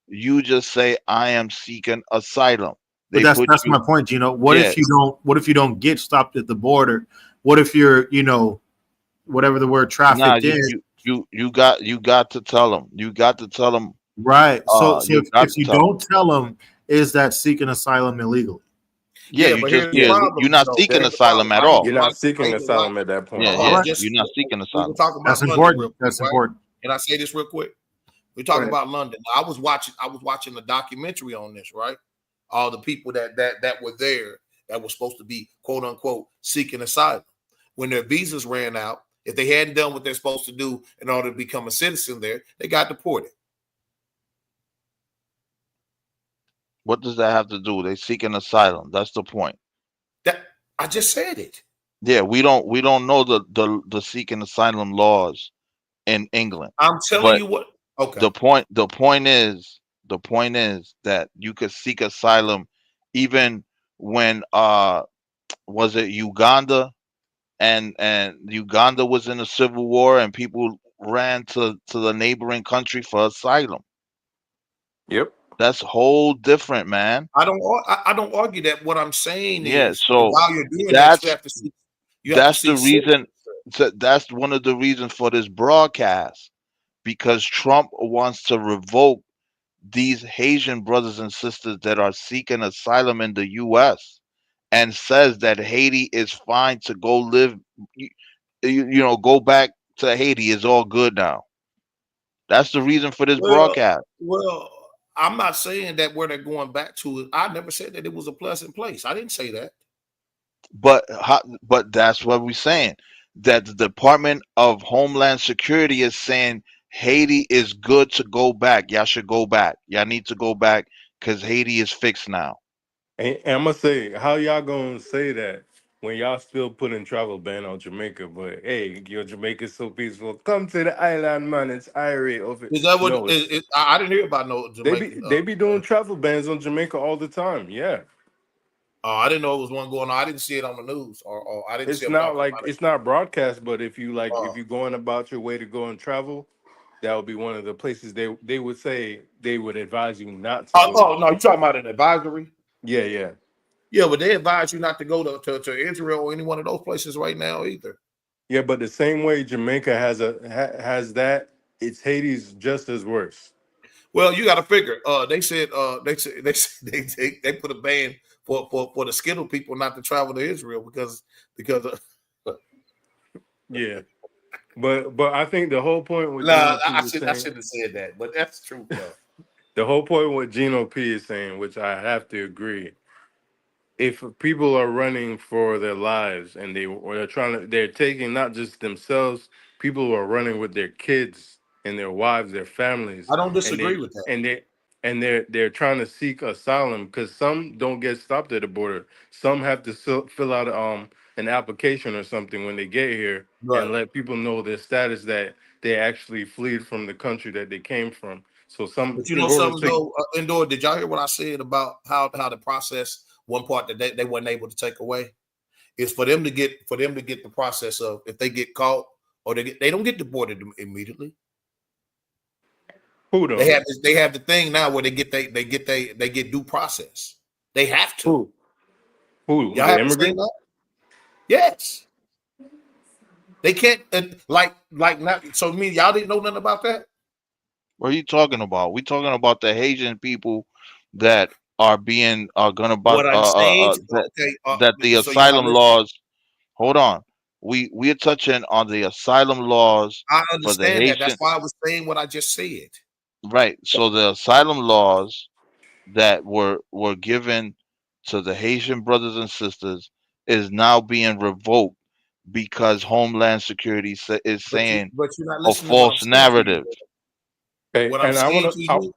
you just say, "I am seeking asylum." but They that's put that's you. my point, Gino. Yeah, What if you don't get stopped at the border? What if you're, whatever the word nah. trafficked You in? you you you got to tell them. You got to tell them. Right. So You got if to you tell them. don't tell them, is that seeking asylum illegally? Yeah, yeah, you but just here's the yeah. Yeah, You're problem, not Gino. seeking that Here's the asylum problem, at right? all. you're not seeking Wait a minute, right? asylum at that point. Yeah, Hold yeah. on, Right. just You're not seeking we were asylum. talking about That's London real important. quick, That's right? important. Can I say this real quick? We're Go talking ahead. about London. I was watching a documentary on this, right? All the people that were there that were supposed to be quote unquote seeking asylum. When their visas ran out, if they hadn't done what they're supposed to do in order to become a citizen there, they got deported. What does that have to do? They seeking asylum. That's the point. That I just said it. Yeah, we don't know the seeking asylum laws in England, I'm telling but you what. Okay. the point is that you could seek asylum even when was it Uganda, and Uganda was in a civil war and people ran to the neighboring country for asylum. Yep. That's whole different, man. I don't argue that. What I'm saying Yeah, is, so while you're doing that, that's you have to that's the seek reason. citizenship. That's one of the reasons for this broadcast, because Trump wants to revoke these Haitian brothers and sisters that are seeking asylum in the U.S. and says that Haiti is fine to go live, you, go back to Haiti is all good now. That's the reason for this Well, broadcast. well, I'm not saying that where they're going back to. I never said that it was a pleasant place. I didn't say that. But that's what we're saying. That the Department of Homeland Security is saying Haiti is good to go back. Y'all should go back. Y'all need to go back because Haiti is fixed now. And I'm gonna say, how y'all gonna say that when y'all still putting travel ban on Jamaica? But hey, your Jamaica's so peaceful. Come to the island, man. It's irate of it. Is that what? No, it's I didn't hear about no Jamaican. they be doing travel bans on Jamaica all the time. Yeah, I didn't know it was one going on. I didn't see it on the news, or I didn't see it's them not talking like about it. it's not broadcast. But if you like, if Uh, you're going about your way to go and travel, that would be one of the places they would say they would advise you not to go. no, you talking about an advisory? Yeah, yeah. Yeah, but they advise you not to go to Israel or any one of those places right now either. Yeah, but the same way Jamaica has that, it's Haiti's just as worse. Well, you got to figure. They put a ban for the Skittle people not to travel to Israel because Yeah, but I think the whole point with nah, Gino P is I saying shouldn't have said that, but that's true though. the whole point with Gino P is saying, which I have to agree, if people are running for their lives and they're taking not just themselves, people who are running with their kids and their wives, their families, I don't and disagree they with that. and they and they're trying to seek asylum because some don't get stopped at the border. Some have to fill out an application or something when they get here and Right. let people know their status that they actually fled from the country that they came from. So some But you in know order something to though, Indoor, did y'all hear what I said about how the process, one part that they weren't able to take away is for them to get the process of if they get caught or they don't get deported immediately. who They don't have the thing now where they get due process. They have to. who who Y'all the haven't seen immigrants. that? Yes. They can't like not so me, y'all didn't know nothing about that? What are you talking about? We talking about the Haitian people that are being are gonna about What I'm saying, okay, that the so you're not asylum listening. laws. hold on. We are touching on the asylum laws I for the understand that. That's Haitian. why I was saying what I just said. Right. So the asylum laws that were given to the Haitian brothers and sisters is now being revoked because Homeland Security is saying But you're not a listening to what I'm false saying to you. narrative. Okay, What I'm and saying to you.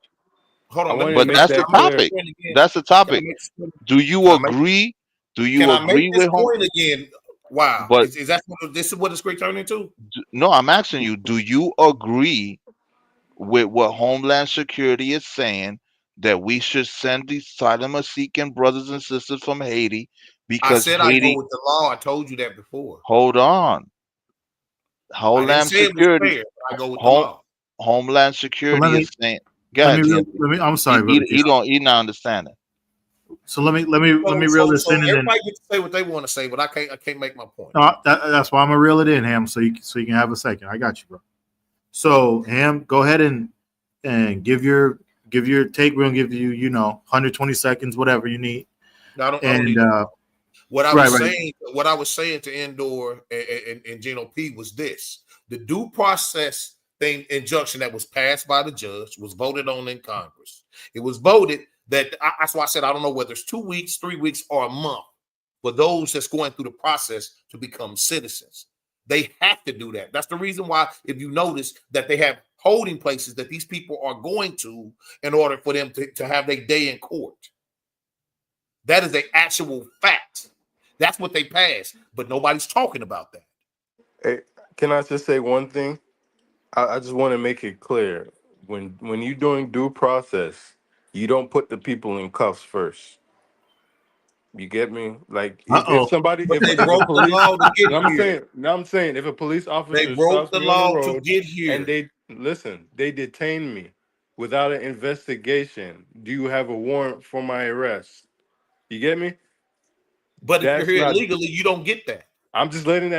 Hold I on. Let wanted me. to But make that's Can the that I make clear. this topic. point again? That's the Can I topic. make this point? Do you Can I make? agree? Do Can you I make agree this with home? point again? Wow. But Is that what this is what it's great turning into? no, I'm asking you, do you agree with what Homeland Security is saying that we should send these asylum seeking brothers and sisters from Haiti I because said I go Haiti, with the law. I told you that before. hold on, I didn't Homeland say it was Security, fair, but I go with the home, law. Homeland So let Security me is saying, go ahead, TNT. I'm sorry, brother. He not understanding. So let me reel this So in, and then everybody gets to say what they want to say, but I can't make my point. that's why I'm gonna reel it in, Ham, so you can have a second. I got you, bro. So Ham, go ahead and give your take. We're gonna give you 120 seconds, whatever you need. No, I don't And need no. What I right, was saying to Endor and Gino P was this: the due process thing injunction that was passed by the judge was voted on in Congress. It was voted that that's why I said I don't know whether it's 2 weeks, 3 weeks, or a month for those that's going through the process to become citizens. They have to do that. That's the reason why, if you notice, that they have holding places that these people are going to in order for them to have their day in court. That is an actual fact. That's what they passed, but nobody's talking about that. Hey, can I just say one thing? I just want to make it clear. When you're doing due process, you don't put the people in cuffs first. You get me? Like if somebody But they if a broke the police law to get here. I'm saying if a police They officer broke stops the me on the law to road get and here. they detain me without an investigation, do you have a warrant for my arrest? You get me? But if you're That's here not illegally, you don't get that. I'm letting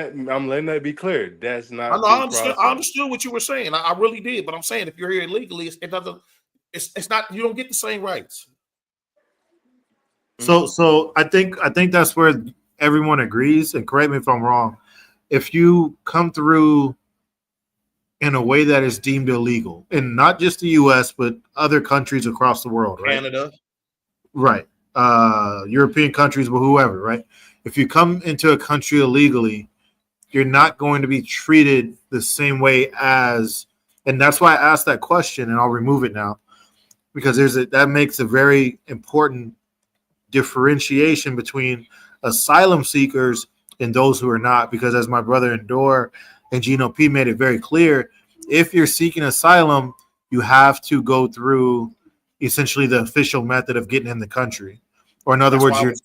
that be clear. That's I not know. due I process. understood what you were saying. I really did. But I'm saying if you're here illegally, it doesn't. It's not. You don't get the same rights. so I think that's where everyone agrees. And correct me if I'm wrong. If you come through in a way that is deemed illegal, and not just the U.S. but other countries across the world, right? Canada, Right. European countries, but whoever, right? If you come into a country illegally, you're not going to be treated the same way as, and that's why I asked that question, and I'll remove it now because that makes a very important differentiation between asylum seekers and those who are not. Because as my brother Endor and Gino P made it very clear, if you're seeking asylum, you have to go through essentially the official method of getting in the country. Or in other words, hold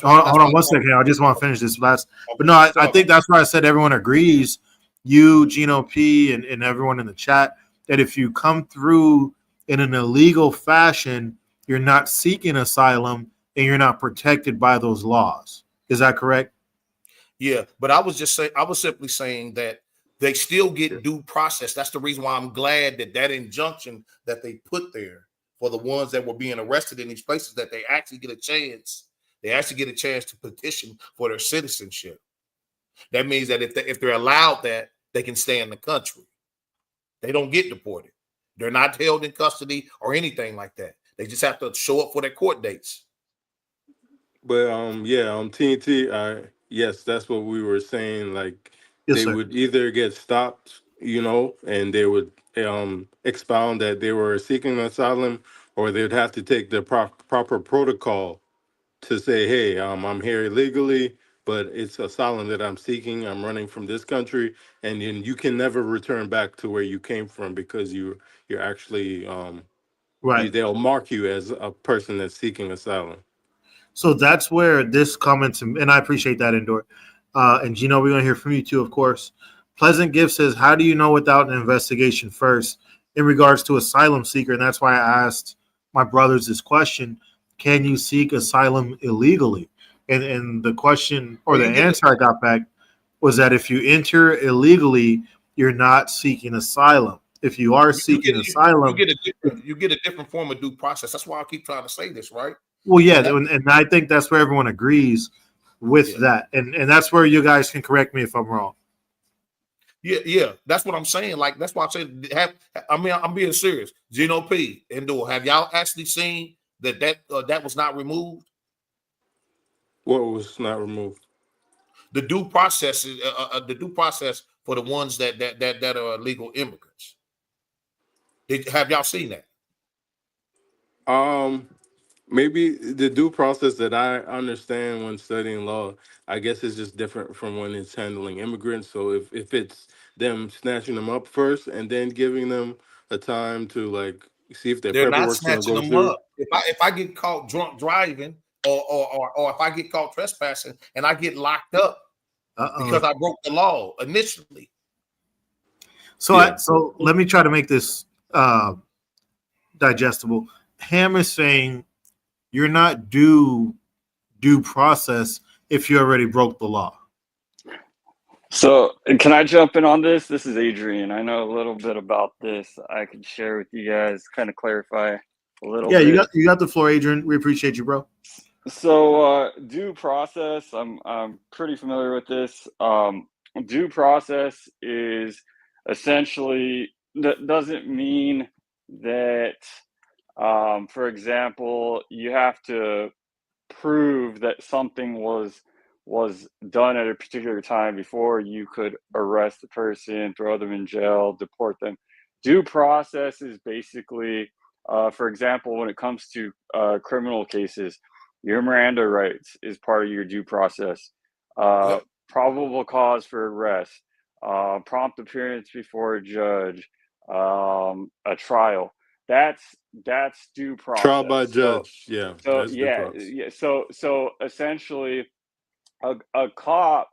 on one second. I just want to finish this last. But no, I think that's why I said everyone agrees. You, Gino P, and everyone in the chat, that if you come through in an illegal fashion, you're not seeking asylum and you're not protected by those laws. Is that correct? yeah. But I was simply saying that they still get due process. That's the reason why I'm glad that injunction that they put there for the ones that were being arrested in these places, that they actually get a chance. They actually get a chance to petition for their citizenship. That means that if they're allowed that, they can stay in the country. They don't get deported. They're not held in custody or anything like that. They just have to show up for their court dates. But TNT, yes, that's what we were saying. Like Yes, they sir. would either get stopped, and they would expound that they were seeking asylum, or they'd have to take the proper protocol to say, hey, I'm here illegally, but it's asylum that I'm seeking. I'm running from this country, and then you can never return back to where you came from because you're actually Right. they'll mark you as a person that's seeking asylum. So that's where this comments, and I appreciate that, Endor. And Gino, we're going to hear from you too, of course. Pleasant Gift says, how do you know without an investigation first in regards to asylum seeker? And that's why I asked my brothers this question. Can you seek asylum illegally? And the question or the answer I got back was that if you enter illegally, you're not seeking asylum. If you are seeking asylum, you get a different form of due process. That's why I keep trying to say this, right? well, yeah, and I think that's where everyone agrees. with Yeah. that, and that's where you guys can correct me if I'm wrong. Yeah, that's what I'm saying. Like that's why I said, I'm being serious. Gino P. and have y'all actually seen that was not removed? What was not removed? The due process is the due process for the ones that are illegal immigrants. Have y'all seen that? Maybe the due process that I understand when studying law, I guess is just different from when it's handling immigrants. So if it's them snatching them up first and then giving them a time to like see if their They're not paperwork's gonna snatching go them through. up. If I get caught drunk driving or if I get caught trespassing and I get locked up because I broke the law initially. So Yeah. so let me try to make this digestible. Ham is saying you're not due process if you already broke the law. So, can I jump in on this? This is Adrian. I know a little bit about this. I could share with you guys, kind of clarify a little Yeah, bit. you got the floor, Adrian. We appreciate you, bro. So, due process, I'm pretty familiar with this. Due process is essentially, that doesn't mean that, for example, you have to prove that something was done at a particular time before you could arrest the person, throw them in jail, deport them. Due process is basically, for example, when it comes to criminal cases, your Miranda rights is part of your due process. Yep. Probable cause for arrest, prompt appearance before a judge, a trial. That's due Trial by process. judge. Yeah, So that's due yeah, process. yeah. So essentially, a cop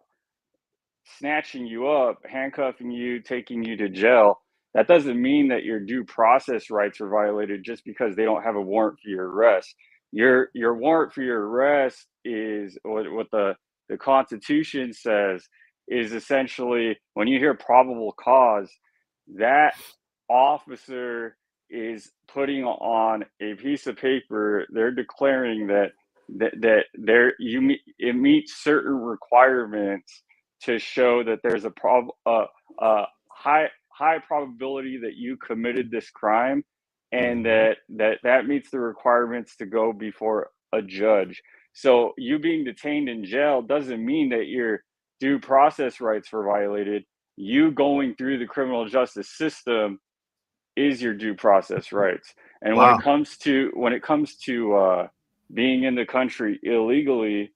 snatching you up, handcuffing you, taking you to jail, that doesn't mean that your due process rights are violated just because they don't have a warrant for your arrest. Your warrant for your arrest is what the Constitution says is essentially when you hear probable cause, that officer is putting on a piece of paper, they're declaring that it meets certain requirements to show that there's a high probability that you committed this crime, and that meets the requirements to go before a judge. So you being detained in jail doesn't mean that your due process rights were violated. You going through the criminal justice system is your due process rights. And Wow. when it comes to being in the country illegally,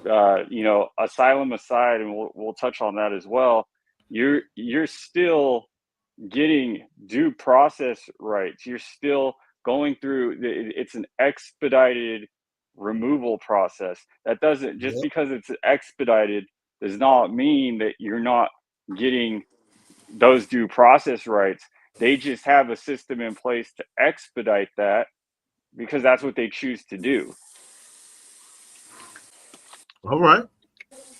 asylum aside, and we'll touch on that as well. You're still getting due process rights. You're still going through. It's an expedited removal process. That doesn't just because it's expedited does not mean that you're not getting those due process rights. They just have a system in place to expedite that because that's what they choose to do. All right.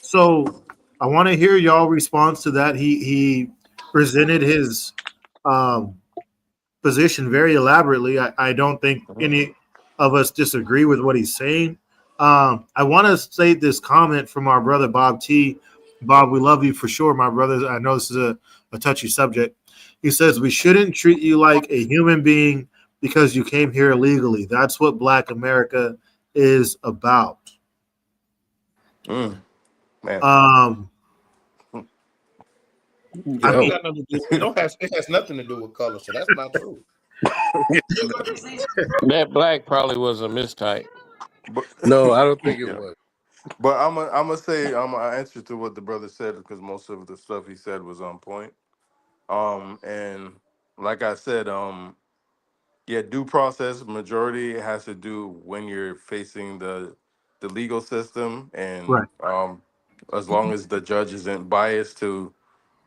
So I want to hear y'all response to that. He presented his position very elaborately. I don't think any of us disagree with what he's saying. I want to state this comment from our brother Bob T. Bob, we love you for sure, my brother. I know this is a touchy subject. He says we shouldn't treat you like a human being because you came here illegally. That's what Black America is about. Man. Yeah, it got nothing to do. It has nothing to do with color, so that's not true. That black probably was a mistype. But, No, I don't think it yeah. was. But I'm gonna say I'm gonna answer to what the brother said because most of the stuff he said was on point. And like I said, yeah, due process majority has to do when you're facing the legal system, and Right. as long as the judge isn't biased to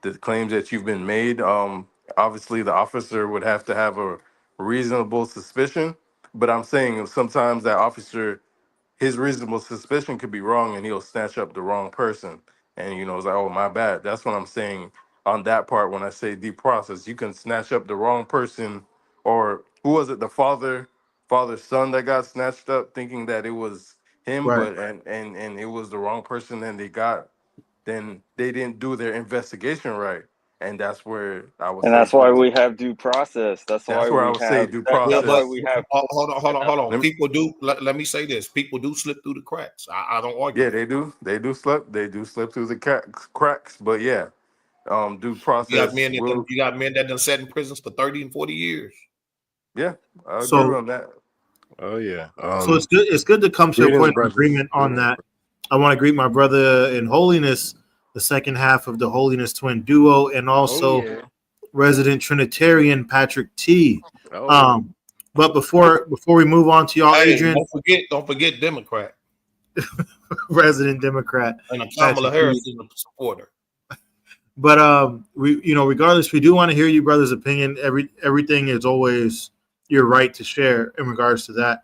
the claims that you've been made, obviously the officer would have to have a reasonable suspicion. But I'm saying sometimes that officer, his reasonable suspicion could be wrong and he'll snatch up the wrong person. And, it's like, oh, my bad. That's what I'm saying on that part when I say due process. You can snatch up the wrong person, or who was it? The father's son that got snatched up thinking that it was him, Right. but and it was the wrong person, and then they didn't do their investigation right, and that's where I would And say that's why we have due process. that's where I would say due Yeah, That's why but process. we have hold on. Let me- People do. Let me say this: people do slip through the cracks. I don't argue yeah, that. they do slip through the cracks, but yeah, due You got process men that done, will. you got men that done sat in prisons for 30 and 40 years. Yeah, I agree So on that. Oh yeah. it's good to come to a Greetings, point of brothers. agreement on that. I want to greet my brother in Holiness, the second half of the Holiness twin duo, and Oh also yeah. resident Trinitarian Patrick T. Oh, But before we move on to y'all, Hey, Adrian, don't forget Democrat resident Democrat and Kamala Patrick T. Harris is a supporter. But we regardless, we do want to hear you brother's opinion. Everything is always your right to share in regards to that.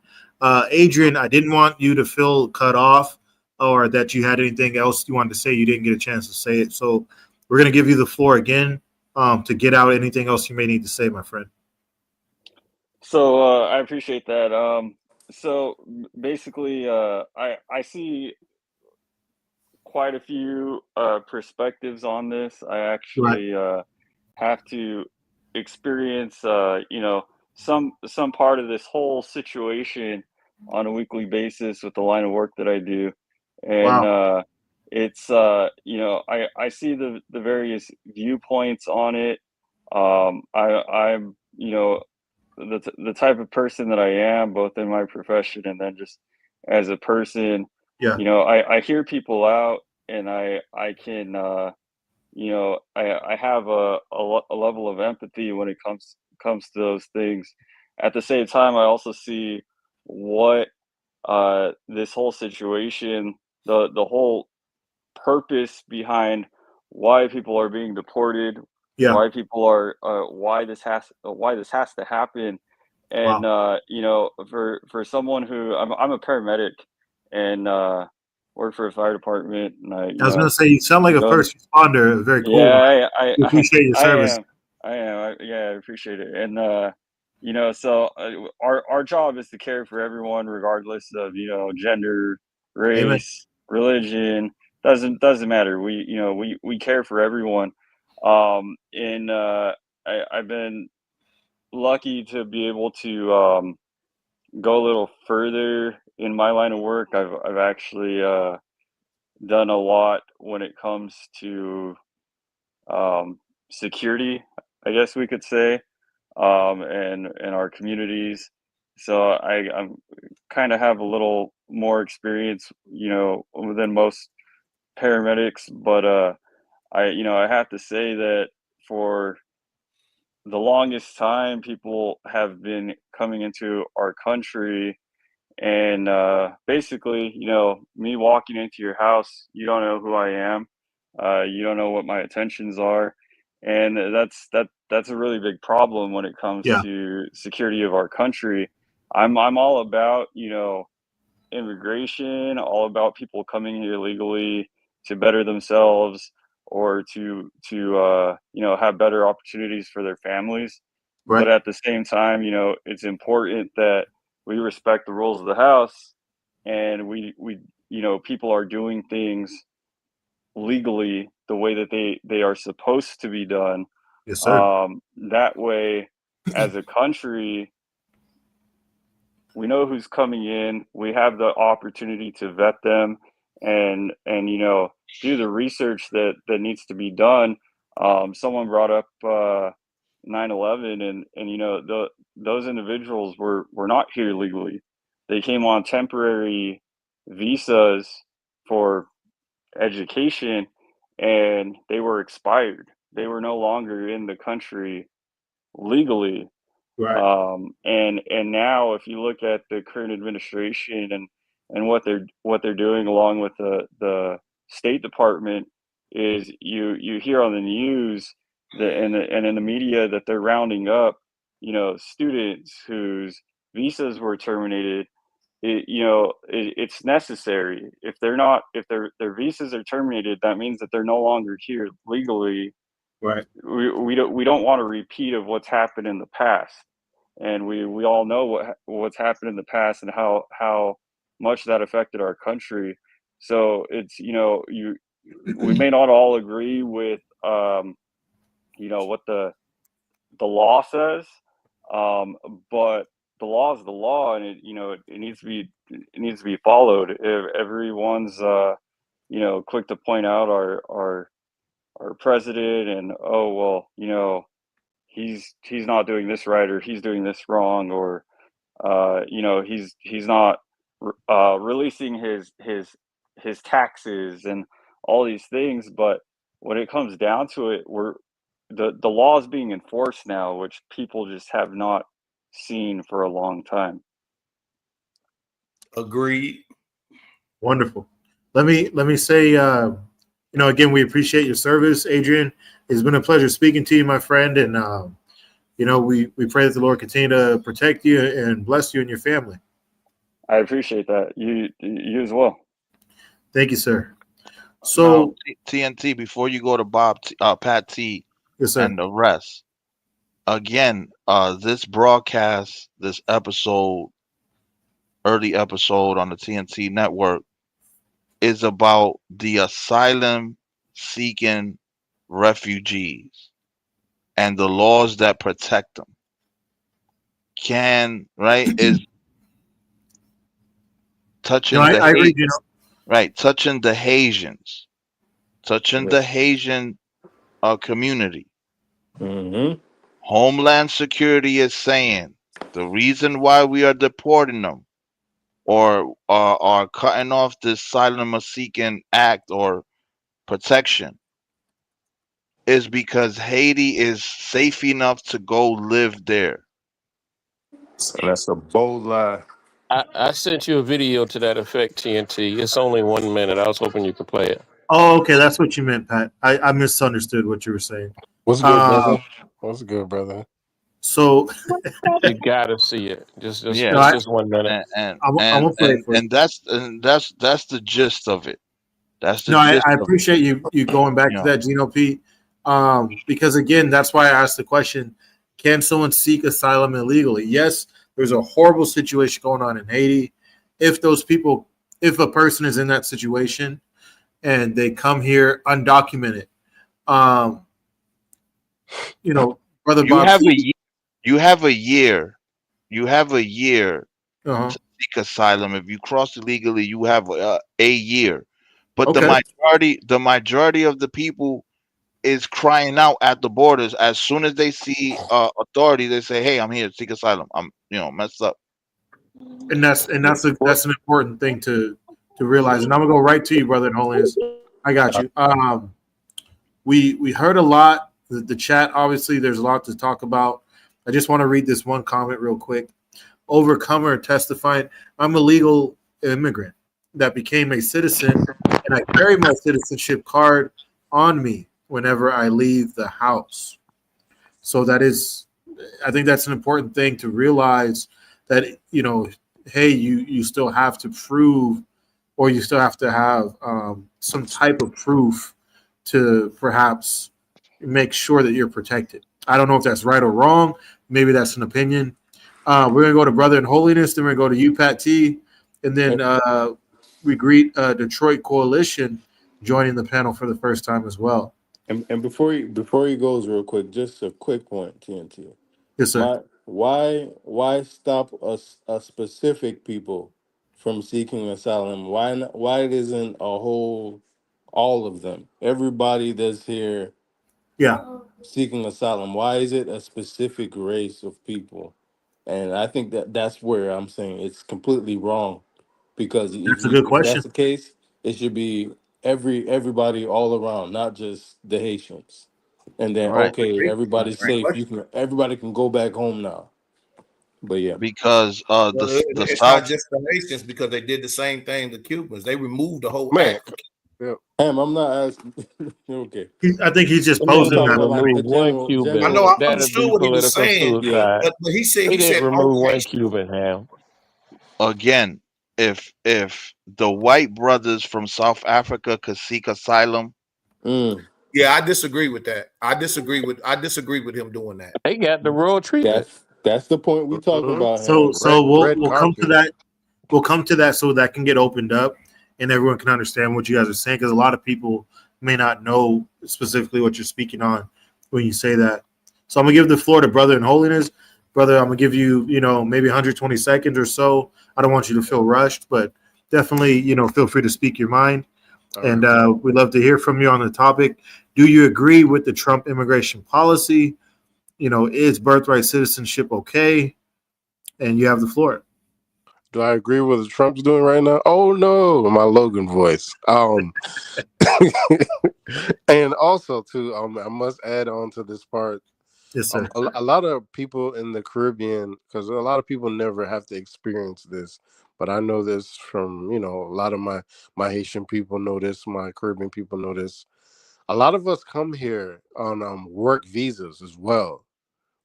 Adrian, I didn't want you to feel cut off or that you had anything else you wanted to say. You didn't get a chance to say it, so we're gonna give you the floor again to get out anything else you may need to say, my friend. So I appreciate that. So basically, I see quite a few perspectives on this. I Right. actually have to experience, some part of this whole situation on a weekly basis with the line of work that I do, and Wow. it's I see the various viewpoints on it. I'm the type of person that I am, both in my profession and then just as a person. Yeah. I hear people out, and I can I have a level of empathy when it comes to those things. At the same time, I also see what this whole situation, the whole purpose behind why people are being deported, Yeah. why this has to happen, and Wow. for someone who I'm a paramedic, and work for a fire department, and I was gonna say you sound like a go. first responder, a very cool one. Yeah, We appreciate your I service. am. Yeah, I appreciate it. And so our job is to care for everyone, regardless of gender, Amen. race, religion. Doesn't matter. We care for everyone. And I've been lucky to be able to go a little further in my line of work. I've actually done a lot when it comes to security, I guess we could say, and in our communities. So I'm kind of have a little more experience, than most paramedics. But I have to say that for the longest time, people have been coming into our country, and basically, me walking into your house, you don't know who I am, you don't know what my intentions are, and that's a really big problem when it comes Yeah. to security of our country. I'm all about immigration, all about people coming here legally to better themselves, or to have better opportunities for their families. Right. But at the same time, it's important that we respect the rules of the house, and we people are doing things legally the way that they are supposed to be done. Yes, sir. That way, as a country, we know who's coming in. We have the opportunity to vet them, and do the research that needs to be done. Someone brought up 9/11, and those individuals were not here legally. They came on temporary visas for education, and they were expired. They were no longer in the country legally. Right. And now, if you look at the current administration, and what they're doing, along with the State Department, is you hear on the news and in the media that they're rounding up students whose visas were terminated. It's necessary. If their visas are terminated, that means that they're no longer here legally. Right. We don't want a repeat of what's happened in the past, and we all know what's happened in the past, and how much that affected our country. So it's, we may not all agree with, what the law says, but the law is the law, and it needs to be followed. If everyone's, quick to point out our president and, oh well, he's not doing this right, or he's doing this wrong, or he's not releasing his taxes and all these things. But when it comes down to it, the law is being enforced now, which people just have not seen for a long time. Agreed. Wonderful. Let me say, again, we appreciate your service, Adrian. It's been a pleasure speaking to you, my friend, and we pray that the Lord continue to protect you and bless you and your family. I appreciate that. You as well. Thank you, sir. So now, TNT, before you go to Pat T, yes, sir, and the rest, again, this broadcast, this early episode on the TNT network, is about the asylum seeking refugees and the laws that protect them. Is touching touching the Haitians, touching the Haitian community. Mm-hmm. Homeland Security is saying the reason why we are deporting them or are cutting off this asylum seeking act or protection is because Haiti is safe enough to go live there. That's a bold lie. I sent you a video to that effect, TNT. It's only 1 minute. I was hoping you could play it. Oh, okay, that's what you meant, Pat. I misunderstood what you were saying. What's good, brother? What's good, brother? So you gotta see it. Just 1 minute. And that's the gist of it. That's the gist. I appreciate you going back to that, Gino P. Because again, that's why I asked the question: can someone seek asylum illegally? Yes, there's a horrible situation going on in Haiti. If a person is in that situation and they come here undocumented, Brother Bob, you have a year to seek asylum. If you cross illegally, you have a year. But the majority of the people is crying out at the borders. As soon as they see authority, they say, "Hey, I'm here to seek asylum. I'm messed up." And that's an important thing to realize. And I'm gonna go right to you, brother in Holiness. I got you. We heard a lot. The chat, obviously, there's a lot to talk about. I just want to read this one comment real quick. Overcomer testifying, I'm a legal immigrant that became a citizen, and I carry my citizenship card on me whenever I leave the house. So I think that's an important thing to realize, that, hey, you still have to prove, or you still have to have some type of proof to perhaps make sure that you're protected. I don't know if that's right or wrong. Maybe that's an opinion. We're going to go to Brother in Holiness, then we're going to go to you, Pat T, and then we greet Detroit Coalition joining the panel for the first time as well. And before he goes, real quick, just a quick point, TNT. Yes, sir. Why stop a specific people from seeking asylum? Why isn't all of them, everybody that's here, seeking asylum? Why is it a specific race of people? And I think that's where I'm saying it's completely wrong, because if that's the case, it should be everybody all around, not just the Haitians. And then everybody's safe. Everybody can go back home now. But yeah, because it's not just the Haitians, because they did the same thing to Cubans. They removed the whole act. I'm not asking. Okay, I think he's just posing that. Remove one Cuban. I know. I That'd understood be what he was political saying, suicide. but he said He didn't remove one Haitians. Cuban, Ham. Again, if the white brothers from South Africa could seek asylum, yeah, I disagree with that. I disagree with him doing that. They got the royal treatment. That's the point we talk about. So we'll come to that. we'll come to that so that can get opened up and everyone can understand what you guys are saying, because a lot of people may not know specifically what you're speaking on when you say that. So I'm gonna give the floor to Brother in Holiness. Brother, I'm gonna give you, maybe 120 seconds or so. I don't want you to feel rushed, but definitely, feel free to speak your mind. And we'd love to hear from you on the topic. Do you agree with the Trump immigration policy? Is birthright citizenship okay? And you have the floor. Do I agree with what Trump's doing right now? Oh no, my Logan voice. And also too, I must add on to this part. Yes, sir. A lot of people in the Caribbean, because a lot of people never have to experience this, but I know this from, a lot of my Haitian people know this, my Caribbean people know this. A lot of us come here on work visas as well.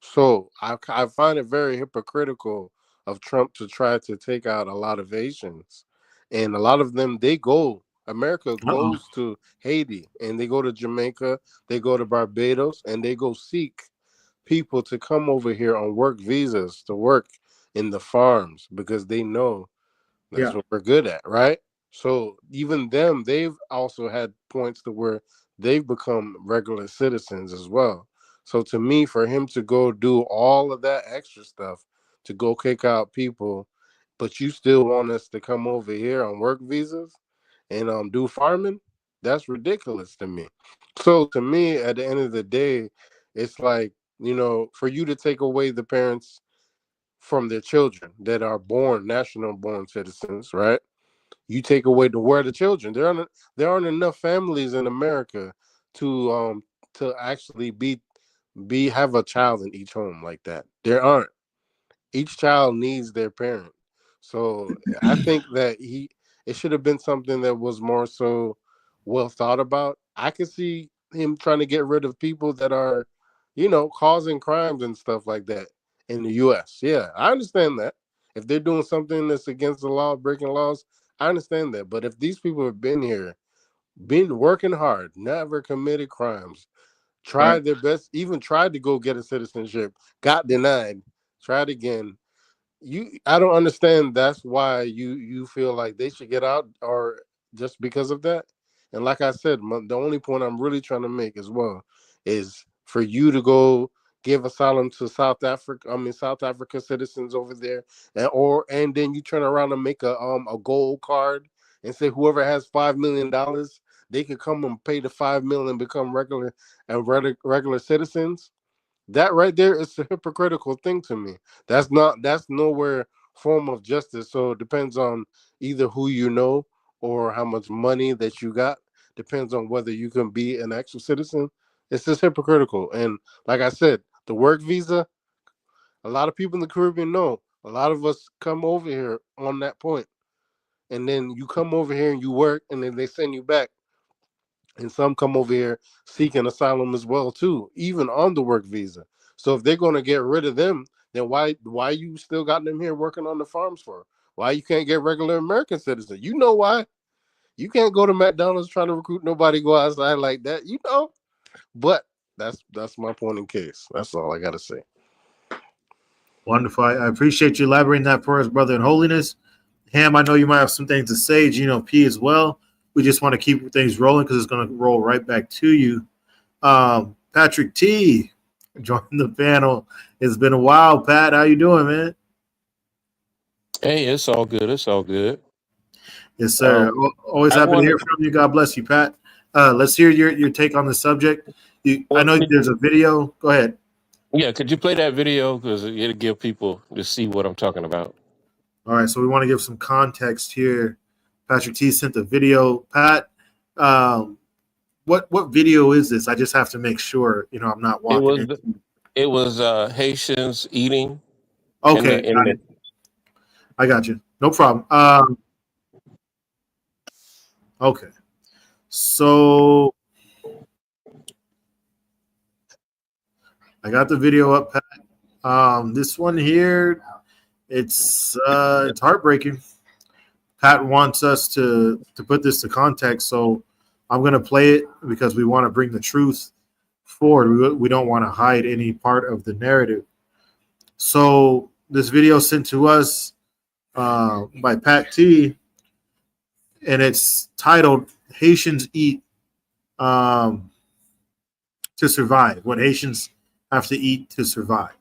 So I find it very hypocritical of Trump to try to take out a lot of Asians. And a lot of them, America goes to Haiti, and they go to Jamaica, they go to Barbados, and they go seek people to come over here on work visas to work in the farms because they know that's what we're good at, right? So even them, they've also had points to where they've become regular citizens as well. So to me, for him to go do all of that extra stuff to go kick out people, but you still want us to come over here on work visas and do farming, that's ridiculous to me. So to me, at the end of the day, it's like, for you to take away the parents from their children that are national born citizens, right? You take away where the children. There aren't enough families in America to actually have a child in each home like that. There aren't. Each child needs their parent. So I think that it should have been something that was more so well thought about. I could see him trying to get rid of people that are, causing crimes and stuff like that in the US. Yeah, I understand that. If they're doing something that's against the law, breaking laws, I understand that. But if these people have been here, been working hard, never committed crimes, tried their best, even tried to go get a citizenship, got denied, tried again, I don't understand. That's why you feel like they should get out, or just because of that. And like I said, the only point I'm really trying to make as well is for you to go give asylum to South Africa citizens over there, and then you turn around and make a gold card and say whoever has $5 million, they can come and pay the 5 million and become regular citizens. That right there is a hypocritical thing to me. That's nowhere form of justice. So it depends on either who you know or how much money that you got. Depends on whether you can be an actual citizen. It's just hypocritical. And like I said, the work visa, a lot of people in the Caribbean know. A lot of us come over here on that point. And then you come over here and you work, and then they send you back. And some come over here seeking asylum as well too, even on the work visa. So if they're going to get rid of them, then why you still got them here working on the farms for? Why you can't get regular American citizens? You know why? You can't go to McDonald's trying to recruit nobody, go outside like that, But that's my point in case. That's all I got to say. Wonderful. I appreciate you elaborating that for us, Brother in Holiness. Ham, I know you might have some things to say. Gino P as well. We just want to keep things rolling because it's going to roll right back to you. Patrick T joined the panel. It's been a while, Pat. How you doing, man? Hey, it's all good. It's all good. Yes, sir. Always happy to hear from you. God bless you, Pat. Let's hear your take on the subject. I know there's a video. Go ahead. Yeah, could you play that video? Because it'll give people to see what I'm talking about. All right, so we want to give some context here. Patrick T sent a video. Pat, what video is this? I just have to make sure, I'm not walking It was Haitians eating. Okay, I got you. No problem. Okay, so I got the video up, Pat. This one here, it's heartbreaking. Pat wants us to put this to context, so I'm going to play it because we want to bring the truth forward. We don't want to hide any part of the narrative. So this video sent to us by Pat T, and it's titled "Haitians Eat to Survive: What Haitians Have to Eat to Survive."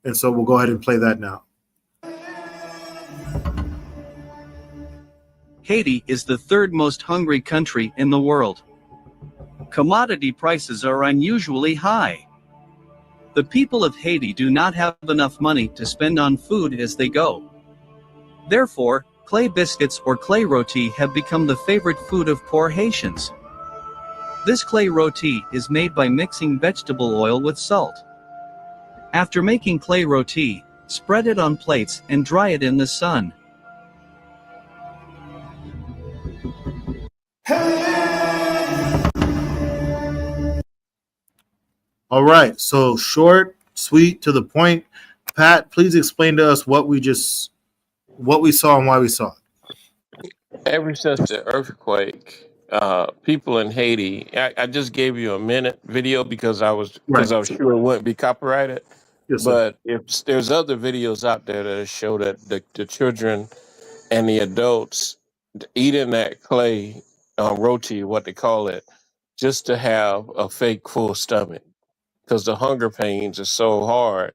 And so we'll go ahead and play that now. Haiti is the third most hungry country in the world. Commodity prices are unusually high. The people of Haiti do not have enough money to spend on food as they go. Therefore, clay biscuits or clay roti have become the favorite food of poor Haitians. This clay roti is made by mixing vegetable oil with salt. After making clay roti, spread it on plates and dry it in the sun. All right, so short, sweet, to the point. Pat, please explain to us what we saw and why we saw it. Ever since the earthquake, people in Haiti, I just gave you a minute video because I was sure it wouldn't be copyrighted. Yes, sir. But if there's other videos out there that show that the children and the adults eating that clay roti, what they call it, just to have a fake full stomach, because the hunger pains are so hard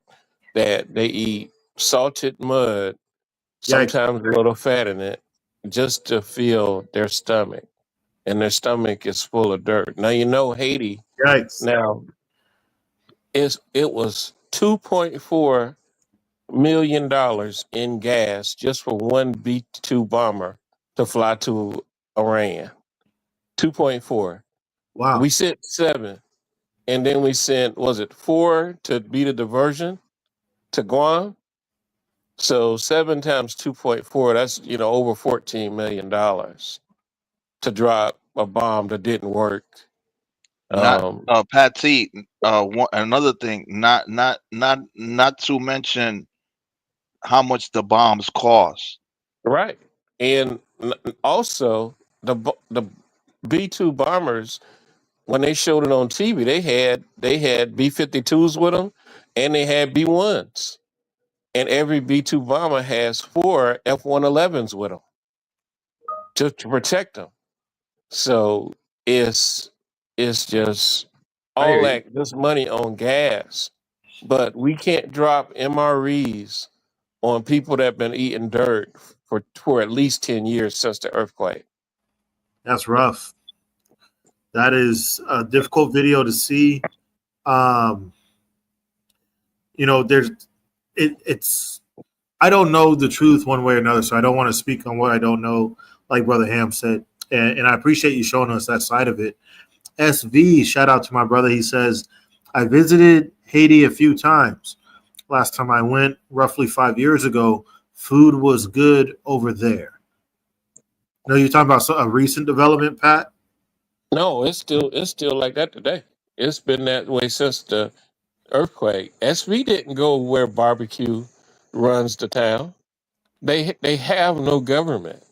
that they eat salted mud, sometimes a little fat in it, just to fill their stomach. And their stomach is full of dirt. Now you know Haiti. Yikes. Now it was $2.4 million in gas just for one B-2 bomber to fly to Iran. 2.4. Wow. We sent 7. And then we sent, was it 4 to be the diversion to Guam? So 7 times 2.4, that's, over $14 million to drop a bomb that didn't work. Not Pat T. Another thing, not to mention how much the bombs cost. Right, and also the B-2 bombers, when they showed it on TV, they had B-52s with them, and they had B-1s, and every B-2 bomber has 4 F-111s with them to protect them. So it's just all that this money on gas, but we can't drop MREs on people that have been eating dirt for at least 10 years since the earthquake. That's rough. That is a difficult video to see. It's I don't know the truth one way or another, so I don't want to speak on what I don't know, like Brother Ham said. And I appreciate you showing us that side of it. SV, shout out to my brother. He says, I visited Haiti a few times. Last time I went, roughly 5 years ago, food was good over there. No, you're talking about a recent development, Pat? No, it's still like that today. It's been that way since the earthquake. SV didn't go where barbecue runs the town. They have no government.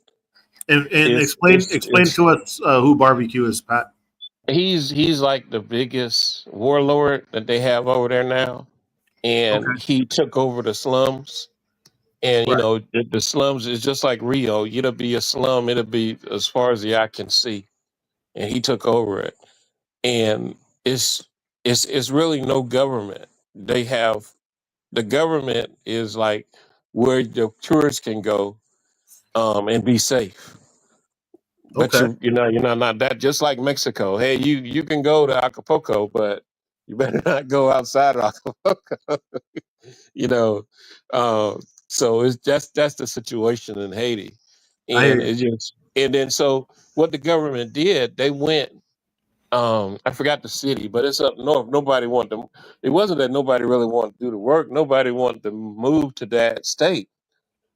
And explain to us who barbecue is, Pat. He's like the biggest warlord that they have over there now, and he took over the slums. And the slums is just like Rio. It'll be a slum. It'll be as far as the eye can see, and he took over it. And it's really no government. They have the government is like where the tourists can go and be safe. But you're not that, just like Mexico. Hey, you can go to Acapulco, but you better not go outside of Acapulco. So it's that's the situation in Haiti. And then so what the government did, they went, I forgot the city, but it's up north. Nobody wanted to. It wasn't that nobody really wanted to do the work. Nobody wanted to move to that state,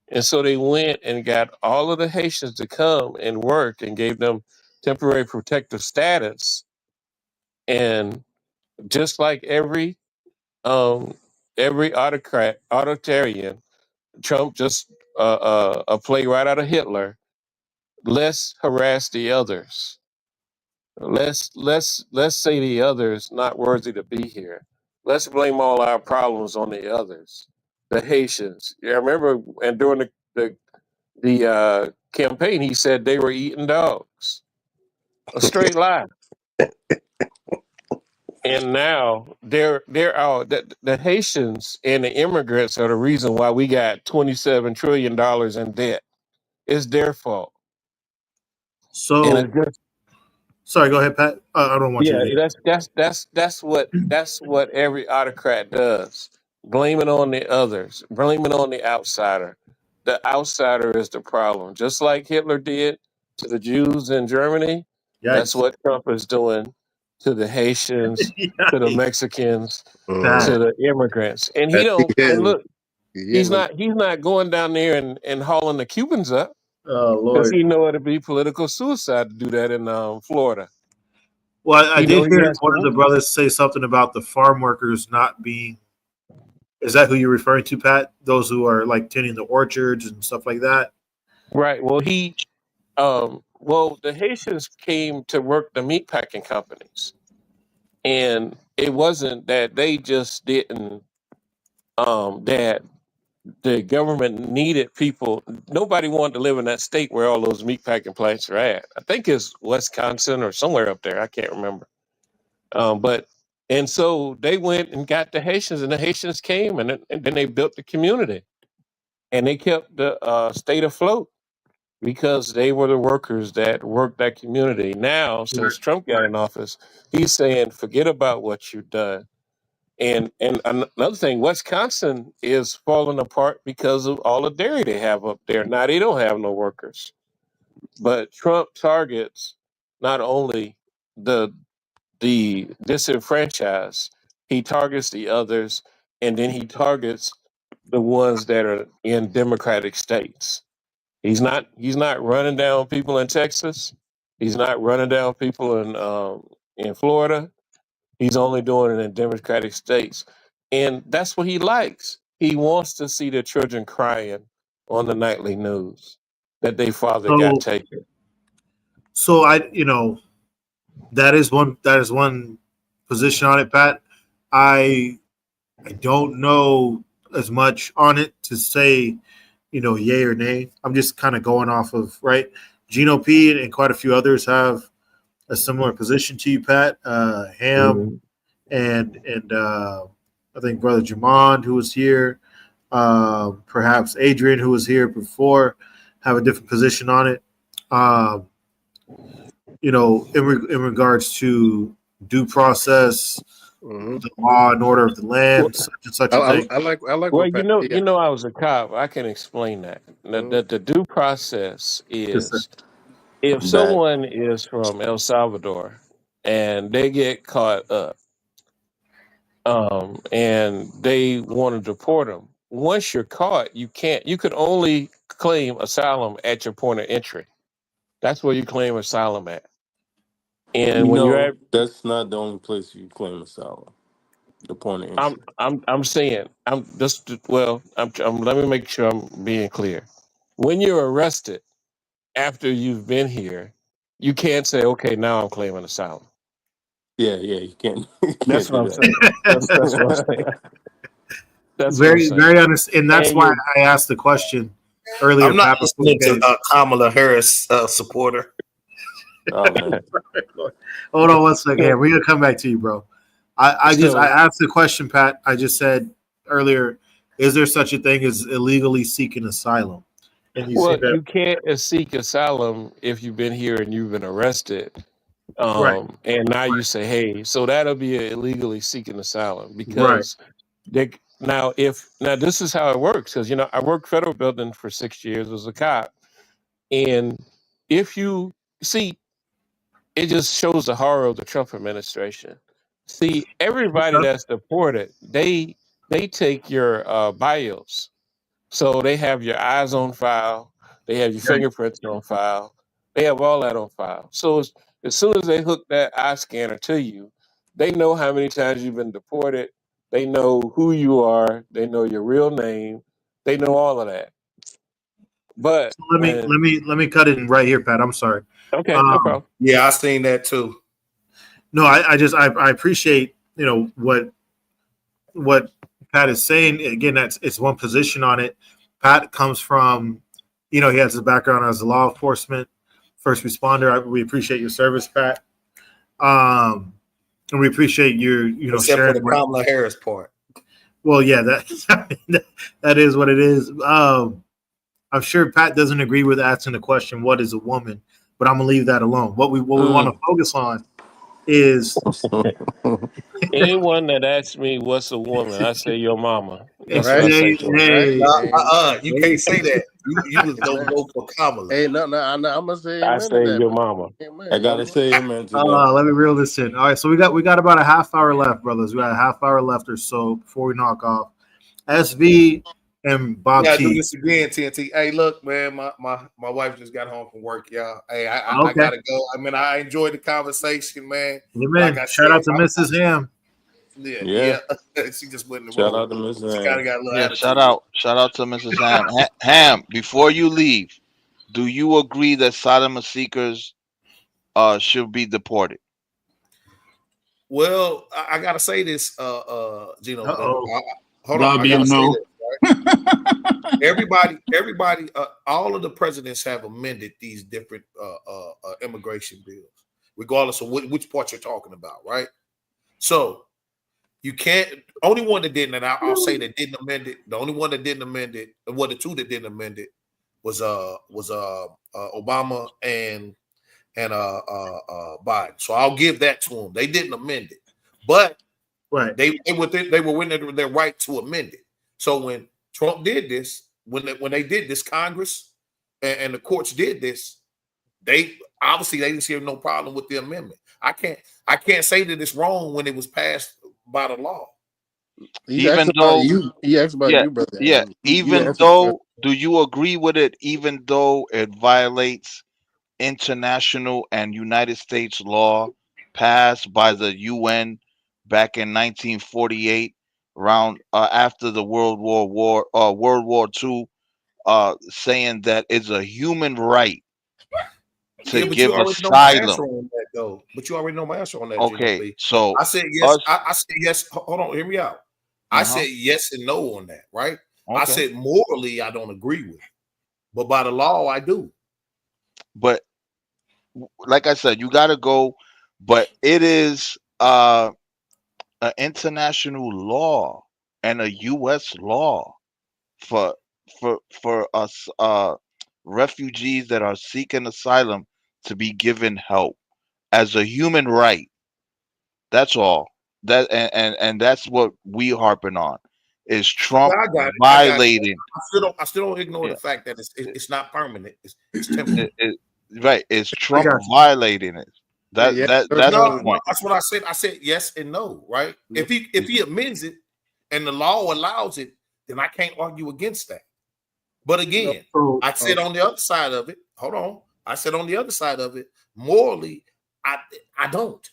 and so they went and got all of the Haitians to come and work and gave them temporary protective status. And just like every autoritarian, Trump just a play right out of Hitler. Let's harass the others. Let's say the others not worthy to be here. Let's blame all our problems on the others. the Haitians. Yeah, I remember, and during the campaign, he said they were eating dogs. A straight lie. And now they're out. The Haitians and the immigrants are the reason why we got $27 trillion in debt. It's their fault. And So, it's just sorry, go ahead, Pat. I don't want you yeah, to. that's what every autocrat does. Blame it on the others. Blame it on the outsider. The outsider is the problem. Just like Hitler did to the Jews in Germany, that's Yikes. what Trump is doing to the Haitians, to the Yikes. Mexicans, Pat. to the immigrants. And he And don't and look, he hitting he's not going down there and hauling the Cubans up Oh, because Lord. he know it'd be political suicide to do that in Florida. Well, I He know did he hear has to one of the win. brothers say something about the farm workers not being. Is that who you're referring to, Pat? Those who are like tending the orchards and stuff like that? Right. Well, the Haitians came to work the meat packing companies, and it wasn't that they just didn't that the government needed people. Nobody wanted to live in that state where all those meat packing plants are at. I think it's Wisconsin or somewhere up there. I can't remember. But and so they went and got the Haitians, and the Haitians came, and then they built the community, and they kept the state afloat because they were the workers that worked that community. Now, Right. since Trump got in office, he's saying, "Forget about what you've done." And another thing, Wisconsin is falling apart because of all the dairy they have up there. Now they don't have no workers, but Trump targets not only the disenfranchised, he targets the others, and then he targets the ones that are in democratic states. He's not running down people in Texas. He's not running down people in Florida. He's only doing it in democratic states, and that's what he likes. He wants to see the children crying on the nightly news that their father got So, taken. so that is one position on it, Pat. I don't know as much on it to say, yay or nay. I'm just kind of going off of right. Gino P and quite a few others have a similar position to you, Pat. Ham Mhm. and I think Brother Jamond, who was here, perhaps Adrian, who was here before, have a different position on it. Um, in regards to due process, Mhm. the law and order of the Well, land, such and such a thing. I like well, what Pat. Yeah. I was a cop. I can explain that. Mhm. The due process Yes, sir. is if I'm back. someone is from El Salvador and they get caught up, and they want to deport them. Once you're caught, you can't. You could only claim asylum at your point of entry. That's where you claim asylum at. And when you're No, at, that's not the only place you claim asylum. The point of entry. I'm saying, I'm just well, let me make sure I'm being clear. When you're arrested after you've been here, you can't say, okay, now I'm claiming asylum. Yeah, you can't you That's can't what do I'm saying. That's what I'm saying. that. That's what I'm Very, saying. very honest, and that's And why you're I asked the question earlier, I'm not Pat, before you listening to came. Kamala Harris supporter. Oh man. Hold on one second. so Here, we're gonna come back to you, bro. I so asked the question, Pat. I just said earlier, is there such a thing as illegally seeking asylum? And you well, seem to you can't seek asylum if you've been here and you've been arrested. right, And now you say, hey, so that'll be a illegally seeking asylum right. because now this is how it works because I worked federal building for 6 years as a cop, and if you see, it just shows the horror of the Trump administration. See, everybody that's deported, they take your bios. So they have your eyes on file, they have your Right. fingerprints on file, they have all that on file. So as soon as they hook that eye scanner to you, they know how many times you've been deported, they know who you are, they know your real name, they know all of that. But So let me cut it in right here, Pat. I'm sorry. okay, no Um, problem. Yeah, I seen that too. no, I appreciate what Pat is saying, again, it's one position on it. Pat comes from, he has a background as a law enforcement first responder. We appreciate your service, Pat. And we appreciate your, Except sharing. for the Kamala Harris part. Well, yeah, that is what it is. I'm sure Pat doesn't agree with asking the question, "What is a woman?" But I'm gonna leave that alone. What we want to focus on is Anyone that asks me what's a woman, I say your mama. That's what I Right? say to 'em. Hey, You can't say that. You was gonna go for Kamala. Hey, no, I'm gonna say I amen to say that. your mama. Amen. I gotta say amen to that. let me reel this in. All right, so we got about a half hour left, brothers. We got a half hour left or so before we knock off. SV and Bob Yeah, do T. this again, TNT. Hey, look, man, my wife just got home from work, y'all. Hey, I Okay. gotta go. I mean, I enjoyed the conversation, man. Amen. Like I Shout said, out to Mrs. Ham. Yeah. She just went in the Shout room. out to Miss She kind of got a little Yeah, attitude. shout out to Mrs. Ham. Ham, before you leave, do you agree that asylum seekers should be deported? Well, I gotta say this, Gino. Hold on, That'll I be a gotta say no. this. Right? Everybody, all of the presidents have amended these different immigration bills, regardless of which part you're talking about, right? So you can't. Only one that didn't, and I'll say that didn't amend it. The only one that didn't amend it, well, the two that didn't amend it was Obama and Biden. So I'll give that to them. They didn't amend it, but right, they were within their right to amend it. So when Trump did this, when they did this, Congress and the courts did this, they didn't see no problem with the amendment. I can't say that it's wrong when it was passed by the law. He asked about you, brother. Yeah. Even though, do you agree with it? Even though it violates international and United States law passed by the UN back in 1948, around after the World War II, saying that it's a human right to But give you already know my answer asylum. on that, though. But you already know my answer on that. Okay, so I said yes. I said yes. Hold on, hear me out. I said yes and no on that, right? I Okay. said morally I don't agree with it, but by the law I do. But like I said, you got to go. But it is an international law and a U.S. law for us refugees that are seeking asylum to be given help as a human right. That's all. That and that's what we harping on is Trump I got it. violating. I still don't ignore the fact that it's not permanent. It's temporary. Right, is Trump violating it? That's the point. That's what I said. I said yes and no. Right? If he amends it and the law allows it, then I can't argue against that. But again, I said on the other side of it. Hold on. I said on the other side of it, morally, I don't.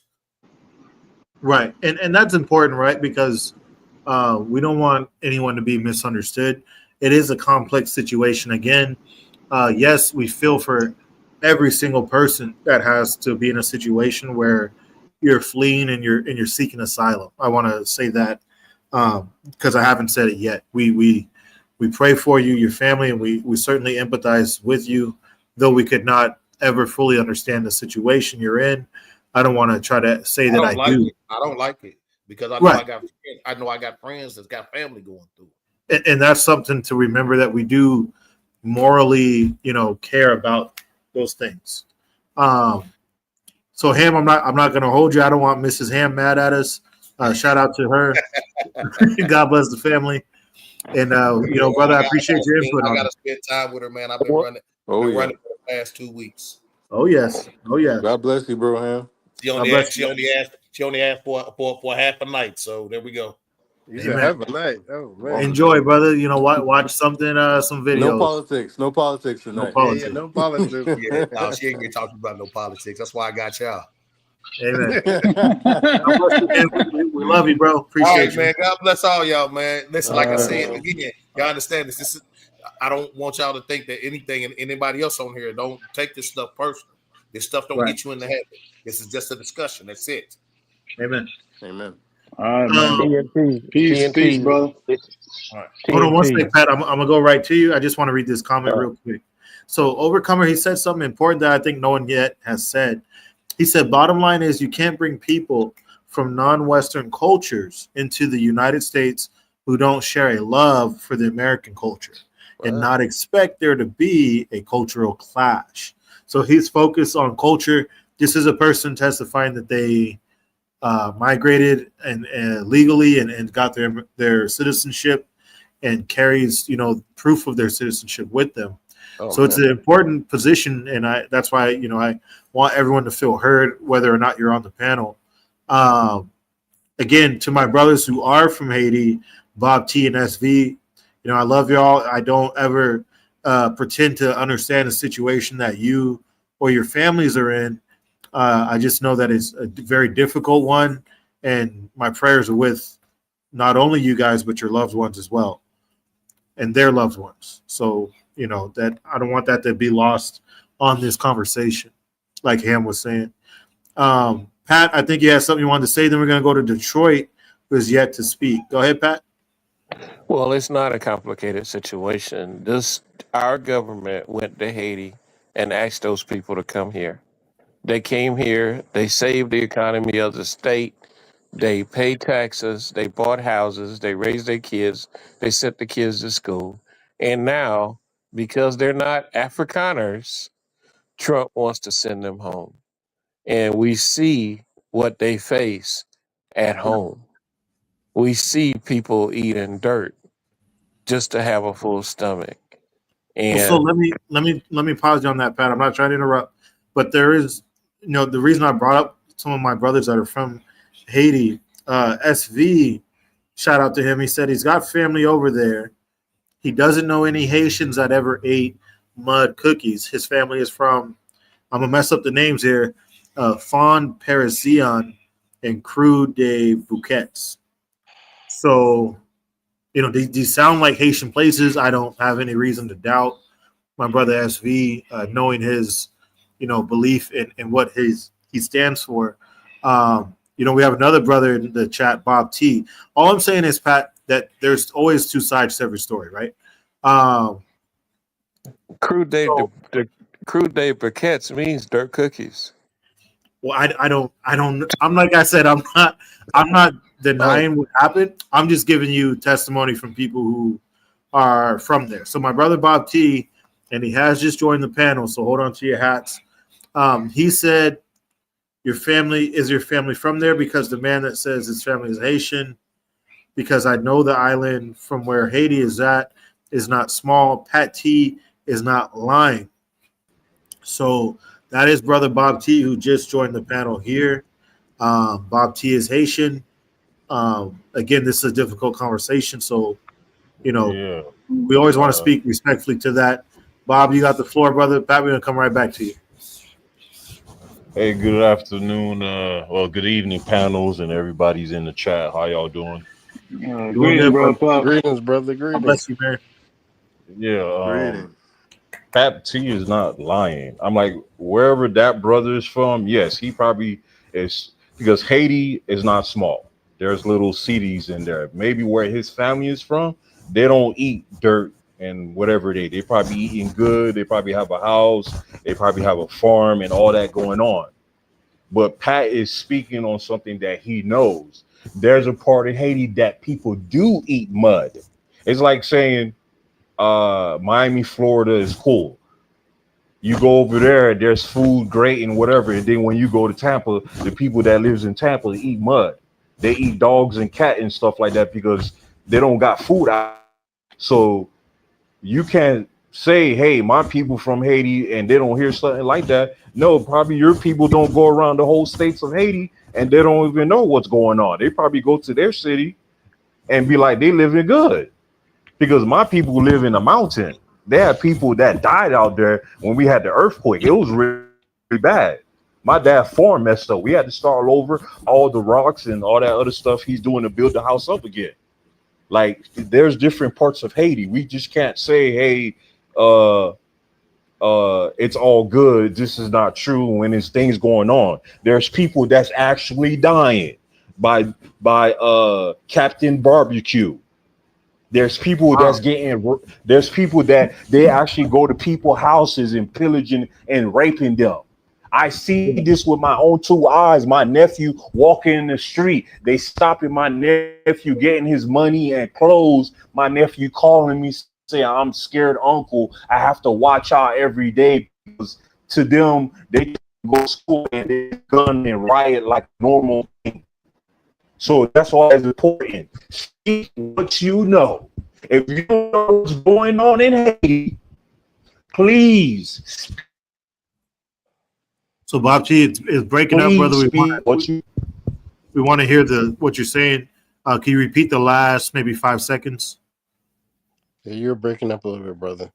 Right, and that's important, right? Because we don't want anyone to be misunderstood. It is a complex situation. Again, yes, we feel for every single person that has to be in a situation where you're fleeing and you're seeking asylum. I want to say that because I haven't said it yet. We pray for you, your family, and we certainly empathize with you, though we could not ever fully understand the situation you're in. I don't want to try to say that I do. I don't like it because I know I got friends that's got family going through it. And that's something to remember, that we do morally, care about those things. So Ham, I'm not going to hold you. I don't want Mrs. Ham mad at us. Shout out to her. God bless the family. And brother, I appreciate your input on it. I got to spend time with her, man. I've been running for the past 2 weeks. Oh yes. God bless you, bro, Ham. She only asked for half a night. So there we go. You said half a night. Oh man. Enjoy, brother. Watch something, some videos. No politics tonight. No politics. Yeah, no politics. No, she ain't gonna talk about no politics. That's why I got y'all. Amen. We love you, bro. Appreciate you, man. God bless all y'all, man. Listen, like I said again, y'all understand this. This is. I don't want y'all to think that anything and anybody else on here, don't take this stuff personal. This stuff don't get you into heaven. This is just a discussion. That's it. Amen. Amen. All right, man. Peace, peace, TNT, brother. All right. Hold on one TNT. second, Pat. I'm gonna go right to you. I just want to read this comment real quick. So, Overcomer, he said something important that I think no one yet has said. He said, "Bottom line is, you can't bring people from non-Western cultures into the United States who don't share a love for the American culture, and not expect there to be a cultural clash." So he's focused on culture. This is a person testifying that they migrated and legally and got their citizenship and carries proof of their citizenship with them. Oh, So it's man. an important position, and that's why I want everyone to feel heard, whether or not you're on the panel. Again, to my brothers who are from Haiti, Bob T and SV, I love y'all. I don't ever pretend to understand a situation that you or your families are in. I just know that it's a very difficult one, and my prayers are with not only you guys but your loved ones as well, and their loved ones. So that I don't want that to be lost on this conversation, like Ham was saying. Pat, I think you had something you wanted to say. Then we're going to go to Detroit, who is yet to speak. Go ahead, Pat. Well, it's not a complicated situation. Our government went to Haiti and asked those people to come here. They came here, they saved the economy of the state, they paid taxes, they bought houses, they raised their kids, they sent the kids to school. And now, because they're not Afrikaners, Trump wants to send them home. And we see what they face at home. We see people eating dirt just to have a full stomach. Well, so And let me pause you on that, Pat. I'm not trying to interrupt, but there is, the reason I brought up some of my brothers that are from Haiti. SV, shout out to him. He said he's got family over there. He doesn't know any Haitians that ever ate mud cookies. His family is from, I'm gonna mess up the names here, Fond Parisian and Cru de Bouquets. So, these sound like Haitian places. I don't have any reason to doubt my brother SV, knowing his, belief in what he stands for. We have another brother in the chat, Bob T. All I'm saying is, Pat, that there's always two sides to every story, right? Cru de Briquettes means dirt cookies. Well, I don't. I'm like I said, I'm not denying what happened. I'm just giving you testimony from people who are from there. So my brother Bob T, and he has just joined the panel. So hold on to your hats. He said, your family from there? Because the man that says his family is Haitian. Because I know the island from where Haiti is at is not small. Pat T is not lying. So that is brother Bob T, who just joined the panel here. Bob T is Haitian. Again, this is a difficult conversation, so we always want to speak respectfully to that. Bob, you got the floor, brother. Pat, we're gonna come right back to you. Hey, good afternoon. Good evening, panels, and everybody's in the chat. How y'all doing? Doing good, bro. Greetings, brother. God Greetings. bless you, man. Yeah, Pat T is not lying. I'm like, wherever that brother is from, yes, he probably is, because Haiti is not small. There's little cities in there. Maybe where his family is from, they don't eat dirt and whatever they probably eating good. They probably have a house. They probably have a farm and all that going on. But Pat is speaking on something that he knows. There's a part of Haiti that people do eat mud. It's like saying Miami, Florida is cool. You go over there, there's food great and whatever. And then when you go to Tampa, the people that lives in Tampa eat mud. They eat dogs and cat and stuff like that because they don't got food out. So you can't say, hey, my people from Haiti, and they don't hear something like that. No, probably your people don't go around the whole states of Haiti and they don't even know what's going on. They probably go to their city and be like, they living good. Because my people live in a mountain. They had people that died out there when we had the earthquake. It was really, really bad. My dad's farm messed up. We had to start all over, all the rocks and all that other stuff he's doing to build the house up again. Like, there's different parts of Haiti. We just can't say, hey, it's all good. This is not true when there's things going on. There's people that's actually dying. by Captain Barbecue. There's people that's getting. There's people that they actually go to people's houses and pillaging and raping them. I see this with my own two eyes. My nephew walking in the street. They stopping my nephew getting his money and clothes. My nephew calling me saying, "I'm scared, uncle. I have to watch out every day," because to them they go to school and they gun and riot like normal thing. So that's why it's important. Speak what you know. If you don't know what's going on in Haiti, please. So Bob T, it's breaking up, brother. We want to hear what you're saying. Can you repeat the last maybe 5 seconds? Yeah, you're breaking up a little bit, brother.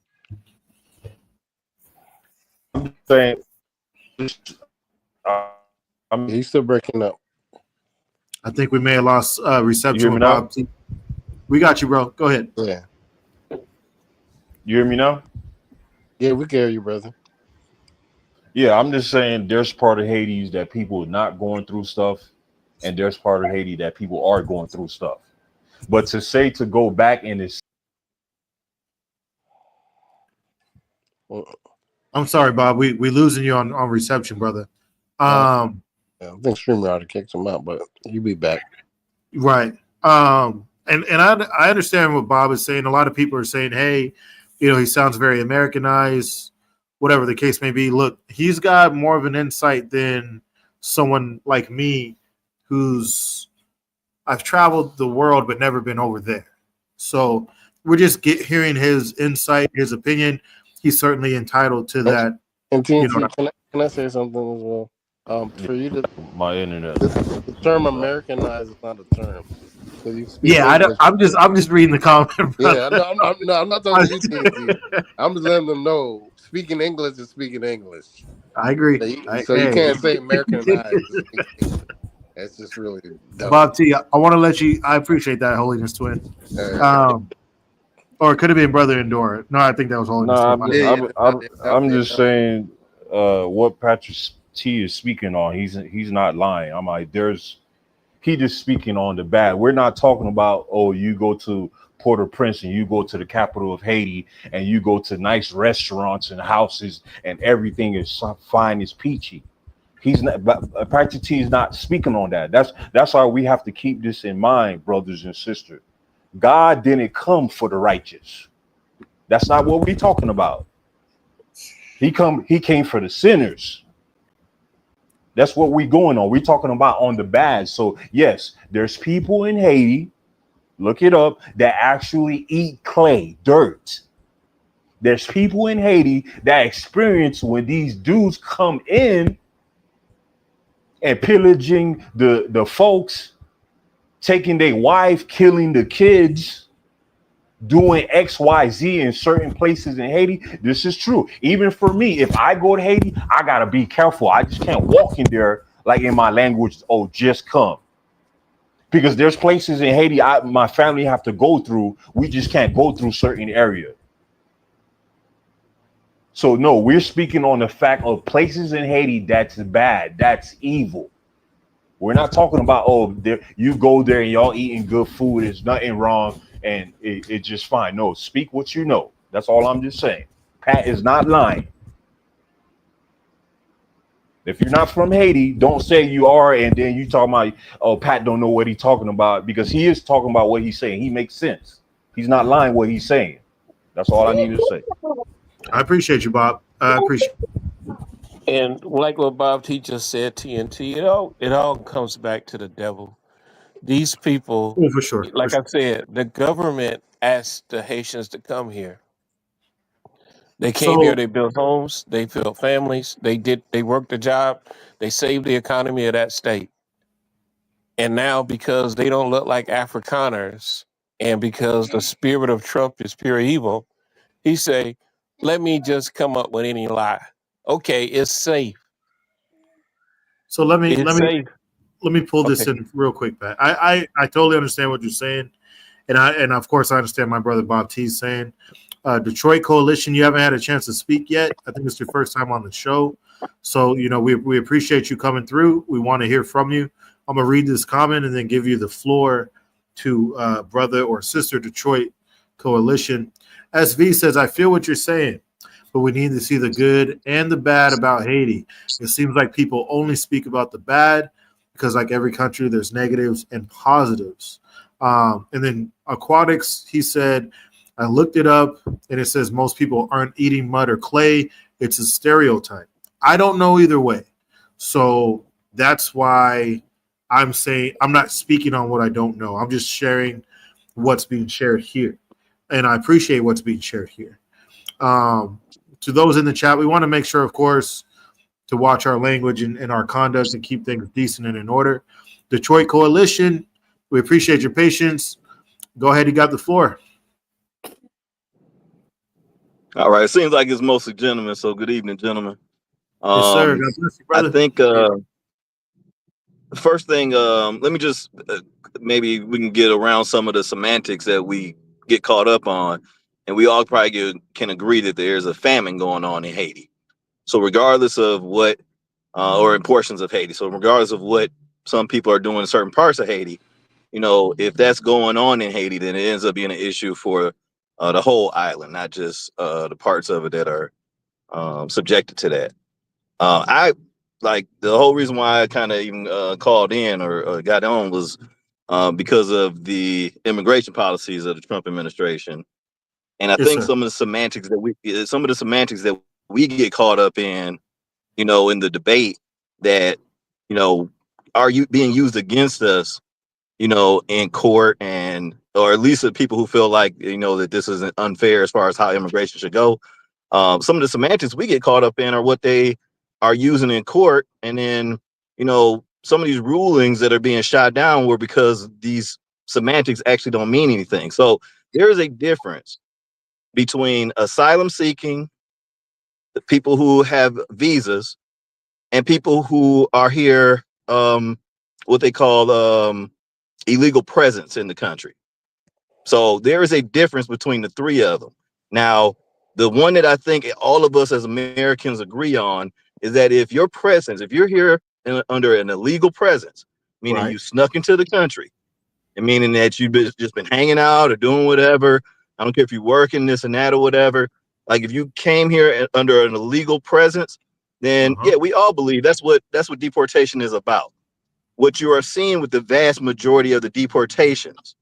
I'm saying, He's still breaking up. I think we may have lost reception with now? Bob T. We got you, bro. Go ahead. Yeah. You hear me now? Yeah, we can hear you, brother. Yeah, I'm just saying there's part of Haiti that people are not going through stuff, and there's part of Haiti that people are going through stuff. But to say to go back and it's I'm sorry, Bob. We losing you on reception, brother. Yeah, I think StreamYard kicked him out, but he'll be back. Right. And I understand what Bob is saying. A lot of people are saying, hey, he sounds very Americanized, whatever the case may be. Look, he's got more of an insight than someone like me I've traveled the world but never been over there. So we're just hearing his insight, his opinion. He's certainly entitled to that. And TNT, can I say something as well? For you to my internet, the term Americanized is not a term. So you speak English. I'm just reading the comment. Brother. Yeah, I'm not talking to you, TNT. I'm just letting them know speaking English is speaking English. I agree. So you can't say Americanized. That's just really dumb. Bob T, I want to let you. I appreciate that, Holiness Twin. Or it could have been Brother Endora. No, I think that was Holiness Twin. I'm just saying what Patrick T is speaking on. He's not lying. I'm like, he just speaking on the bad. We're not talking about, you go to Port-au-Prince and you go to the capital of Haiti and you go to nice restaurants and houses and everything is fine, is peachy. He's not. Patrick T is not speaking on that. That's why we have to keep this in mind, brothers and sisters. God didn't come for the righteous. That's not what we're talking about. He came for the sinners. That's what we're going on. We're talking about on the bad. So yes, there's people in Haiti, look it up, that actually eat clay, dirt. There's people in Haiti that experience when these dudes come in and pillaging the folks, taking their wife, killing the kids, doing XYZ in certain places in Haiti. This is true. Even for me, if I go to Haiti, I gotta be careful. I just can't walk in there like in my language, just come. Because there's places in Haiti my family have to go through. We just can't go through certain areas. So no, we're speaking on the fact of places in Haiti that's bad, that's evil. We're not talking about, you go there and y'all eating good food, there's nothing wrong, and it's just fine. No, speak what you know. That's all I'm just saying. Pat is not lying. If you're not from Haiti, don't say you are, and then you talking about, Pat don't know what he's talking about, because he is talking about what he's saying. He makes sense. He's not lying what he's saying. That's all I need to say. I appreciate you, Bob. I appreciate you. And like what Bob T just said, TNT, it all comes back to the devil. These people, for sure. Like I said, the government asked the Haitians to come here. They came here, they built homes, they built families, they worked a job, they saved the economy of that state. And now because they don't look like Afrikaners and because the spirit of Trump is pure evil, he say, let me just come up with any lie. Okay, it's safe. So let me pull this in real quick, Pat. I totally understand what you're saying, and of course I understand my brother Bob T's saying. Detroit Coalition, you haven't had a chance to speak yet. I think it's your first time on the show, so we appreciate you coming through. We want to hear from you. I'm gonna read this comment and then give you the floor to brother or sister Detroit Coalition. SV says, I feel what you're saying, but we need to see the good and the bad about Haiti. It seems like people only speak about the bad because, like every country, there's negatives and positives. And then Aquatics, he said, I looked it up and it says most people aren't eating mud or clay. It's a stereotype. I don't know either way. So that's why I'm saying I'm not speaking on what I don't know. I'm just sharing what's being shared here. And I appreciate what's being shared here. To those in the chat, we want to make sure, of course, to watch our language and our conduct and keep things decent and in order. Detroit Coalition, we appreciate your patience. Go ahead, you got the floor. All right. It seems like it's mostly gentlemen. So good evening, gentlemen. Yes, sir. God bless you, brother. I think the first thing, let me just maybe we can get around some of the semantics that we get caught up on. And we all probably can agree that there's a famine going on in Haiti. So regardless of what, or in portions of Haiti, so regardless of what some people are doing in certain parts of Haiti, you know, if that's going on in Haiti, then it ends up being an issue for the whole island, not just the parts of it that are subjected to that. I like the whole reason why I kind of even called in or got on was because of the immigration policies of the Trump administration. And I think some of the semantics that we get caught up in, you know, in the debate that, you know, are you being used against us, you know, in court, and or at least the people who feel like, you know, that this isn't unfair as far as how immigration should go. Some of the semantics we get caught up in are what they are using in court, and then, you know, some of these rulings that are being shot down were because these semantics actually don't mean anything. So there is a difference between asylum seeking, the people who have visas, and people who are here, what they call illegal presence in the country. So there is a difference between the three of them. Now, the one that I think all of us as Americans agree on is that if you're here under an illegal presence, meaning you snuck into the country, and meaning that you've just been hanging out or doing whatever, I don't care if you're working this and that or whatever. Like if you came here under an illegal presence, then yeah, we all believe that's what deportation is about. What you are seeing with the vast majority of the deportations,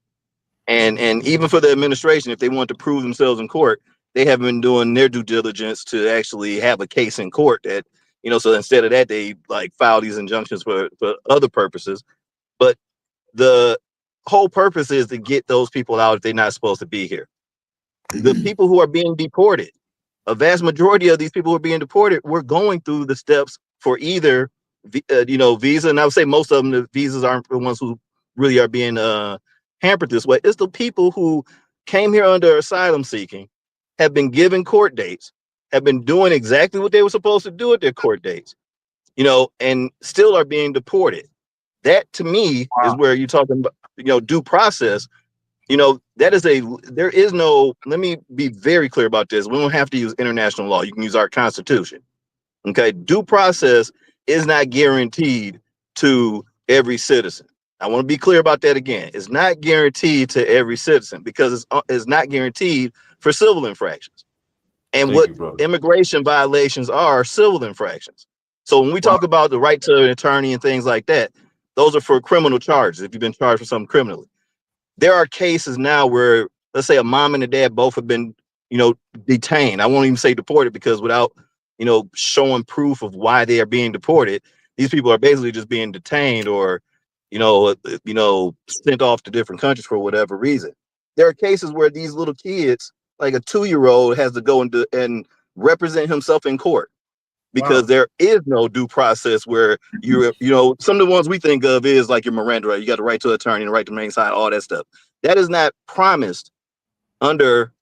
and even for the administration, if they want to prove themselves in court, they haven't been doing their due diligence to actually have a case in court that, you know, so instead of that, they like file these injunctions for other purposes. But the whole purpose is to get those people out if they're not supposed to be here. The people who are being deported, a vast majority of these people who are being deported, we're going through the steps for either, you know, visa. And I would say most of them, the visas aren't the ones who really are being hampered this way. It's the people who came here under asylum seeking, have been given court dates, have been doing exactly what they were supposed to do at their court dates, you know, and still are being deported. That to me is where you're talking about, you know, due process. You know, there is no, let me be very clear about this. We don't have to use international law. You can use our Constitution. Okay. Due process is not guaranteed to every citizen. I want to be clear about that again. It's not guaranteed to every citizen because it's not guaranteed for civil infractions. And immigration violations are civil infractions. So when we talk about the right to an attorney and things like that, those are for criminal charges. If you've been charged for something criminally, there are cases now where, let's say, a mom and a dad both have been, you know, detained. I won't even say deported because without, you know, showing proof of why they are being deported, these people are basically just being detained or, you know, sent off to different countries for whatever reason. There are cases where these little kids, like a 2-year-old, has to go and represent himself in court because there is no due process where you know, some of the ones we think of is like your Miranda right. You got the right to an attorney, the right to remain silent, all that stuff. That is not promised under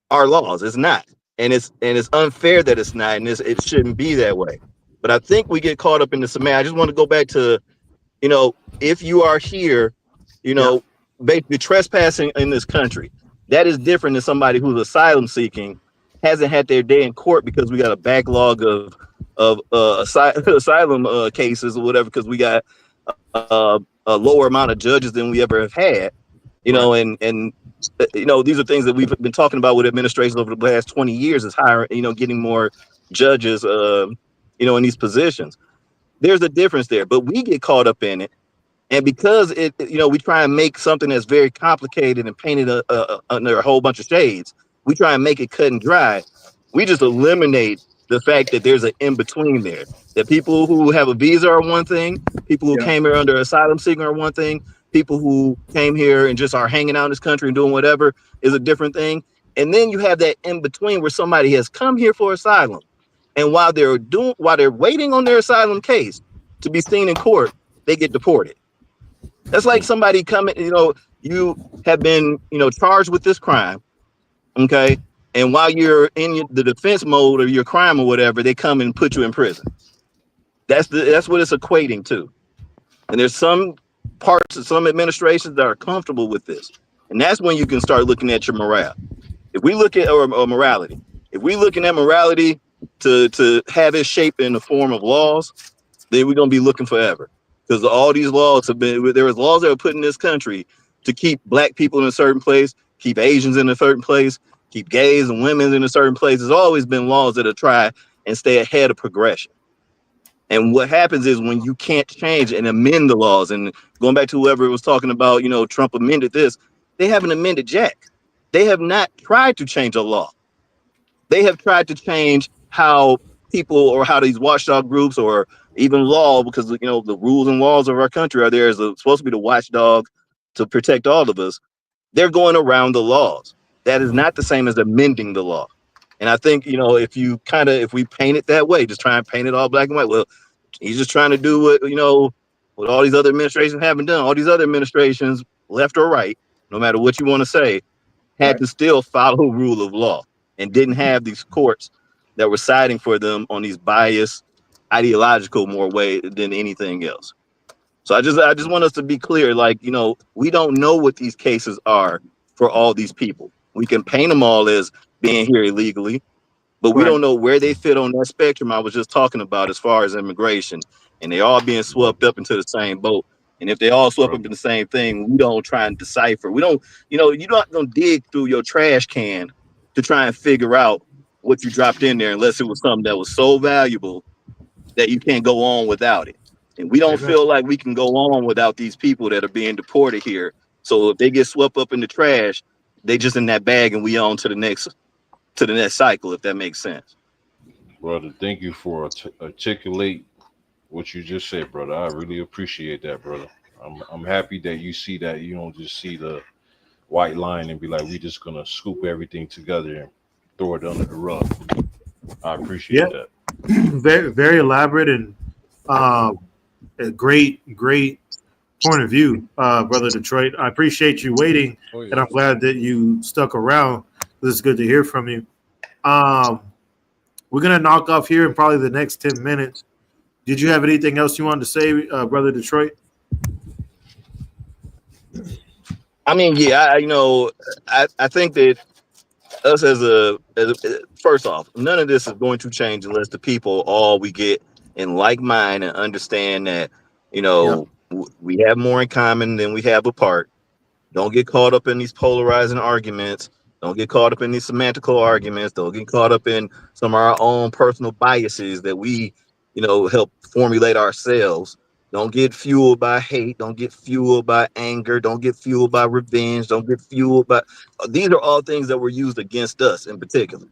our laws. It's not, and it's unfair that it's not, and it shouldn't be that way. But I think we get caught up in the semantics. I just want to go back to, you know, if you are here, you know, basically trespassing in this country, that is different than somebody who's asylum seeking, hasn't had their day in court because we got a backlog of asylum cases or whatever, because we got a lower amount of judges than we ever have had. You know, and you know, these are things that we've been talking about with administrations over the last 20 years is hiring, you know, getting more judges, you know, in these positions. There's a difference there, but we get caught up in it. And because you know, we try and make something that's very complicated and painted under a whole bunch of shades, we try and make it cut and dry. We just eliminate the fact that there's an in between there. That people who have a visa are one thing, people who came here under asylum seeking are one thing, people who came here and just are hanging out in this country and doing whatever is a different thing. And then you have that in between where somebody has come here for asylum, and while they're waiting on their asylum case to be seen in court, they get deported. That's like somebody coming, you know, you have been, you know, charged with this crime, okay? And while you're in the defense mode of your crime or whatever, they come and put you in prison. That's what it's equating to. And there's some parts of some administrations that are comfortable with this. And that's when you can start looking at your morale. If we look at or morality, if we're looking at morality to have its shape in the form of laws, then we're gonna be looking forever. Because all these laws there was laws that were put in this country to keep black people in a certain place, keep Asians in a certain place, keep gays and women in a certain place. There's always been laws that have tried and stay ahead of progression. And what happens is when you can't change and amend the laws, and going back to whoever was talking about, you know, Trump amended this, they haven't amended jack. They have not tried to change a law. They have tried to change how people or how these watchdog groups or even law, because, you know, the rules and laws of our country are there as supposed to be the watchdog to protect all of us. They're going around the laws. That is not the same as amending the law. And I think, you know, if we paint it that way, just try and paint it all black and white, well, he's just trying to do what, you know, what all these other administrations haven't done. All these other administrations, left or right, no matter what you want to say, had to still follow rule of law and didn't have these courts that were siding for them on these biased, ideological more way than anything else. So I just want us to be clear, like, you know, we don't know what these cases are for all these people. We can paint them all as being here illegally, but we don't know where they fit on that spectrum I was just talking about as far as immigration. And they all being swept up into the same boat. And if they all swept up in the same thing, we don't try and decipher. We don't, you know, you're not gonna dig through your trash can to try and figure out what you dropped in there unless it was something that was so valuable that you can't go on without it. And we don't feel like we can go on without these people that are being deported here. So if they get swept up in the trash, they just in that bag and we on to the next cycle, if that makes sense. Brother, thank you for articulate what you just said, brother. I really appreciate that, brother. I'm happy that you see that. You don't just see the white line and be like, we just gonna scoop everything together and throw it under the rug. I appreciate that. Very, very elaborate and a great point of view, brother Detroit. I appreciate you waiting, and I'm glad that you stuck around. It's good to hear from you. We're gonna knock off here in probably the next 10 minutes. Did you have anything else you wanted to say, brother Detroit? I mean, yeah, I think that us as a first off, none of this is going to change unless the people all we get in like mind and understand that, you know, we have more in common than we have apart. Don't get caught up in these polarizing arguments. Don't get caught up in these semantical arguments. Don't get caught up in some of our own personal biases that we, you know, help formulate ourselves. Don't get fueled by hate. Don't get fueled by anger. Don't get fueled by revenge. Don't get fueled by... These are all things that were used against us in particular.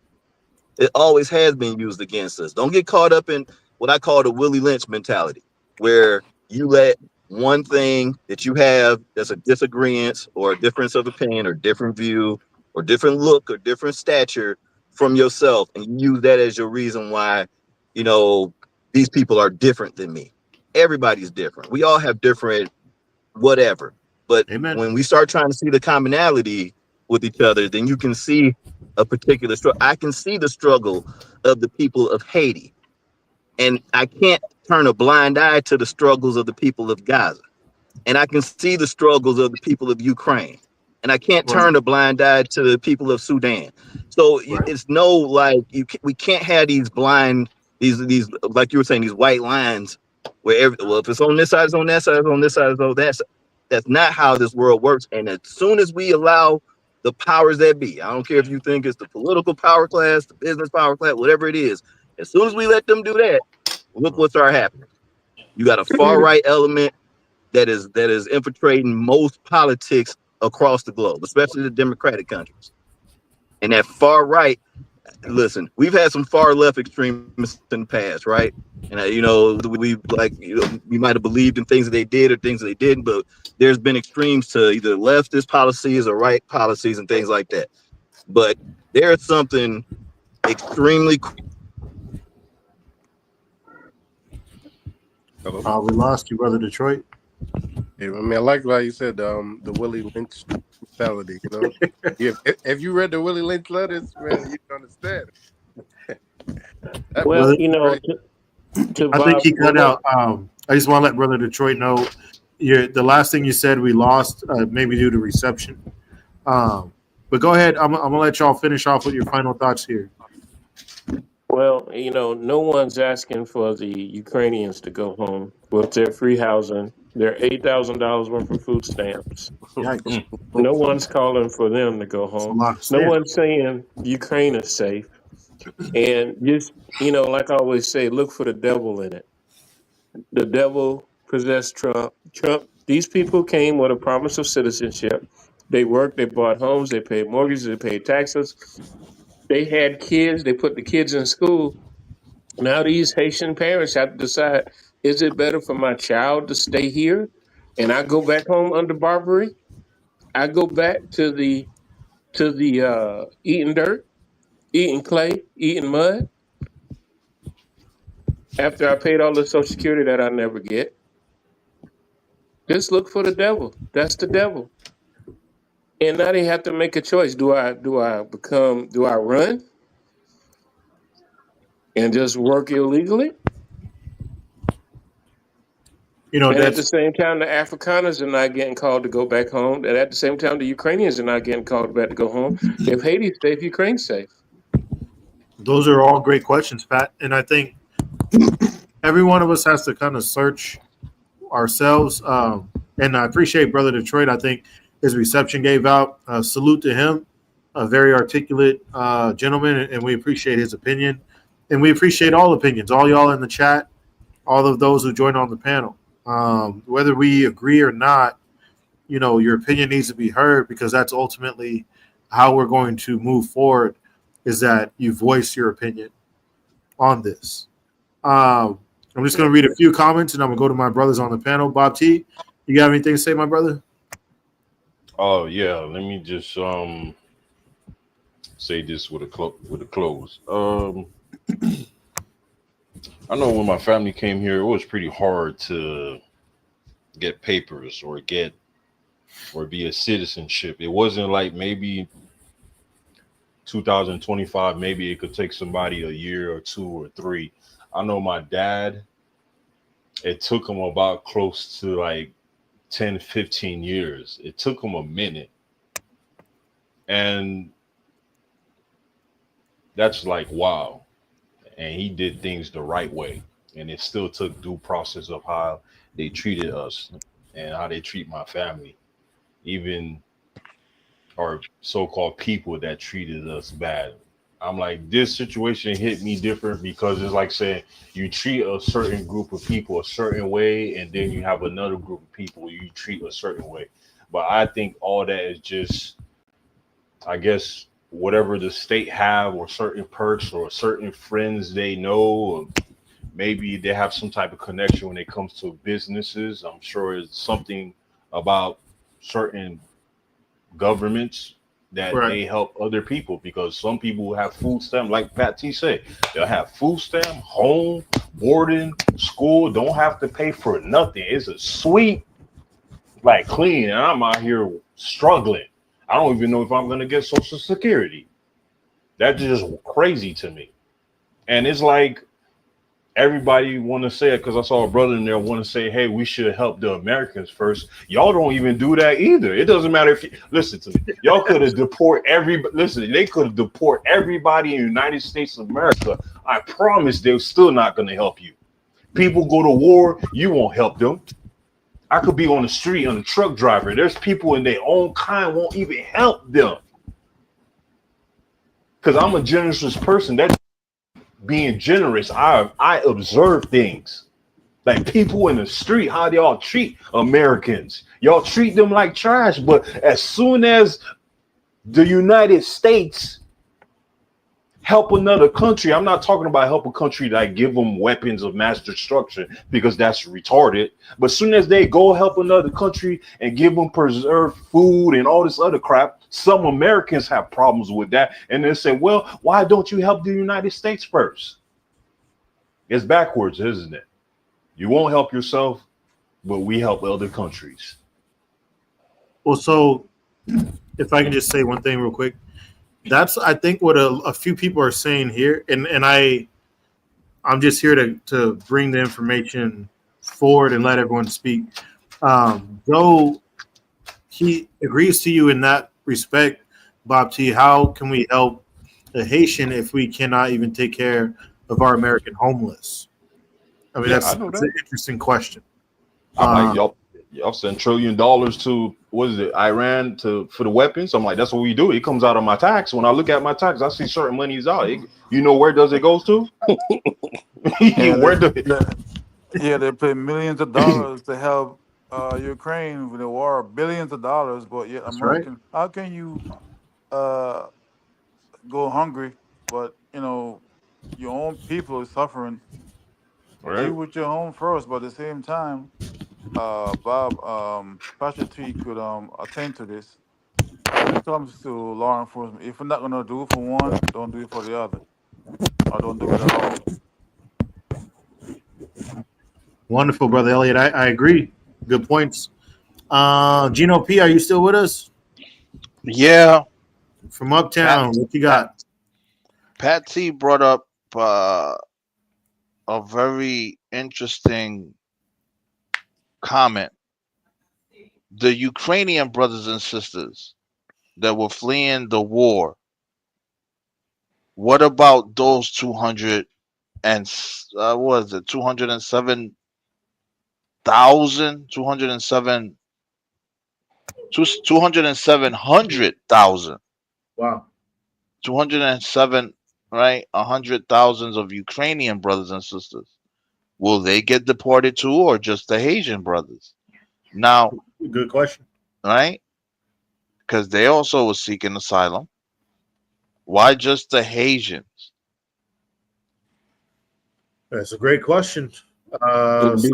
It always has been used against us. Don't get caught up in what I call the Willie Lynch mentality, where you let one thing that you have that's a disagreement or a difference of opinion or different view or different look or different stature from yourself, and you use that as your reason why, you know, these people are different than me. Everybody's different. We all have different whatever. But when we start trying to see the commonality with each other, then you can see a particular struggle. I can see the struggle of the people of Haiti, and I can't turn a blind eye to the struggles of the people of Gaza. And I can see the struggles of the people of Ukraine, and I can't turn a blind eye to the people of Sudan. So it's no, like, we can't have these blind, these like you were saying, these white lines Well, if it's on this side, it's on that side, it's on this side, it's on that side. That's not how this world works. And as soon as we allow the powers that be, I don't care if you think it's the political power class, the business power class, whatever it is, as soon as we let them do that, look what started happening. You got a far right element that is infiltrating most politics across the globe, especially the democratic countries. And that far right, listen, we've had some far left extremists in the past, right? And we might have believed in things that they did or things that they didn't, but there's been extremes to either leftist policies or right policies and things like that. But there's something extremely. We lost you, brother Detroit. Yeah, I mean, I like how you said the Willie Lynch mentality. You know, if you read the Willie Lynch letters, man, you understand. Well, I think he cut out. I just want to let brother Detroit know. The last thing you said, we lost, maybe due to reception. But go ahead. I'm gonna let y'all finish off with your final thoughts here. Well, no one's asking for the Ukrainians to go home with their free housing, their $8,000 worth of food stamps. Yikes. No one's calling for them to go home. No one's saying Ukraine is safe. And just, like I always say, look for the devil in it. The devil possessed Trump. These people came with a promise of citizenship. They worked, they bought homes, they paid mortgages, they paid taxes. They had kids, they put the kids in school. Now these Haitian parents have to decide, is it better for my child to stay here and I go back home under Barbary? I go back to the eating dirt, eating clay, eating mud after I paid all the Social Security that I never get. Just look for the devil. That's the devil. And now they have to make a choice. Do I run and just work illegally? And at the same time, the Afrikaners are not getting called to go back home. And at the same time, the Ukrainians are not getting called back to go home. If Haiti's safe, Ukraine's safe. Those are all great questions, Pat. And I think every one of us has to kind of search ourselves. And I appreciate Brother Detroit. I think his reception gave out. Salute to him, a very articulate gentleman, and we appreciate his opinion. And we appreciate all opinions, all y'all in the chat, all of those who joined on the panel. Whether we agree or not, your opinion needs to be heard, because that's ultimately how we're going to move forward, is that you voice your opinion on this. I'm just going to read a few comments, and I'm going to go to my brothers on the panel. Bob T, you got anything to say, my brother? Oh, yeah. Let me just say this with a close. I know when my family came here, it was pretty hard to get papers or be a citizenship. It wasn't like maybe 2025, maybe it could take somebody a year or 2 or 3. I know my dad, it took him about close to like 10, 15 years. It took him a minute. And that's like, wow. And he did things the right way. And it still took due process of how they treated us and how they treat my family. Even our so-called people that treated us bad. I'm like, this situation hit me different, because it's like saying you treat a certain group of people a certain way, and then you have another group of people you treat a certain way. But I think all that is just, I guess, whatever the state have, or certain perks, or certain friends they know, or maybe they have some type of connection when it comes to businesses. I'm sure it's something about certain governments that they help other people, because some people have food stamp, like Pat T said, they'll have food stamp, home, boarding, school, don't have to pay for nothing. It's a sweet, like, clean, and I'm out here struggling. I don't even know if I'm going to get Social Security. That's just crazy to me. And it's like, everybody want to say it, because I saw a brother in there want to say, hey, we should help the Americans first. Y'all don't even do that either. It doesn't matter if you listen to me. Y'all could have they could have deported everybody in the United States of America. I promise they're still not going to help you. People go to war, you won't help them. I could be on the street on a truck driver. There's people in their own kind won't even help them. Because I'm a generous person. That's being generous. I observe things. Like people in the street, how they all treat Americans. Y'all treat them like trash. But as soon as the United States help another country, I'm not talking about help a country that give them weapons of mass destruction, because that's retarded. But as soon as they go help another country and give them preserved food and all this other crap, some Americans have problems with that. And they say, well, why don't you help the United States first? It's backwards, isn't it? You won't help yourself, but we help other countries. Well, so if I can just say one thing real quick, that's I think what a few people are saying here, and I'm just here to bring the information forward and let everyone speak. Though he agrees to you in that respect, Bob T, how can we help the Haitian if we cannot even take care of our American homeless? I mean, that's an interesting question. I'm like, y'all send $1 trillion to, what is it, Iran for the weapons? I'm like, that's what we do. It comes out of my tax. When I look at my tax, I see certain money's out. You know where does it goes to? They pay millions of dollars to help Ukraine with the war, billions of dollars, but yet American. How can you go hungry, but your own people is suffering? Deal with your own first, but at the same time, Bob, Pastor T could attend to this. When it comes to law enforcement, if we're not gonna do it for one, don't do it for the other, or don't do it at all. Wonderful, Brother Elliot. I agree. Good points. Gino P, are you still with us? Yeah. From Uptown, what you got? Pat T brought up a very interesting comment. The Ukrainian brothers and sisters that were fleeing the war, what about those 200 and what is it, 207,000, 207,000. Wow. 207, right? 100,000 of Ukrainian brothers and sisters. Will they get deported too, or just the Haitian brothers? Now, good question. Right? Because they also were seeking asylum. Why just the Haitians? That's a great question. Because We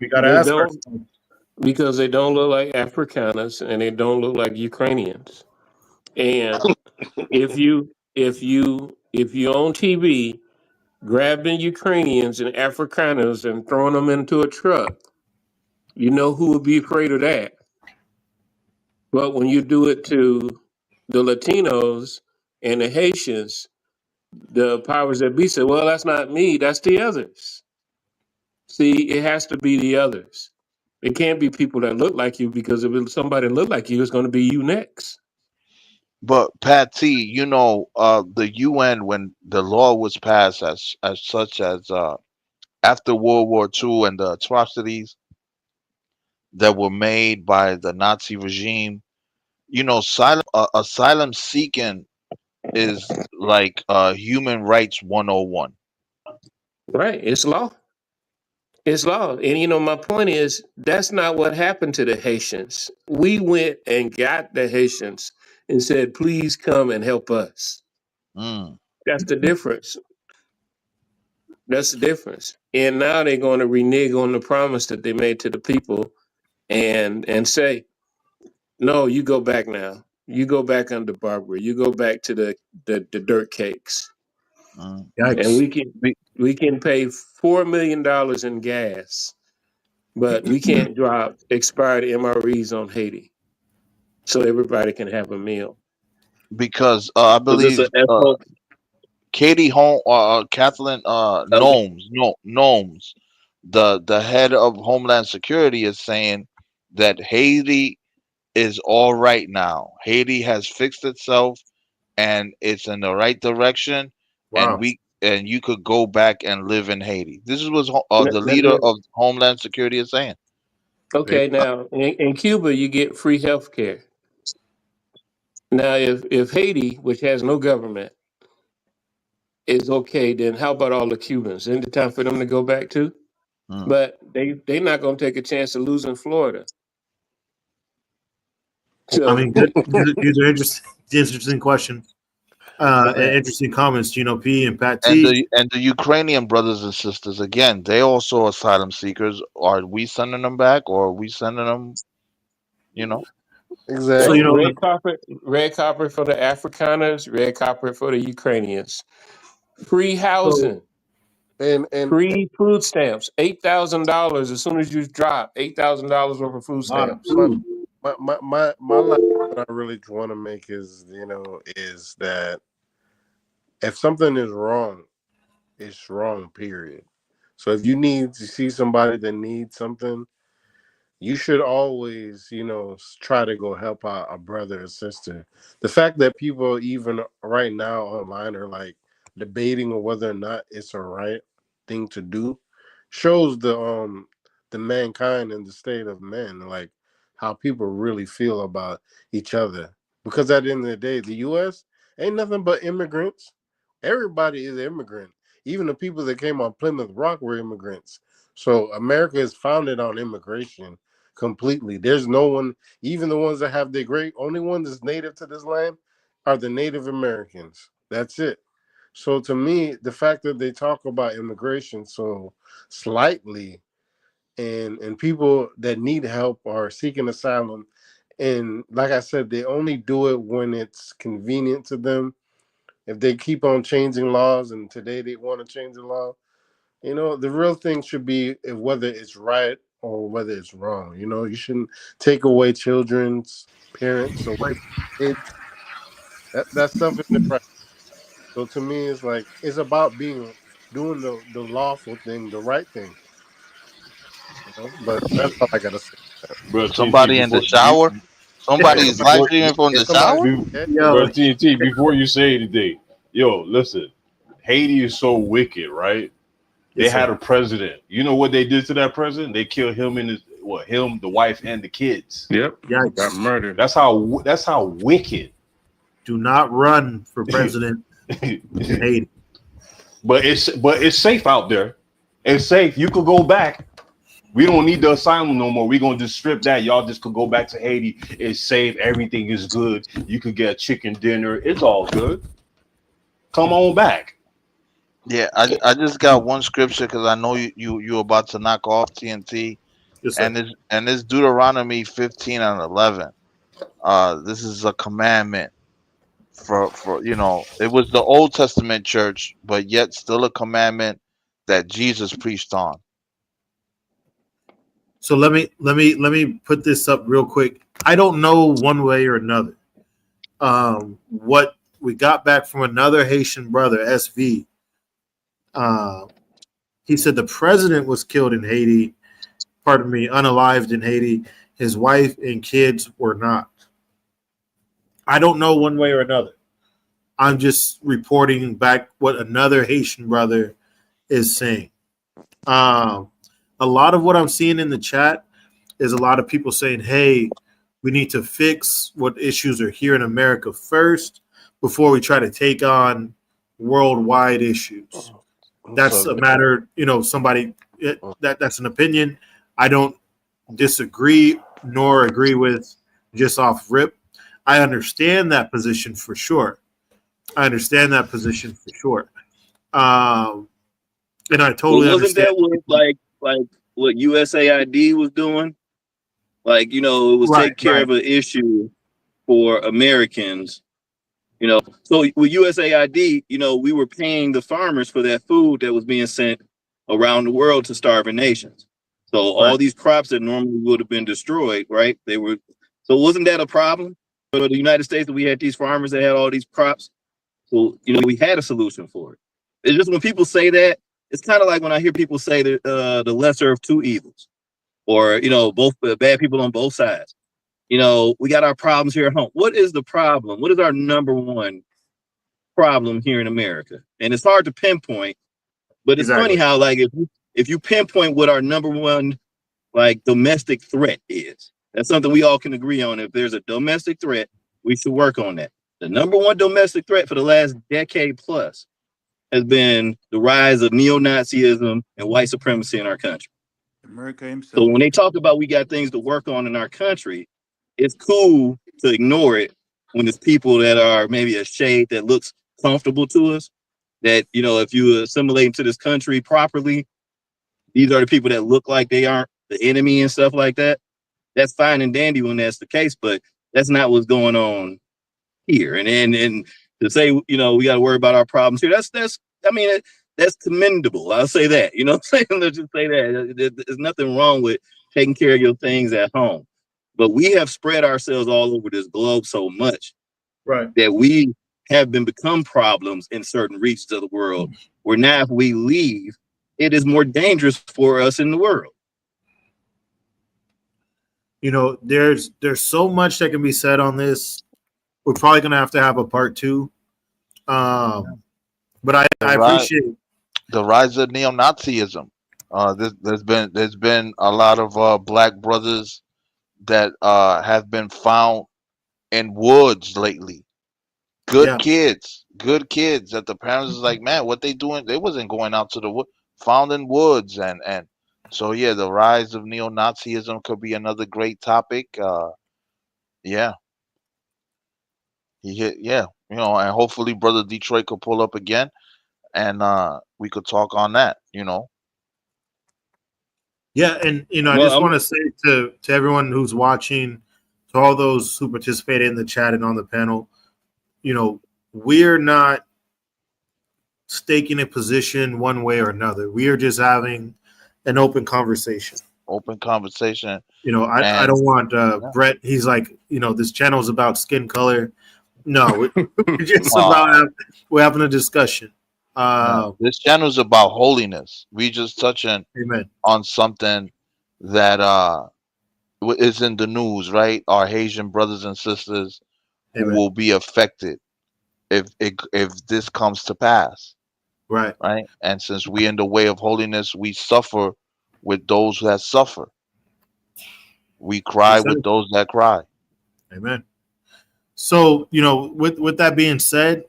got to they ask don't, ourselves. because they don't look like Afrikaners and they don't look like Ukrainians. And if you on TV grabbing Ukrainians and Afrikaners and throwing them into a truck, you know who would be afraid of that. But when you do it to the Latinos and the Haitians, the powers that be say, well, that's not me, that's the others. See, it has to be the others. It can't be people that look like you, because if somebody look like you, it's going to be you next. But Pat T, the UN, when the law was passed as such as after World War II and the atrocities that were made by the Nazi regime, asylum seeking is like human rights 101. Right. It's law. It's law. And my point is, that's not what happened to the Haitians. We went and got the Haitians and said, please come and help us. That's the difference. That's the difference. And now they're going to renege on the promise that they made to the people and say, no, you go back now. You go back under Barbara. You go back to the dirt cakes. And we can pay $4 million in gas, but we can't drop expired MREs on Haiti so everybody can have a meal. Because I believe Katie Kathleen Gnomes, the head of Homeland Security, is saying that Haiti is all right now. Haiti has fixed itself and it's in the right direction. Wow. and you could go back and live in Haiti. This is what the Let leader me- of Homeland Security is saying. Okay, now in Cuba you get free health care. Now, if Haiti, which has no government, is okay, then how about all the Cubans? Isn't it time for them to go back too? But they're not going to take a chance of losing Florida. So I mean, good. These are interesting questions. And interesting comments, Gino P and Pat And T. the Ukrainian brothers and sisters, again, they also asylum seekers. Are we sending them back, or are we sending them? You know, So red carpet for the Afrikaners, red carpet for the Ukrainians. Free housing, and free food stamps, $8,000 as soon as you drop $8,000 worth of food stamps. My last point I really want to make is, is that if something is wrong, it's wrong, period. So if you need to see somebody that needs something, you should always, try to go help out a brother or sister. The fact that people even right now online are like debating on whether or not it's a right thing to do shows the mankind and the state of men, like how people really feel about each other. Because at the end of the day, the US ain't nothing but immigrants. Everybody is an immigrant. Even the people that came on Plymouth Rock were immigrants. So America is founded on immigration completely. There's no one, even the ones that have their great, only one that's native to this land are the Native Americans. That's it. So to me, the fact that they talk about immigration so slightly, and people that need help are seeking asylum, and like I said, they only do it when it's convenient to them. If they keep on changing laws, and today they want to change the law, the real thing should be whether it's right or whether it's wrong. You shouldn't take away children's parents away from kids. That stuff isn't right. So to me, it's like it's about doing the lawful thing, the right thing. But that's all I gotta say. Bro, TNT, somebody in the shower, somebody's live streaming from the shower. Bro, TNT, before you say anything, yo, listen, Haiti is so wicked, right? They Yes, had sir. a president. You know what they did to that president? They killed him and him, the wife, and the kids. Yep, Yikes. got murdered. That's how wicked. Do not run for president in Haiti. But it's safe out there. It's safe. You could go back. We don't need the asylum no more. We're gonna just strip that. Y'all just could go back to Haiti. It's safe. Everything is good. You could get a chicken dinner. It's all good. Come on back. Yeah, I just got one scripture because I know you about to knock off TNT, Yes, sir. and it's Deuteronomy 15 and 11. This is a commandment for it was the Old Testament church, but yet still a commandment that Jesus preached on. So let me put this up real quick. I don't know one way or another. What we got back from another Haitian brother, SV. He said the president was killed in Haiti. Pardon me, unalived in Haiti. His wife and kids were not. I don't know one way or another. I'm just reporting back what another Haitian brother is saying. A lot of what I'm seeing in the chat is a lot of people saying, hey, we need to fix what issues are here in America first before we try to take on worldwide issues. That's a matter, somebody that's an opinion. I don't disagree nor agree with just off rip. I understand that position for sure. And I totally Wasn't understand. that what like what USAID was doing? Like, it was taking care of an issue for Americans. So with USAID, we were paying the farmers for that food that was being sent around the world to starving nations. So all these crops that normally would have been destroyed, right? So wasn't that a problem for the United States that we had these farmers that had all these crops? So, we had a solution for it. It's just when people say that, it's kind of like when I hear people say that the lesser of two evils, or, both bad people on both sides. We got our problems here at home. What is the problem? What is our number one problem here in America, and it's hard to pinpoint. But it's funny how, like, if you pinpoint what our number one, like, domestic threat is, that's something we all can agree on. If there's a domestic threat, we should work on that. The number one domestic threat for the last decade plus has been the rise of neo-Nazism and white supremacy in our country. America So himself. when they talk about we got things to work on in our country, it's cool to ignore it when it's people that are maybe a shade that looks comfortable to us. That, you know, if you assimilate into this country properly, these are the people that look like they aren't the enemy and stuff like that. That's fine and dandy when that's the case, but that's not what's going on here. And to say, you know, we got to worry about our problems here, that's commendable. I'll say that. You know what I'm saying? Let's just say that. There's nothing wrong with taking care of your things at home. But we have spread ourselves all over this globe so much that we have become problems in certain regions of the world, where now if we leave, it is more dangerous for us in the world. You know, there's so much that can be said on this. We're probably gonna have a part 2. But I appreciate the rise of neo-Nazism. There's been a lot of black brothers that have been found in woods lately. Good kids that the parents is like, man, what they doing? They wasn't going out to the wood, found in woods, and so yeah, the rise of neo-Nazism could be another great topic. Yeah, you know, and hopefully Brother Detroit could pull up again, and we could talk on that. You know. Yeah, and you know, I just want to say to everyone who's watching, to all those who participated in the chat and on the panel, you know, we're not staking a position one way or another. We are just having an open conversation. You know, I don't want Brett. He's like, you know, this channel is about skin color. No, we're just we're having a discussion. This channel is about holiness. We just touching on something that is in the news, right? Our Haitian brothers and sisters who will be affected if this comes to pass, right? And since we in the way of holiness, we suffer with those that suffer. We cry with those that cry. Amen. So, you know, with that being said,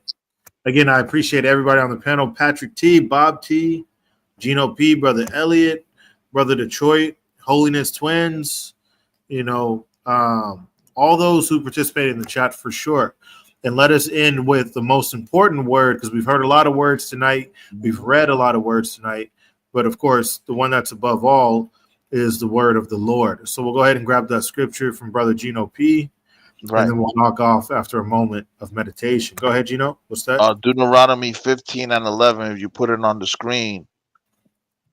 again, I appreciate everybody on the panel: Patrick T, Bob T, Gino P, Brother Elliott, Brother Detroit, Holiness Twins, you know, all those who participated in the chat for sure. And let us end with the most important word, because we've heard a lot of words tonight. We've read a lot of words tonight. But of course, the one that's above all is the word of the Lord. So we'll go ahead and grab that scripture from Brother Gino P. And then we'll knock off after a moment of meditation. Go ahead, Gino. What's that? Deuteronomy 15:11. If you put it on the screen,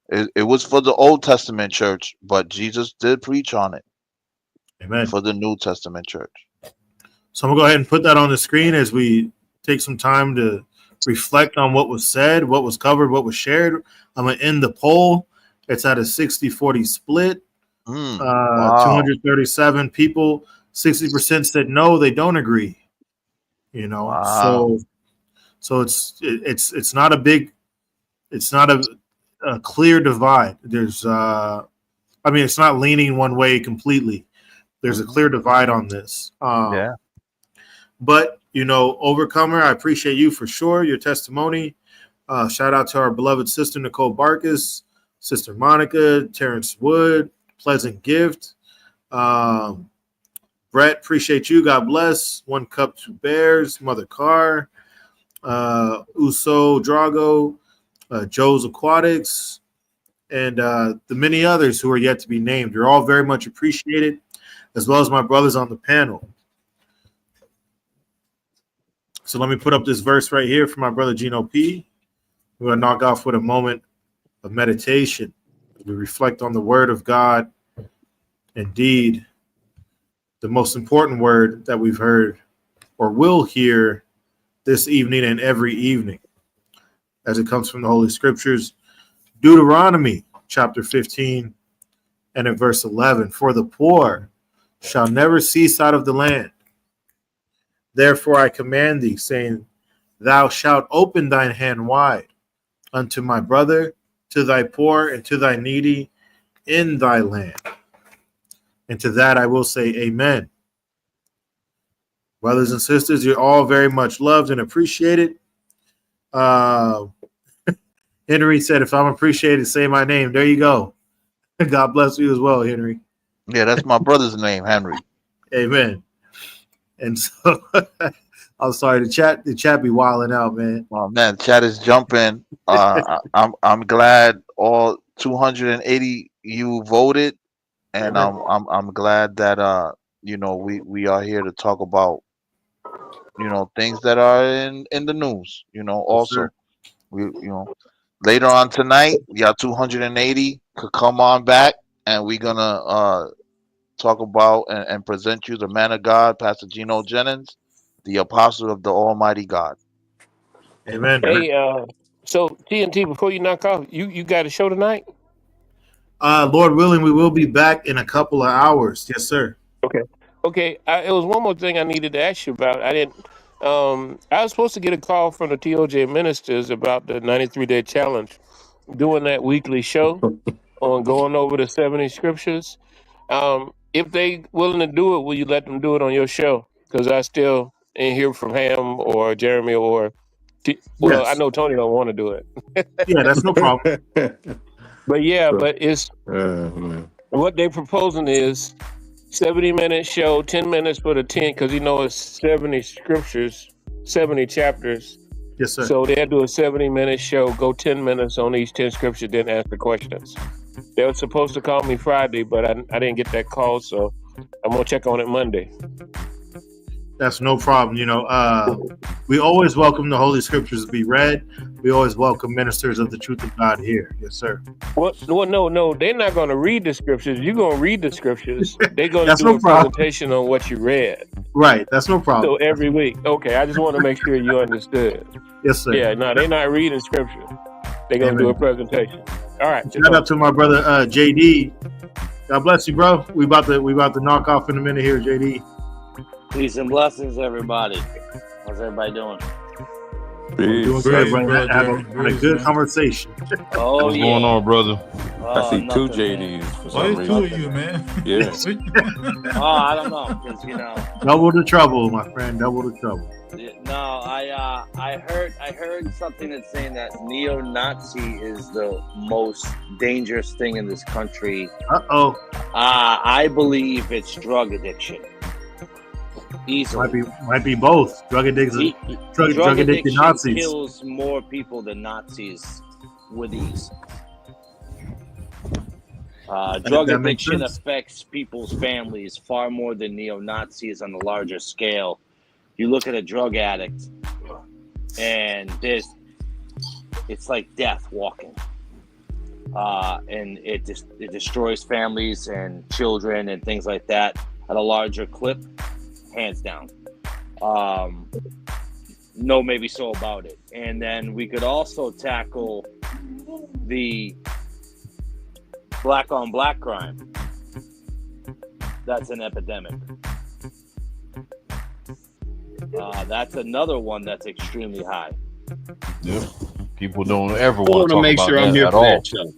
it was for the Old Testament church, but Jesus did preach on it. Amen. For the New Testament church. So I'm going to go ahead and put that on the screen as we take some time to reflect on what was said, what was covered, what was shared. I'm going to end the poll. It's at a 60-40 split. 237 people. 60% said no, they don't agree. You know, so it's not a big, it's not a clear divide. There's it's not leaning one way completely. There's a clear divide on this. But you know, Overcomer, I appreciate you for sure, your testimony. Shout out to our beloved sister Nicole Barkus, Sister Monica, Terrence Wood, Pleasant Gift. Brett, appreciate you. God bless. One Cup, Two Bears, Mother Carr, Uso Drago, Joe's Aquatics, and the many others who are yet to be named. You're all very much appreciated, as well as my brothers on the panel. So let me put up this verse right here for my brother Gino P. We're going to knock off with a moment of meditation. We reflect on the word of God. Indeed, the most important word that we've heard or will hear this evening and every evening, as it comes from the Holy Scriptures. Deuteronomy chapter 15 and in verse 11, for the poor shall never cease out of the land. Therefore I command thee, saying, Thou shalt open thine hand wide unto my brother, to thy poor, and to thy needy in thy land. And to that I will say amen. Brothers and sisters, you're all very much loved and appreciated. Henry said, if I'm appreciated, say my name. There you go. God bless you as well, Henry. Yeah, that's my brother's name, Henry. Amen. And so I'm sorry, the chat be wilding out, man. Oh man, chat is jumping. I'm glad all 280 you voted, and I'm glad that we are here to talk about things that are in the news. Also we later on tonight, y'all 280 could come on back, and we're gonna talk about and present you the man of God, Pastor Gino Jennings, the apostle of the Almighty God. Amen. Hey, so TNT, before you knock off, you got a show tonight? Lord willing, we will be back in a couple of hours. Yes, sir. Okay. Okay. It was one more thing I needed to ask you about. I didn't. I was supposed to get a call from the TOJ ministers about the 93-day challenge, doing that weekly show on going over the 70 scriptures. If they willing to do it, will you let them do it on your show? Because I still ain't hear from Ham or Jeremy or. Well, I Yes. know Tony don't want to do it. Yeah, that's no problem. But yeah, but it's what they proposing is 70-minute show, 10 minutes for the 10, because it's 70 scriptures, 70 chapters. Yes, sir. So they'll do a 70-minute show, go 10 minutes on each 10 scriptures, then ask the questions. They were supposed to call me Friday, but I didn't get that call, so I'm gonna check on it Monday. That's no problem. We always welcome the Holy Scriptures to be read. We always welcome ministers of the truth of God here. Yes, sir. Well, no, they're not going to read the scriptures. You're going to read the scriptures. They're going to do no a problem. presentation on what you read. Right. That's no problem. So every week. Okay, I just want to make sure you understood. Yes, sir. Yeah, no, they're not reading scripture. They're going to do a presentation. All right. Shout out to my brother JD. God bless you, bro. We about to knock off in a minute here, JD. Peace and blessings, everybody. How's everybody doing? Doing good, brother. Having a good conversation. Oh, What's going on, brother? I see two nothing, JDs for man. some reason. Two of you, man? Yeah. Oh, I don't know, because Double the trouble, my friend. Double the trouble. No, I heard something that's saying that neo-Nazi is the most dangerous thing in this country. I believe it's drug addiction. Easily. Might be both. Drug addicted Nazis kills more people than Nazis with ease. Drug addiction affects people's families far more than neo-Nazis on a larger scale. You look at a drug addict, and it's like death walking, and it destroys families and children and things like that at a larger clip. Hands down. No maybe so about it. And then we could also tackle the black on black crime. That's an epidemic. That's another one that's extremely high. Yep. People don't ever I want to talk make about sure that I'm here at for all. that show.